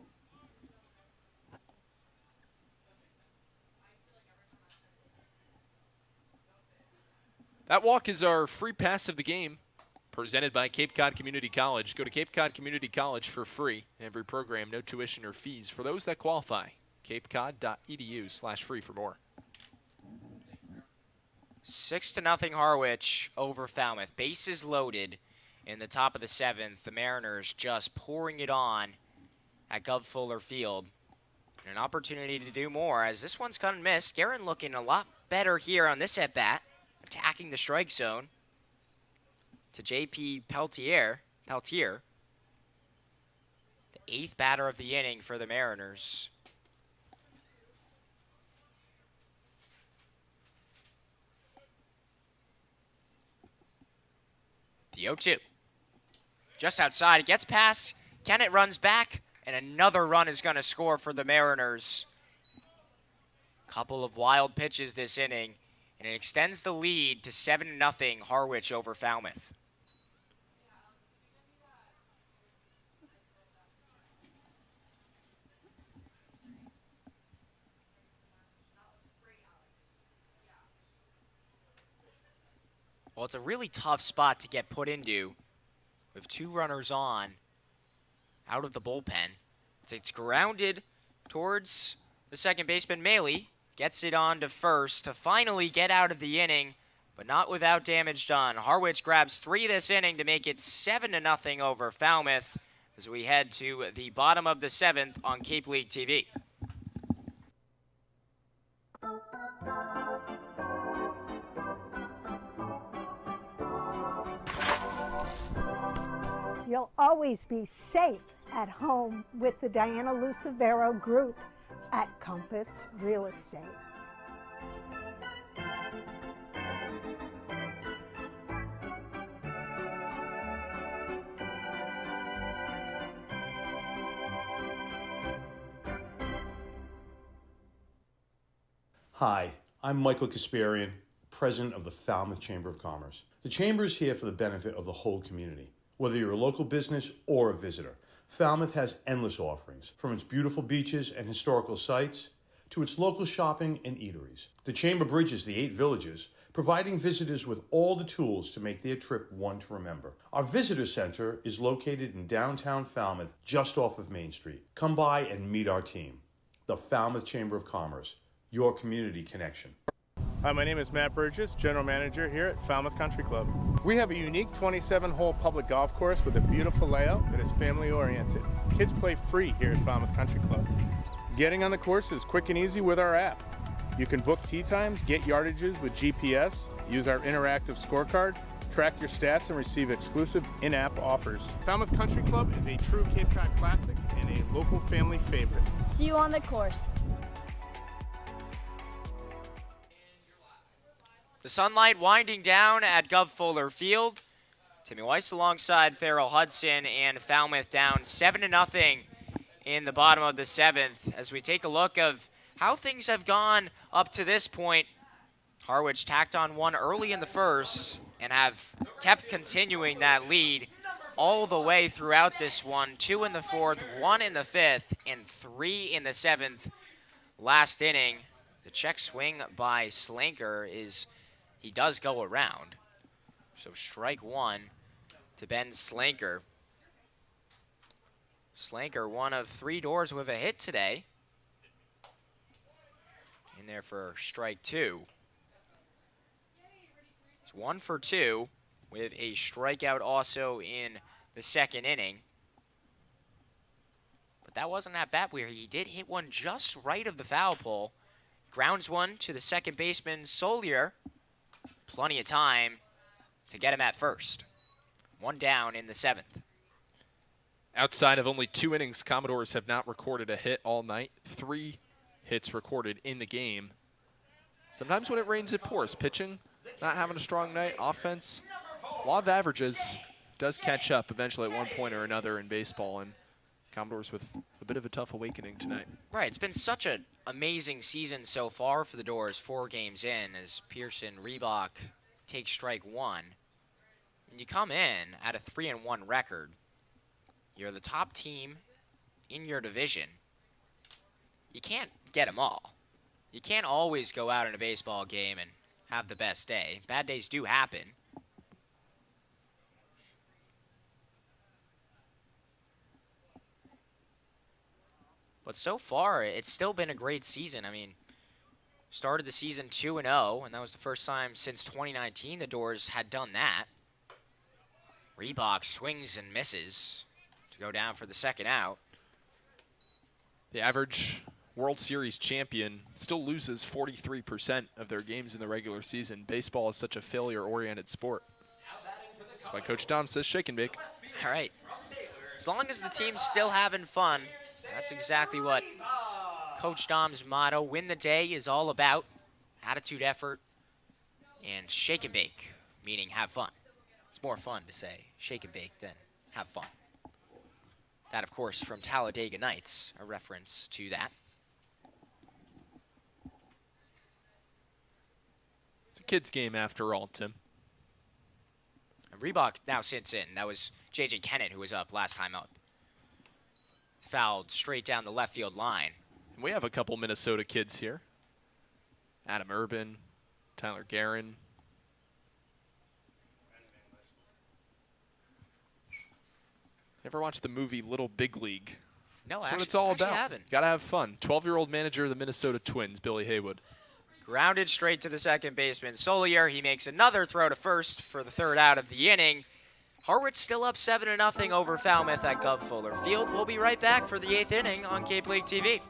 that walk is our free pass of the game, presented by Cape Cod Community College. Go to Cape Cod Community College for free. Every program, no tuition or fees for those that qualify. capecod.edu/free for more. 6-0 Harwich over Falmouth. Bases loaded in the top of the 7th. The Mariners just pouring it on at Gov Fuller Field. And an opportunity to do more as this one's kind of missed. Guerin looking a lot better here on this at-bat. Attacking the strike zone to J.P. Peltier. The 8th batter of the inning for the Mariners. The 0-2. Just outside. It gets past. Kennett runs back. And another run is going to score for the Mariners. Couple of wild pitches this inning. And it extends the lead to 7-0 Harwich over Falmouth. Well, it's a really tough spot to get put into with 2 runners on out of the bullpen. It's grounded towards the second baseman, Maley. Gets it on to first to finally get out of the inning, but not without damage done. Harwich grabs 3 this inning to make it 7-0 over Falmouth as we head to the bottom of the 7th on Cape League TV. You'll always be safe at home with the Diana Lucevero Group at Compass Real Estate. Hi, I'm Michael Kasparian, President of the Falmouth Chamber of Commerce. The Chamber is here for the benefit of the whole community. Whether you're a local business or a visitor, Falmouth has endless offerings, from its beautiful beaches and historical sites to its local shopping and eateries. The Chamber bridges the 8 villages, providing visitors with all the tools to make their trip one to remember. Our visitor center is located in downtown Falmouth, just off of Main Street. Come by and meet our team. The Falmouth Chamber of Commerce, your community connection. Hi, my name is Matt Burgess, General Manager here at Falmouth Country Club. We have a unique 27-hole public golf course with a beautiful layout that is family-oriented. Kids play free here at Falmouth Country Club. Getting on the course is quick and easy with our app. You can book tee times, get yardages with GPS, use our interactive scorecard, track your stats, and receive exclusive in-app offers. Falmouth Country Club is a true Cape Cod classic and a local family favorite. See you on the course. The sunlight winding down at Gov Fuller Field. Timmy Weiss alongside Farrell Hudson, and Falmouth down 7-0 in the bottom of the 7th. As we take a look of how things have gone up to this point, Harwich tacked on one early in the first and have kept continuing that lead all the way throughout this one. 2 in the 4th, 1 in the 5th, and 3 in the 7th. Last inning, the check swing by Slanker is... he does go around. So strike one to Ben Slanker. Slanker, one of 3 doors with a hit today. In there for strike 2. It's 1 for 2 with a strikeout also in the 2nd inning. But that wasn't that bad. Where he did hit one just right of the foul pole. Grounds one to the second baseman, Solier. Plenty of time to get him at first. 1 down in the 7th. Outside of only 2 innings, Commodores have not recorded a hit all night. 3 hits recorded in the game. Sometimes when it rains, it pours. Pitching, not having a strong night. Offense, law of averages does catch up eventually at one point or another in baseball, and Commodores with a bit of a tough awakening tonight. Right, it's been such an amazing season so far for the Doors, 4 games in, as Pearson Reebok takes strike 1. When you come in at a 3-1 record, you're the top team in your division. You can't get them all. You can't always go out in a baseball game and have the best day. Bad days do happen. But so far, it's still been a great season. I mean, started the season 2-0, and that was the first time since 2019 the Doors had done that. Reebok swings and misses to go down for the second out. The average World Series champion still loses 43% of their games in the regular season. Baseball is such a failure-oriented sport. That's why Coach Dom says shake and bake. All right. As long as the team's still having fun, that's exactly what Coach Dom's motto, win the day, is all about. Attitude, effort, and shake and bake, meaning have fun. It's more fun to say shake and bake than have fun. That, of course, from Talladega Nights, a reference to that. It's a kid's game after all, Tim. And Reebok now sits in. That was J.J. Kennett who was up last time up. Fouled straight down the left field line. And we have a couple Minnesota kids here. Adam Urban, Tyler Guerin. Ever watched the movie Little Big League? No, That's what it's all about. I haven't. Got to have fun. 12-year-old manager of the Minnesota Twins, Billy Haywood. Grounded straight to the second baseman, Solier. He makes another throw to first for the 3rd out of the inning. Harwich still up 7-0 over Falmouth at Gov Fuller Field. We'll be right back for the 8th inning on Cape League TV.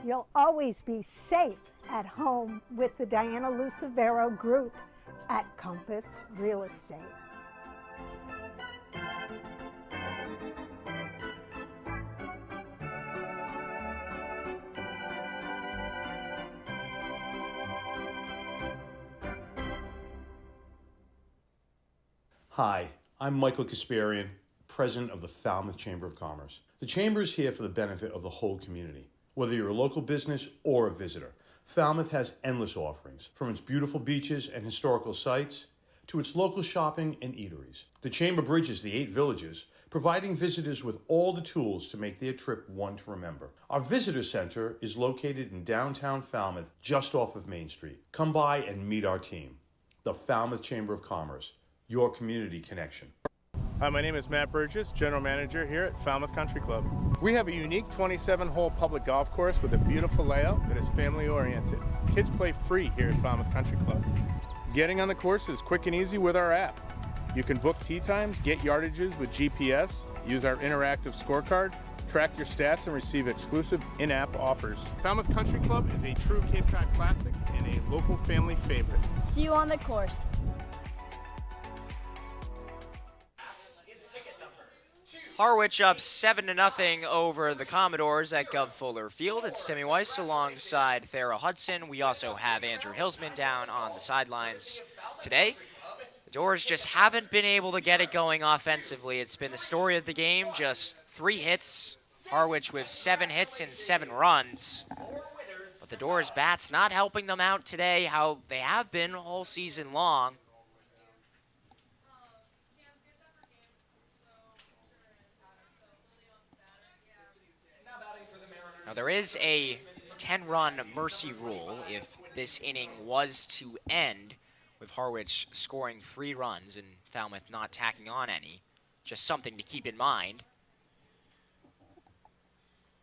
You'll always be safe at home with the Diana Lucevero Group at Compass Real Estate. Hi, I'm Michael Kasparian, President of the Falmouth Chamber of Commerce. The Chamber is here for the benefit of the whole community. Whether you're a local business or a visitor, Falmouth has endless offerings, from its beautiful beaches and historical sites to its local shopping and eateries. The Chamber bridges the 8 villages, providing visitors with all the tools to make their trip one to remember. Our visitor center is located in downtown Falmouth, just off of Main Street. Come by and meet our team. The Falmouth Chamber of Commerce, your community connection. Hi, my name is Matt Burgess, General Manager here at Falmouth Country Club. We have a unique 27-hole public golf course with a beautiful layout that is family-oriented. Kids play free here at Falmouth Country Club. Getting on the course is quick and easy with our app. You can book tee times, get yardages with GPS, use our interactive scorecard, track your stats, and receive exclusive in-app offers. Falmouth Country Club is a true Cape Cod classic and a local family favorite. See you on the course. Harwich up 7-0 over the Commodores at Gov Fuller Field. It's Timmy Weiss alongside Thera Hudson. We also have Andrew Hillsman down on the sidelines today. The Doors just haven't been able to get it going offensively. It's been the story of the game, just 3 hits. Harwich with 7 hits and 7 runs. But the Doors bats not helping them out today, how they have been all season long. Now, there is a 10-run mercy rule if this inning was to end with Harwich scoring 3 runs and Falmouth not tacking on any. Just something to keep in mind.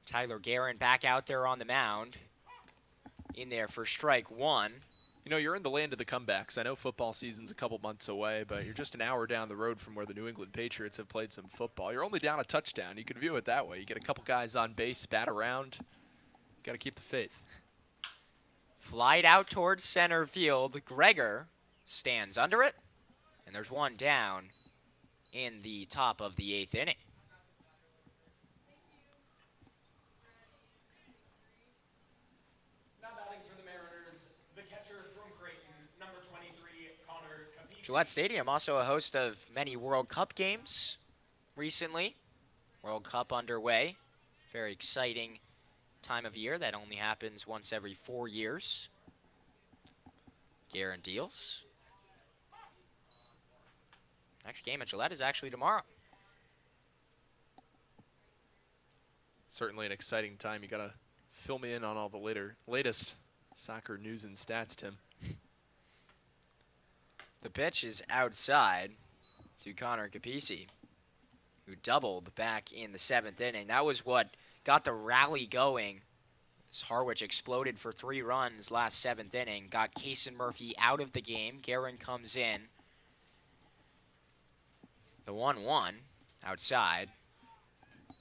Tyler Guerin back out there on the mound. In there for strike 1. You know, you're in the land of the comebacks. I know football season's a couple months away, but you're just an hour down the road from where the New England Patriots have played some football. You're only down a touchdown. You could view it that way. You get a couple guys on base, bat around. Got to keep the faith. Flied out towards center field. Gregor stands under it, and there's one down in the top of the 8th inning. Gillette Stadium, also a host of many World Cup games recently. World Cup underway. Very exciting time of year that only happens once every 4 years. Guerin deals. Next game at Gillette is actually tomorrow. Certainly an exciting time. You got to fill me in on all the latest soccer news and stats, Tim. The pitch is outside to Connor Capisi, who doubled back in the 7th inning. That was what got the rally going. As Harwich exploded for 3 runs last 7th inning, got Kaysen Murphy out of the game. Guerin comes in. The 1-1 outside.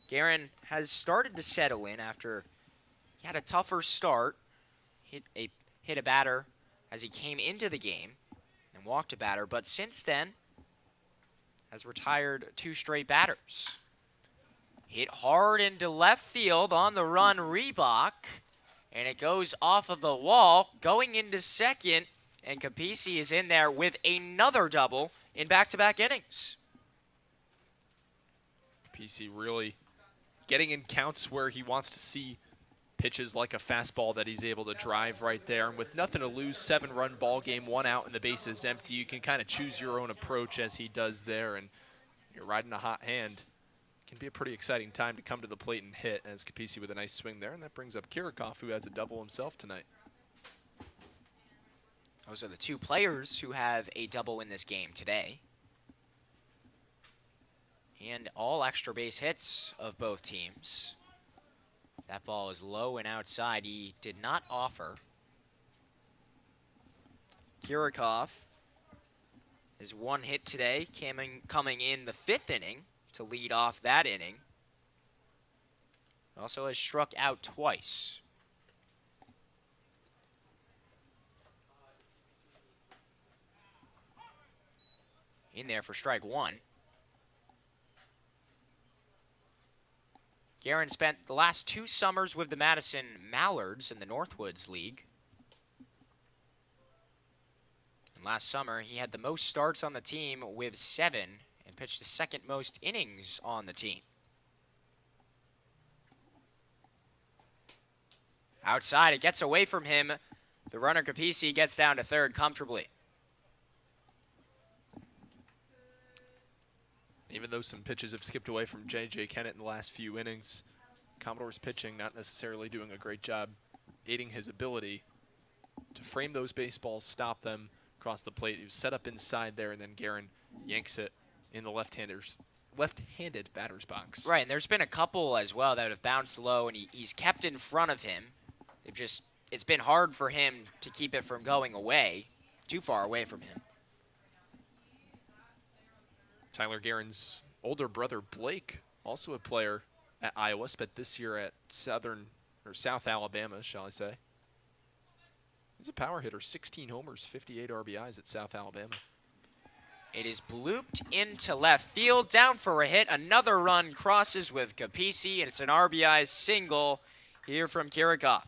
Guerin has started to settle in after he had a tougher start. Hit a batter as he came into the game. Walked a batter, but since then has retired 2 straight batters. Hit hard into left field on the run, Reebok, and it goes off of the wall, going into second, and Capisi is in there with another double in back-to-back innings. Capisi really getting in counts where he wants to see pitches like a fastball that he's able to drive right there. And with nothing to lose, 7-run ball game, 1 out and the base is empty. You can kind of choose your own approach as he does there. And you're riding a hot hand. It can be a pretty exciting time to come to the plate and hit, as Capisi with a nice swing there. And that brings up Kirikov, who has a double himself tonight. Those are the 2 players who have a double in this game today. And all extra base hits of both teams. That ball is low and outside. He did not offer. Kirikov is 1 hit today, coming in the 5th inning to lead off that inning. Also has struck out twice. In there for strike 1. Guerin spent the last 2 summers with the Madison Mallards in the Northwoods League. And last summer, he had the most starts on the team with 7 and pitched the 2nd most innings on the team. Outside, it gets away from him. The runner, Capisi, gets down to 3rd comfortably. Even though some pitches have skipped away from J.J. Kennett in the last few innings, Commodores pitching not necessarily doing a great job aiding his ability to frame those baseballs, stop them across the plate. He was set up inside there, and then Guerin yanks it in the left-handed batter's box. Right, and there's been a couple as well that have bounced low, and he's kept in front of him. It's been hard for him to keep it from going away, too far away from him. Tyler Guerin's older brother, Blake, also a player at Iowa, spent this year at South Alabama, shall I say. He's a power hitter, 16 homers, 58 RBIs at South Alabama. It is blooped into left field, down for a hit. Another run crosses with Capisi, and it's an RBI single here from Kirikov.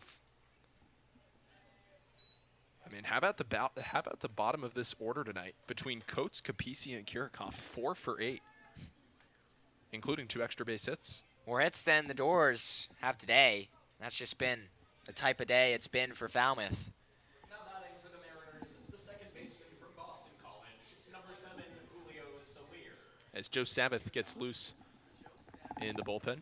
I mean, how about the bottom of this order tonight between Coates, Capisi, and Kirikov? 4 for 8, including 2 extra base hits. More hits than the Doors have today. That's just been the type of day it's been for Falmouth. Now batting for the Mariners, the second baseman from Boston College, number 7, Julio Soler. As Joe Sabbath gets loose in the bullpen.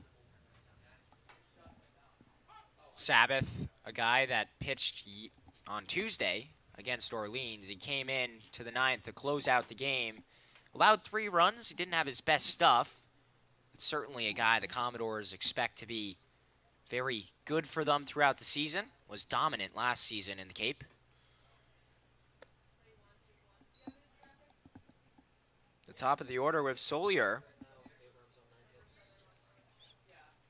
Sabbath, a guy that pitched on Tuesday against Orleans. He came in to the 9th to close out the game. Allowed 3 runs. He didn't have his best stuff. It's certainly a guy the Commodores expect to be very good for them throughout the season. Was dominant last season in the Cape. The top of the order with Soler.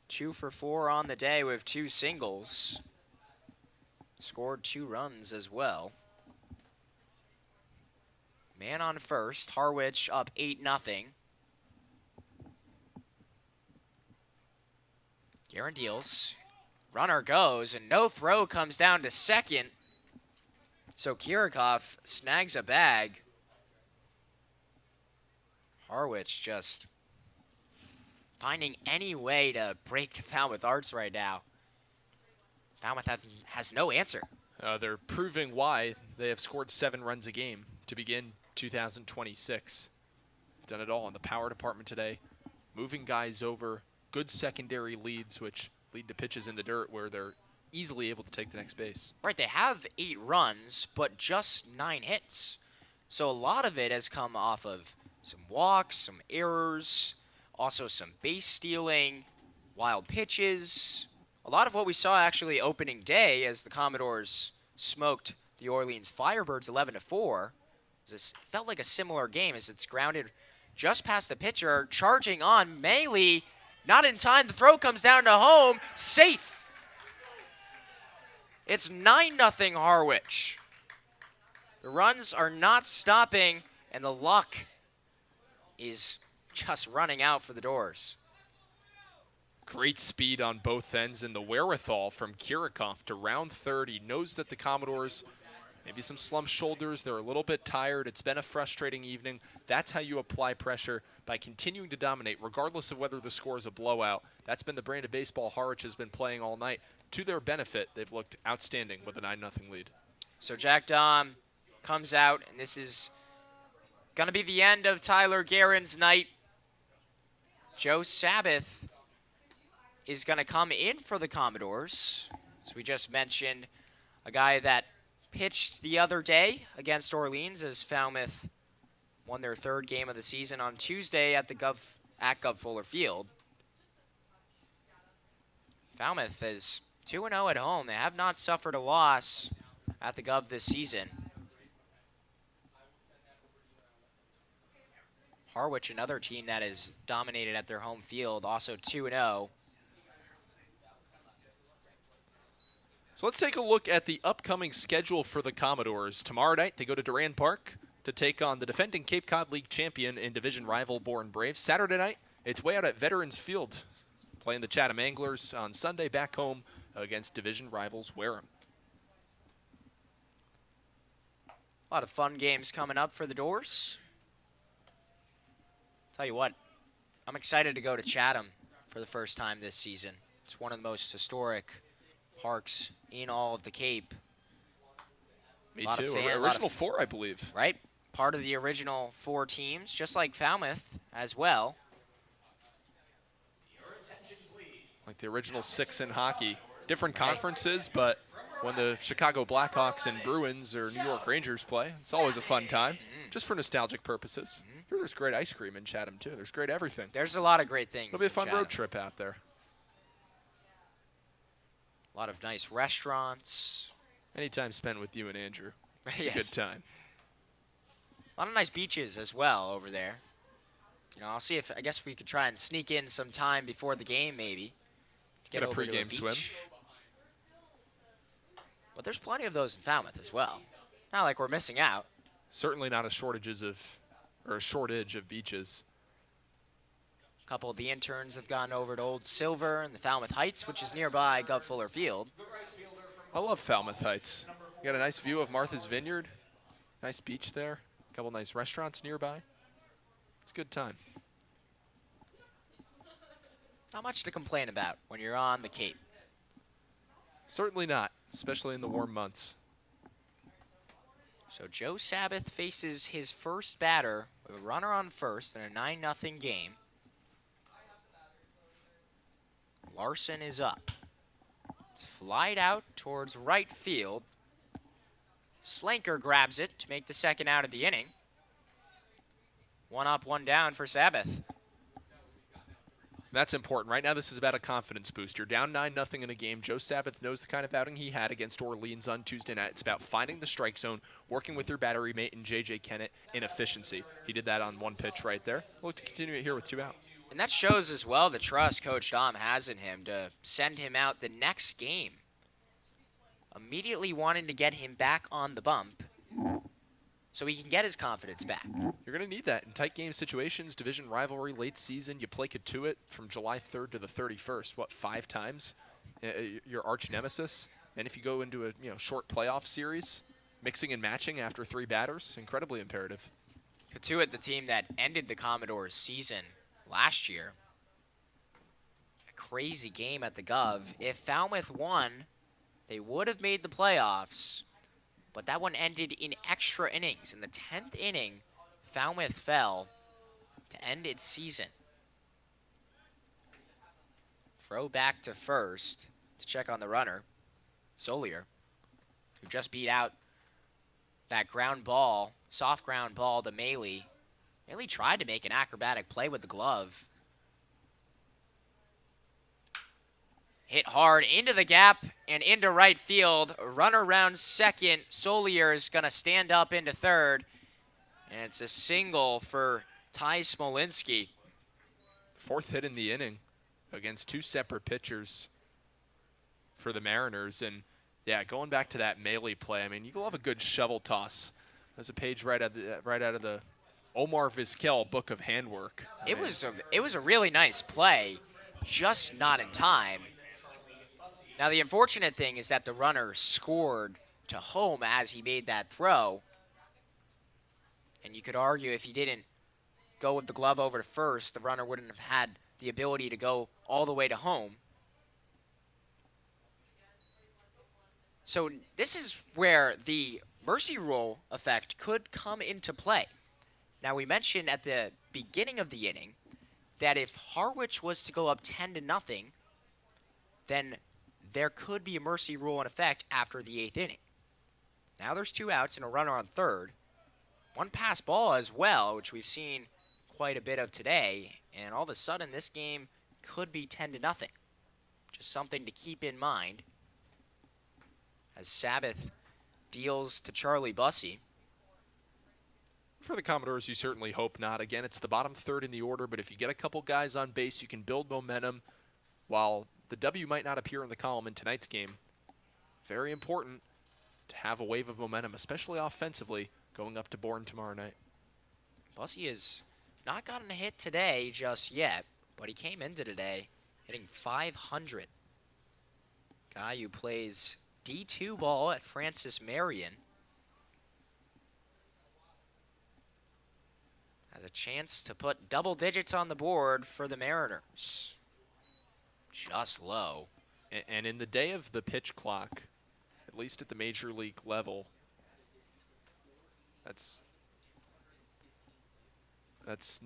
2 for 4 on the day with 2 singles. Scored 2 runs as well. Man on first. Harwich up 8-0. Guerin deals. Runner goes, and no throw comes down to second. So Kirikov snags a bag. Harwich just finding any way to break the Falmouth Arts right now. Falmouth has no answer. They're proving why they have scored 7 runs a game to begin 2026. Done it all in the power department today. Moving guys over, good secondary leads, which lead to pitches in the dirt where they're easily able to take the next base. Right, they have 8 runs, but just 9 hits. So a lot of it has come off of some walks, some errors, also some base stealing, wild pitches. A lot of what we saw actually opening day as the Commodores smoked the Orleans Firebirds 11-4. This felt like a similar game as it's grounded just past the pitcher, charging on Maley. Not in time. The throw comes down to home. Safe. It's 9-0 Harwich. The runs are not stopping, and the luck is just running out for the Doors. Great speed on both ends and the wherewithal from Kirikov to round third. He knows that the Commodores, maybe some slumped shoulders, they're a little bit tired. It's been a frustrating evening. That's how you apply pressure, by continuing to dominate, regardless of whether the score is a blowout. That's been the brand of baseball Harwich has been playing all night. To their benefit, they've looked outstanding with a 9-0 lead. So Jack Dahm comes out, and this is going to be the end of Tyler Guerin's night. Joe Sabbath is going to come in for the Commodores. As we just mentioned, a guy that pitched the other day against Orleans as Falmouth won their 3rd game of the season on Tuesday at Gov Fuller Field. Falmouth is 2-0 at home. They have not suffered a loss at the Gov this season. Harwich, another team that is dominated at their home field, also 2-0. So let's take a look at the upcoming schedule for the Commodores. Tomorrow night, they go to Durand Park to take on the defending Cape Cod League champion and division rival Bourne Braves. Saturday night, it's way out at Veterans Field, playing the Chatham Anglers. On Sunday, back home against division rivals Wareham. A lot of fun games coming up for the Doors. Tell you what, I'm excited to go to Chatham for the first time this season. It's one of the most historic parks in all of the Cape. Me too. Original 4, I believe. Right? Part of the original 4 teams, just like Falmouth as well. like the original 6 in hockey. Different conferences, but when the Chicago Blackhawks and Bruins or New York Rangers play, it's always a fun time, just for nostalgic purposes. Here there's great ice cream in Chatham, too. There's great everything. There's a lot of great things. It'll be a fun Chatham. road trip out there. A lot of nice restaurants. Any time spent with you and Andrew, it's Yes. a good time. A lot of nice beaches as well over there. You know, I'll see if, I guess we could try and sneak in some time before the game maybe. Get a over to pregame swim. beach. But there's plenty of those in Falmouth as well. Not like we're missing out. Certainly not a shortage of beaches. A couple of the interns have gone over to Old Silver and the Falmouth Heights, which is nearby Gov Fuller Field. I love Falmouth Heights. You got a nice view of Martha's Vineyard. Nice beach there. A couple nice restaurants nearby. It's a good time. Not much to complain about when you're on the Cape. Certainly not, especially in the warm months. So Joe Sabbath faces his first batter with a runner on first in a 9-0 game. Larson is up. It's flied out towards right field. Slanker grabs it to make the second out of the inning. 1 up, 1 down for Sabbath. That's important. Right now, this is about a confidence boost. You're down 9-0 in a game. Joe Sabbath knows the kind of outing he had against Orleans on Tuesday night. It's about finding the strike zone, working with your battery mate in J.J. Kennett in efficiency. He did that on 1 pitch right there. We'll look to continue it here with 2 out. And that shows as well the trust Coach Dom has in him to send him out the next game. Immediately wanting to get him back on the bump so he can get his confidence back. You're going to need that in tight game situations, division rivalry, late season. You play Katuitt from July 3rd to the 31st, 5 times? Your arch nemesis. And if you go into a short playoff series, mixing and matching after 3 batters, incredibly imperative. Katuitt, the team that ended the Commodores season last year. A crazy game at the Gov. If Falmouth won, they would have made the playoffs. But that one ended in extra innings. In the 10th inning, Falmouth fell to end its season. Throw back to first to check on the runner, Solier, who just beat out that ground ball, soft ground ball to Maley. Maley tried to make an acrobatic play with the glove. Hit hard into the gap and into right field. Runner around second. Solier is going to stand up into third. And it's a single for Ty Smolinski. 4th hit in the inning against 2 separate pitchers for the Mariners. And, yeah, going back to that Maley play, I mean, you love a good shovel toss. There's a page right out of the Omar Vizquel book of handwork. It was a really nice play, just not in time. Now, the unfortunate thing is that the runner scored to home as he made that throw. And you could argue if he didn't go with the glove over to first, the runner wouldn't have had the ability to go all the way to home. So this is where the mercy rule effect could come into play. Now, we mentioned at the beginning of the inning that if Harwich was to go up 10-0, then there could be a mercy rule in effect after the 8th inning. Now there's 2 outs and a runner on third. 1 pass ball as well, which we've seen quite a bit of today. And all of a sudden, this game could be 10-0. Just something to keep in mind as Sabbath deals to Charlie Bussey. For the Commodores, you certainly hope not. Again, it's the bottom 3rd in the order, but if you get a couple guys on base, you can build momentum. While the W might not appear in the column in tonight's game, very important to have a wave of momentum, especially offensively, going up to Bourne tomorrow night. Bussey has not gotten a hit today just yet, but he came into today hitting .500. Guy who plays D2 ball at Francis Marion has a chance to put double digits on the board for the Mariners. Just low. And in the day of the pitch clock, at least at the major league level, that's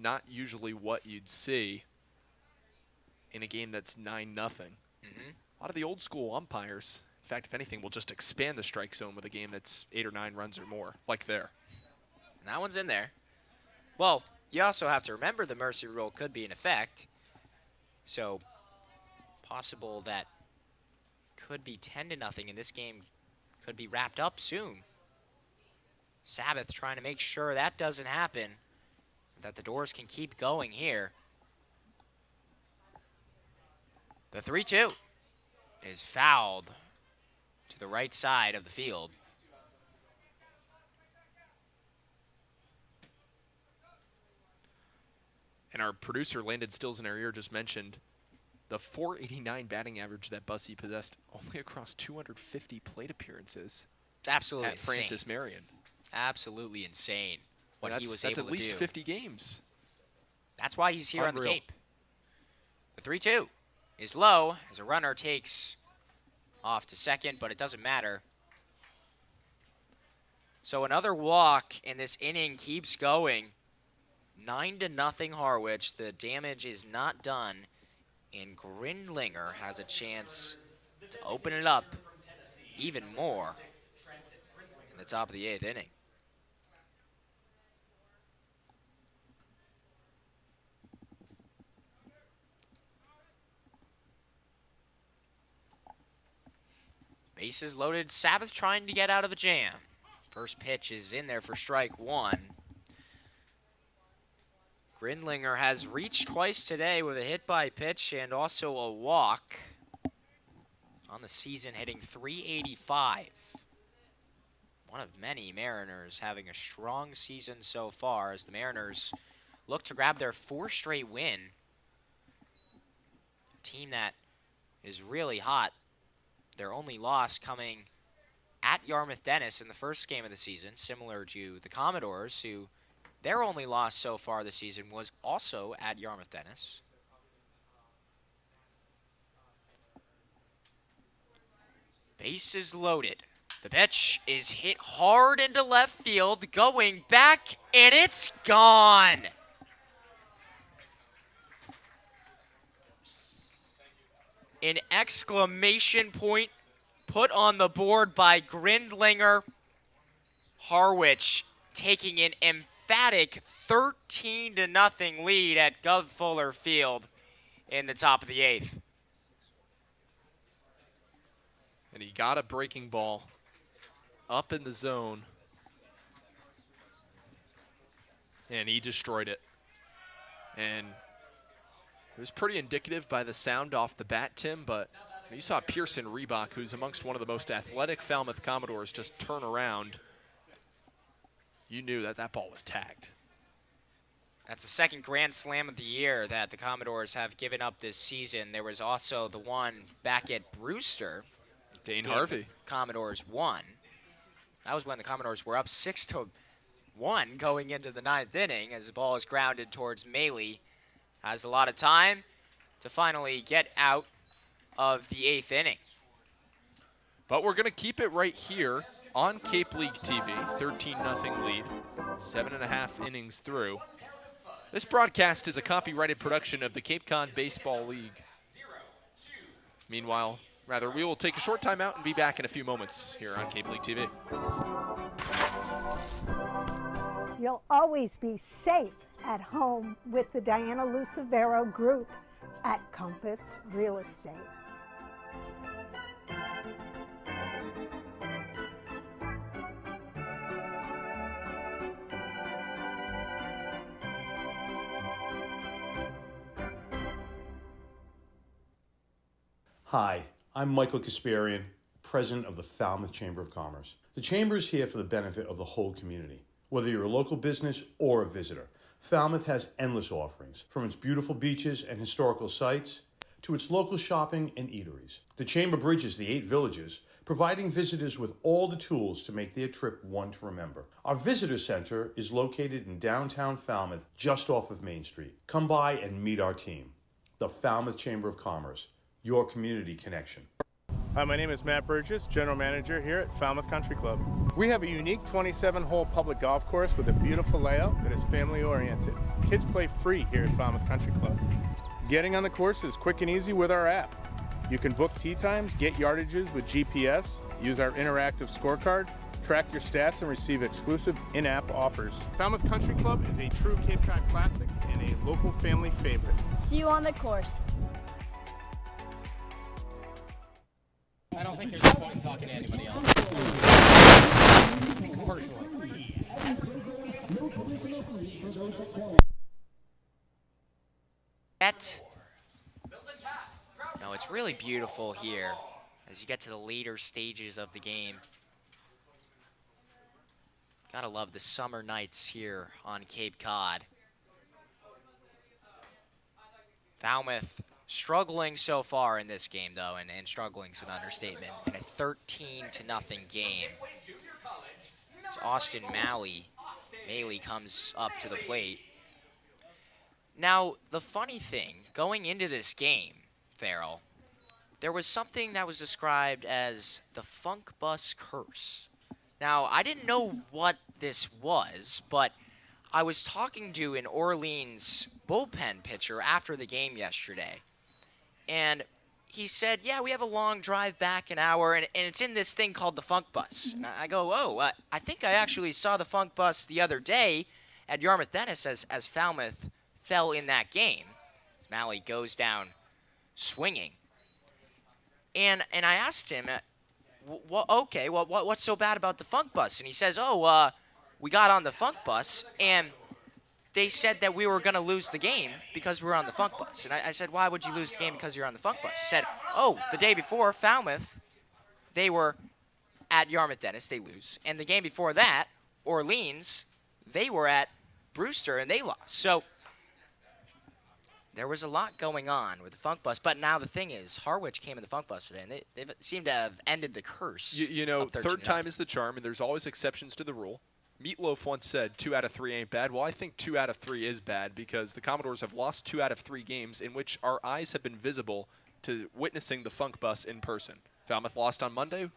not usually what you'd see. in a game that's 9-0. A lot of the old school umpires, in fact, if anything, will just expand the strike zone with a game that's 8 or 9 runs or more, like there. And that one's in there. Well, you also have to remember the mercy rule could be in effect. So, possible that could be 10-0, and this game could be wrapped up soon. Sabbath trying to make sure that doesn't happen, that the Doors can keep going here. The 3-2 is fouled to the right side of the field. And our producer, Landon Stills in our ear, just mentioned the .489 batting average that Bussey possessed only across 250 plate appearances. It's absolutely at Francis Marion. Absolutely insane what he was able to do. That's at least 50 games. That's why he's here on the Cape. The 3-2 is low as a runner takes off to second, but it doesn't matter. So another walk in this inning keeps going. 9-0 Harwich. The damage is not done, and Grindlinger has a chance to open it up even more in the top of the 8th inning. Bases loaded. Sabbath trying to get out of the jam. First pitch is in there for strike one. Grindlinger has reached twice today with a hit by pitch and also a walk. On the season, hitting .385. One of many Mariners having a strong season so far as the Mariners look to grab their 4th straight win. A team that is really hot. Their only loss coming at Yarmouth Dennis in the first game of the season, similar to the Commodores, who their only loss so far this season was also at Yarmouth Dennis. Bases loaded. The pitch is hit hard into left field, going back, and it's gone. An exclamation point put on the board by Grindlinger. Harwich taking an emphatic 13-0 lead at Gov Fuller Field in the top of the 8th. And he got a breaking ball up in the zone, and he destroyed it. And it was pretty indicative by the sound off the bat, Tim, but you saw Pearson Reebok, who's amongst one of the most athletic Falmouth Commodores, just turn around. You knew that that ball was tagged. That's the second grand slam of the year that the Commodores have given up this season. There was also the one back at Brewster. Dane Harvey. Commodores won. That was when the Commodores were up 6-1 going into the 9th inning as the ball is grounded towards Maley. Has a lot of time to finally get out of the 8th inning. But we're going to keep it right here on Cape League TV. 13-0 lead, 7.5 innings through. This broadcast is a copyrighted production of the Cape Cod Baseball League. Meanwhile, we will take a short time out and be back in a few moments here on Cape League TV. You'll always be safe at home with the Diana Lucevero Group at Compass Real Estate. Hi, I'm Michael Kasparian, president of the Falmouth Chamber of Commerce. The Chamber is here for the benefit of the whole community. Whether you're a local business or a visitor, Falmouth has endless offerings, from its beautiful beaches and historical sites to its local shopping and eateries. The Chamber bridges the 8 villages, providing visitors with all the tools to make their trip one to remember. Our visitor center is located in downtown Falmouth, just off of Main Street. Come by and meet our team. The Falmouth Chamber of Commerce, your community connection. Hi, my name is Matt Burgess, General Manager here at Falmouth Country Club. We have a unique 27-hole public golf course with a beautiful layout that is family-oriented. Kids play free here at Falmouth Country Club. Getting on the course is quick and easy with our app. You can book tee times, get yardages with GPS, use our interactive scorecard, track your stats, and receive exclusive in-app offers. Falmouth Country Club is a true Cape Cod classic and a local family favorite. See you on the course. I don't think there's a point in talking to anybody else. Personally. No, it's really beautiful here as you get to the later stages of the game. Gotta love the summer nights here on Cape Cod. Falmouth struggling so far in this game, though, and struggling is an understatement. In a 13-0 game, as Austin Maley comes up to the plate. Now, the funny thing, going into this game, Farrell, there was something that was described as the Funk Bus Curse. Now, I didn't know what this was, but I was talking to an Orleans bullpen pitcher after the game yesterday, and he said, yeah, we have a long drive back an hour, and it's in this thing called the Funk Bus. And I go, oh, I think I actually saw the Funk Bus the other day at Yarmouth Dennis as Falmouth fell in that game. Maley goes down swinging. And I asked him, what's so bad about the Funk Bus? And he says, we got on the Funk Bus, and they said that we were going to lose the game because we were on the Funk Bus. And I said, why would you lose the game because you're on the Funk Bus? He said, the day before, Falmouth, they were at Yarmouth Dennis, they lose. And the game before that, Orleans, they were at Brewster, and they lost. So there was a lot going on with the Funk Bus, but now the thing is, Harwich came in the Funk Bus today, and they seem to have ended the curse. You know, third time is the charm, and there's always exceptions to the rule. Meatloaf once said 2 out of 3 ain't bad. Well, I think 2 out of 3 is bad because the Commodores have lost 2 out of 3 games in which our eyes have been visible to witnessing the Funk Bus in person. Falmouth lost on Monday.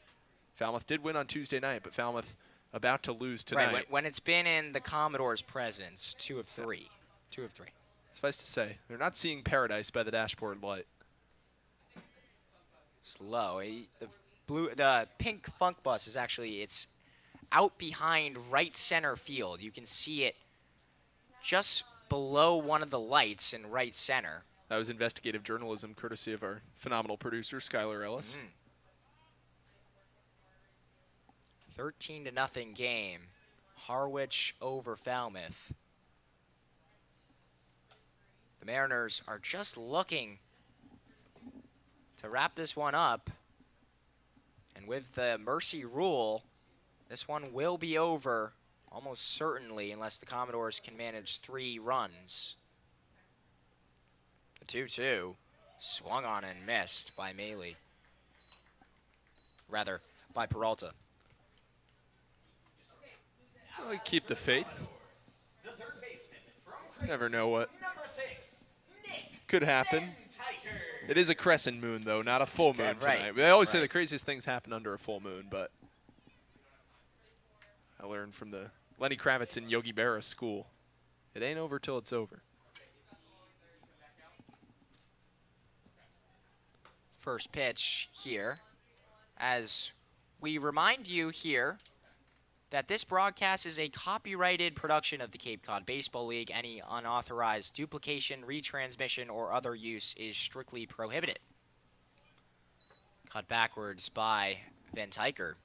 Falmouth did win on Tuesday night, but Falmouth about to lose tonight. Right, when it's been in the Commodores' presence, 2 of 3. 2 of 3. Suffice to say, they're not seeing paradise by the dashboard light. Slow. The pink Funk Bus is actually, it's out behind right center field. You can see it just below one of the lights in right center. That was investigative journalism courtesy of our phenomenal producer, Skylar Ellis. 13-0 game. Harwich over Falmouth. The Mariners are just looking to wrap this one up. And with the mercy rule, this one will be over almost certainly unless the Commodores can manage 3 runs. The 2-2 swung on and missed by Maley. Rather, by Peralta. Well, keep the faith. You never know what could happen. It is a crescent moon, though, not a full moon tonight. They always say the craziest things happen under a full moon, but I learned from the Lenny Kravitz and Yogi Berra school. It ain't over till it's over. First pitch here. As we remind you here that this broadcast is a copyrighted production of the Cape Cod Baseball League. Any unauthorized duplication, retransmission, or other use is strictly prohibited. Cut backwards by Van Tyker.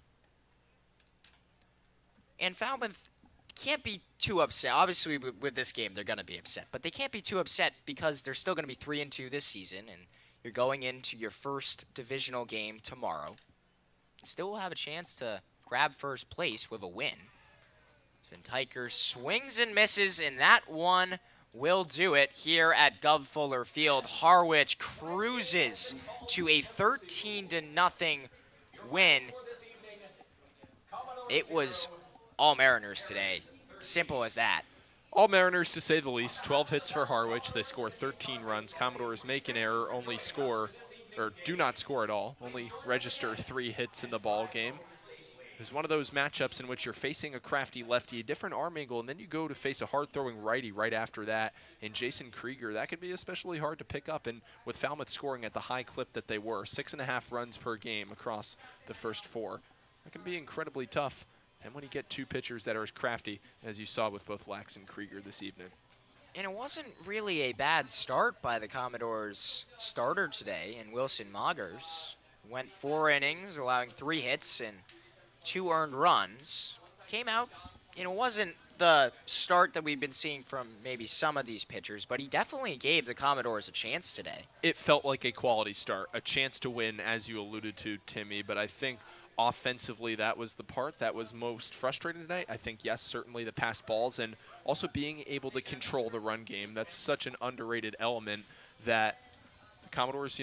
And Falmouth can't be too upset. Obviously, with this game, they're going to be upset. But they can't be too upset because they're still going to be 3-2 this season, and you're going into your first divisional game tomorrow. Still will have a chance to grab first place with a win. Van Tyker swings and misses, and that one will do it here at Gov Fuller Field. Harwich cruises to a 13-0 win. It was all Mariners today. Simple as that. All Mariners, to say the least. 12 hits for Harwich. They score 13 runs. Commodores make an error, only score, or do not score at all. Only register 3 hits in the ball game. It was one of those matchups in which you're facing a crafty lefty, a different arm angle, and then you go to face a hard-throwing righty right after that. And Jason Krieger, that could be especially hard to pick up. And with Falmouth scoring at the high clip that they were, 6.5 runs per game across the first 4, that can be incredibly tough. And when you get 2 pitchers that are as crafty as you saw with both Lax and Krieger this evening. And it wasn't really a bad start by the Commodores' starter today, and Wilson Moggers went 4 innings, allowing 3 hits and 2 earned runs. Came out, and it wasn't the start that we've been seeing from maybe some of these pitchers, but he definitely gave the Commodores a chance today. It felt like a quality start, a chance to win, as you alluded to, Timmy, but I think offensively, that was the part that was most frustrating tonight. I think, yes, certainly the pass balls and also being able to control the run game. That's such an underrated element that the Commodores,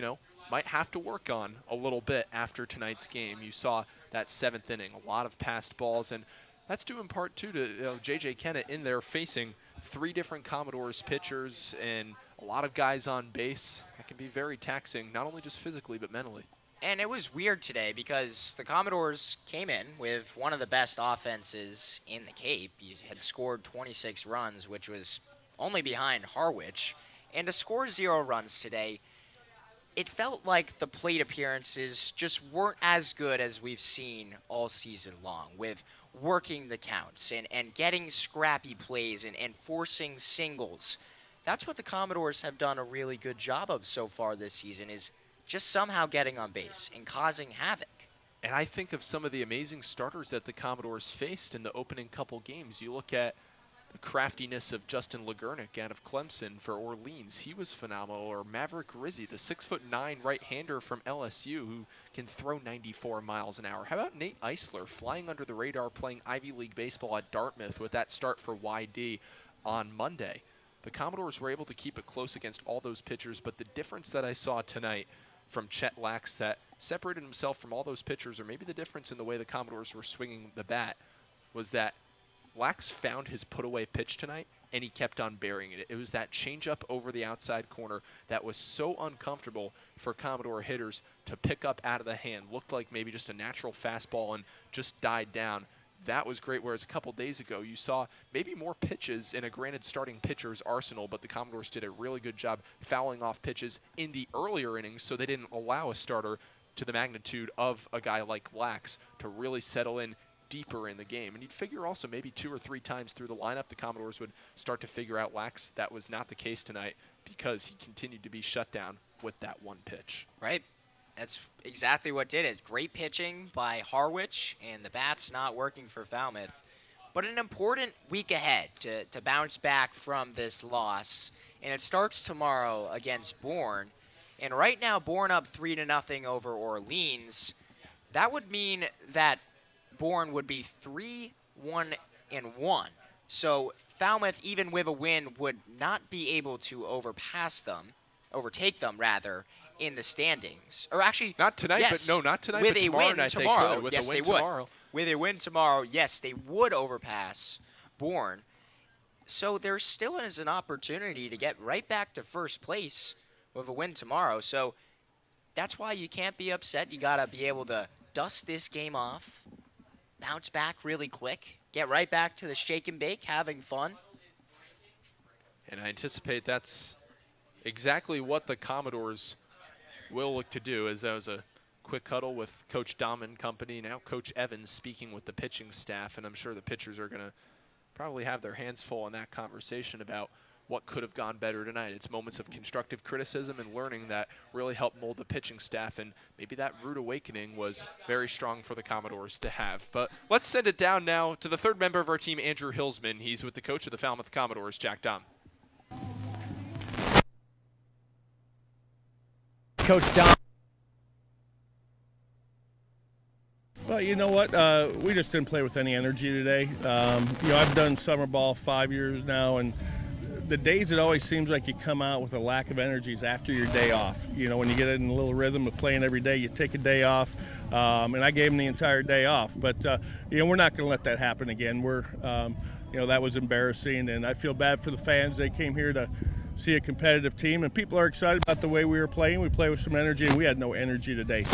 might have to work on a little bit after tonight's game. You saw that 7th inning, a lot of passed balls, and that's due in part, too, to J.J. Kennett in there facing 3 different Commodores pitchers and a lot of guys on base. That can be very taxing, not only just physically but mentally. And it was weird today because the Commodores came in with one of the best offenses in the Cape. You had scored 26 runs, which was only behind Harwich. And to score 0 runs today, it felt like the plate appearances just weren't as good as we've seen all season long, with working the counts and getting scrappy plays and forcing singles. That's what the Commodores have done a really good job of so far this season, is just somehow getting on base and causing havoc. And I think of some of the amazing starters that the Commodores faced in the opening couple games. You look at the craftiness of Justin Legurnick out of Clemson for Orleans. He was phenomenal. Or Maverick Rizzi, the 6'9" right-hander from LSU who can throw 94 miles an hour. How about Nate Eisler flying under the radar playing Ivy League baseball at Dartmouth with that start for YD on Monday? The Commodores were able to keep it close against all those pitchers, but the difference that I saw tonight from Chet Lax that separated himself from all those pitchers, or maybe the difference in the way the Commodores were swinging the bat, was that Lax found his put-away pitch tonight, and he kept on burying it. It was that changeup over the outside corner that was so uncomfortable for Commodore hitters to pick up out of the hand. Looked like maybe just a natural fastball and just died down. That was great, whereas a couple days ago you saw maybe more pitches in a granted starting pitcher's arsenal, but the Commodores did a really good job fouling off pitches in the earlier innings so they didn't allow a starter to the magnitude of a guy like Lax to really settle in deeper in the game. And you'd figure also maybe 2 or 3 times through the lineup the Commodores would start to figure out Lax. That was not the case tonight because he continued to be shut down with that one pitch. Right. That's exactly what did it. Great pitching by Harwich, and the bat's not working for Falmouth. But an important week ahead to bounce back from this loss, and it starts tomorrow against Bourne. And right now, Bourne up 3-0 over Orleans. That would mean that Bourne would be 3-1-1. So Falmouth, even with a win, would not be able to overtake them rather, in the standings. Or actually, not tonight, yes, but no, not tonight, with but tomorrow night tomorrow, they could. With yes, a win they would. tomorrow. With a win tomorrow, yes, they would overpass Bourne. So there still is an opportunity to get right back to first place with a win tomorrow. So that's why you can't be upset. You got to be able to dust this game off, bounce back really quick, get right back to the shake and bake, having fun. And I anticipate that's exactly what the Commodores will look to do, as that was a quick huddle with Coach Dom and company. Now Coach Evans speaking with the pitching staff, and I'm sure the pitchers are going to probably have their hands full in that conversation about what could have gone better tonight. It's moments of constructive criticism and learning that really helped mold the pitching staff, and maybe that rude awakening was very strong for the Commodores to have. But let's send it down now to the third member of our team, Andrew Hilsman. He's with the coach of the Falmouth Commodores, Jack Dom. Coach Dom. Well, you know what? We just didn't play with any energy today. I've done summer ball 5 years now, and the days it always seems like you come out with a lack of energy is after your day off. When you get in a little rhythm of playing every day, you take a day off, and I gave them the entire day off. But, we're not going to let that happen again. That was embarrassing, and I feel bad for the fans. They came here to see a competitive team, and people are excited about the way we were playing. We play with some energy, and we had no energy today.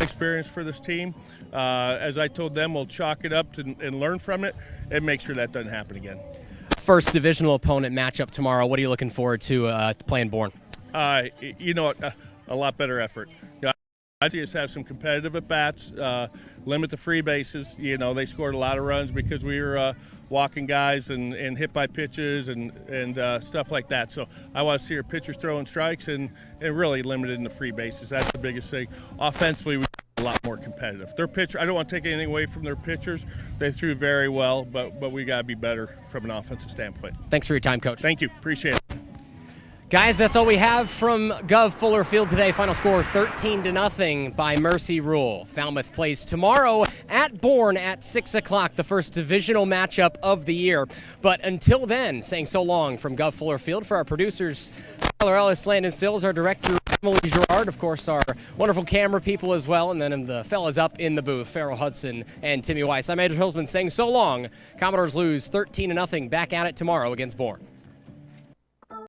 experience for this team. As I told them, we'll chalk it up and learn from it and make sure that doesn't happen again. First divisional opponent matchup tomorrow. What are you looking forward to playing Bourne? You know, a lot better effort. I see us have some competitive at-bats, limit the free bases. You know, they scored a lot of runs because we were walking guys and hit by pitches and stuff like that. So I want to see our pitchers throwing strikes and really limited in the free bases. That's the biggest thing. Offensively, we a lot more competitive. Their pitcher, I don't want to take anything away from their pitchers. They threw very well, but we got to be better from an offensive standpoint. Thanks for your time, Coach. Thank you. Appreciate it. Guys, that's all we have from Gov Fuller Field today. Final score 13-0 by Mercy Rule. Falmouth plays tomorrow at Bourne at 6 o'clock, the first divisional matchup of the year. But until then, saying so long from Gov Fuller Field for our producers, Tyler Ellis, Landon Sills, our director, Emily Gerard, of course, our wonderful camera people as well, and then the fellas up in the booth, Farrell Hudson and Timmy Weiss. I'm Andrew Hillsman saying so long. Commodores lose 13-0. Back at it tomorrow against Bourne.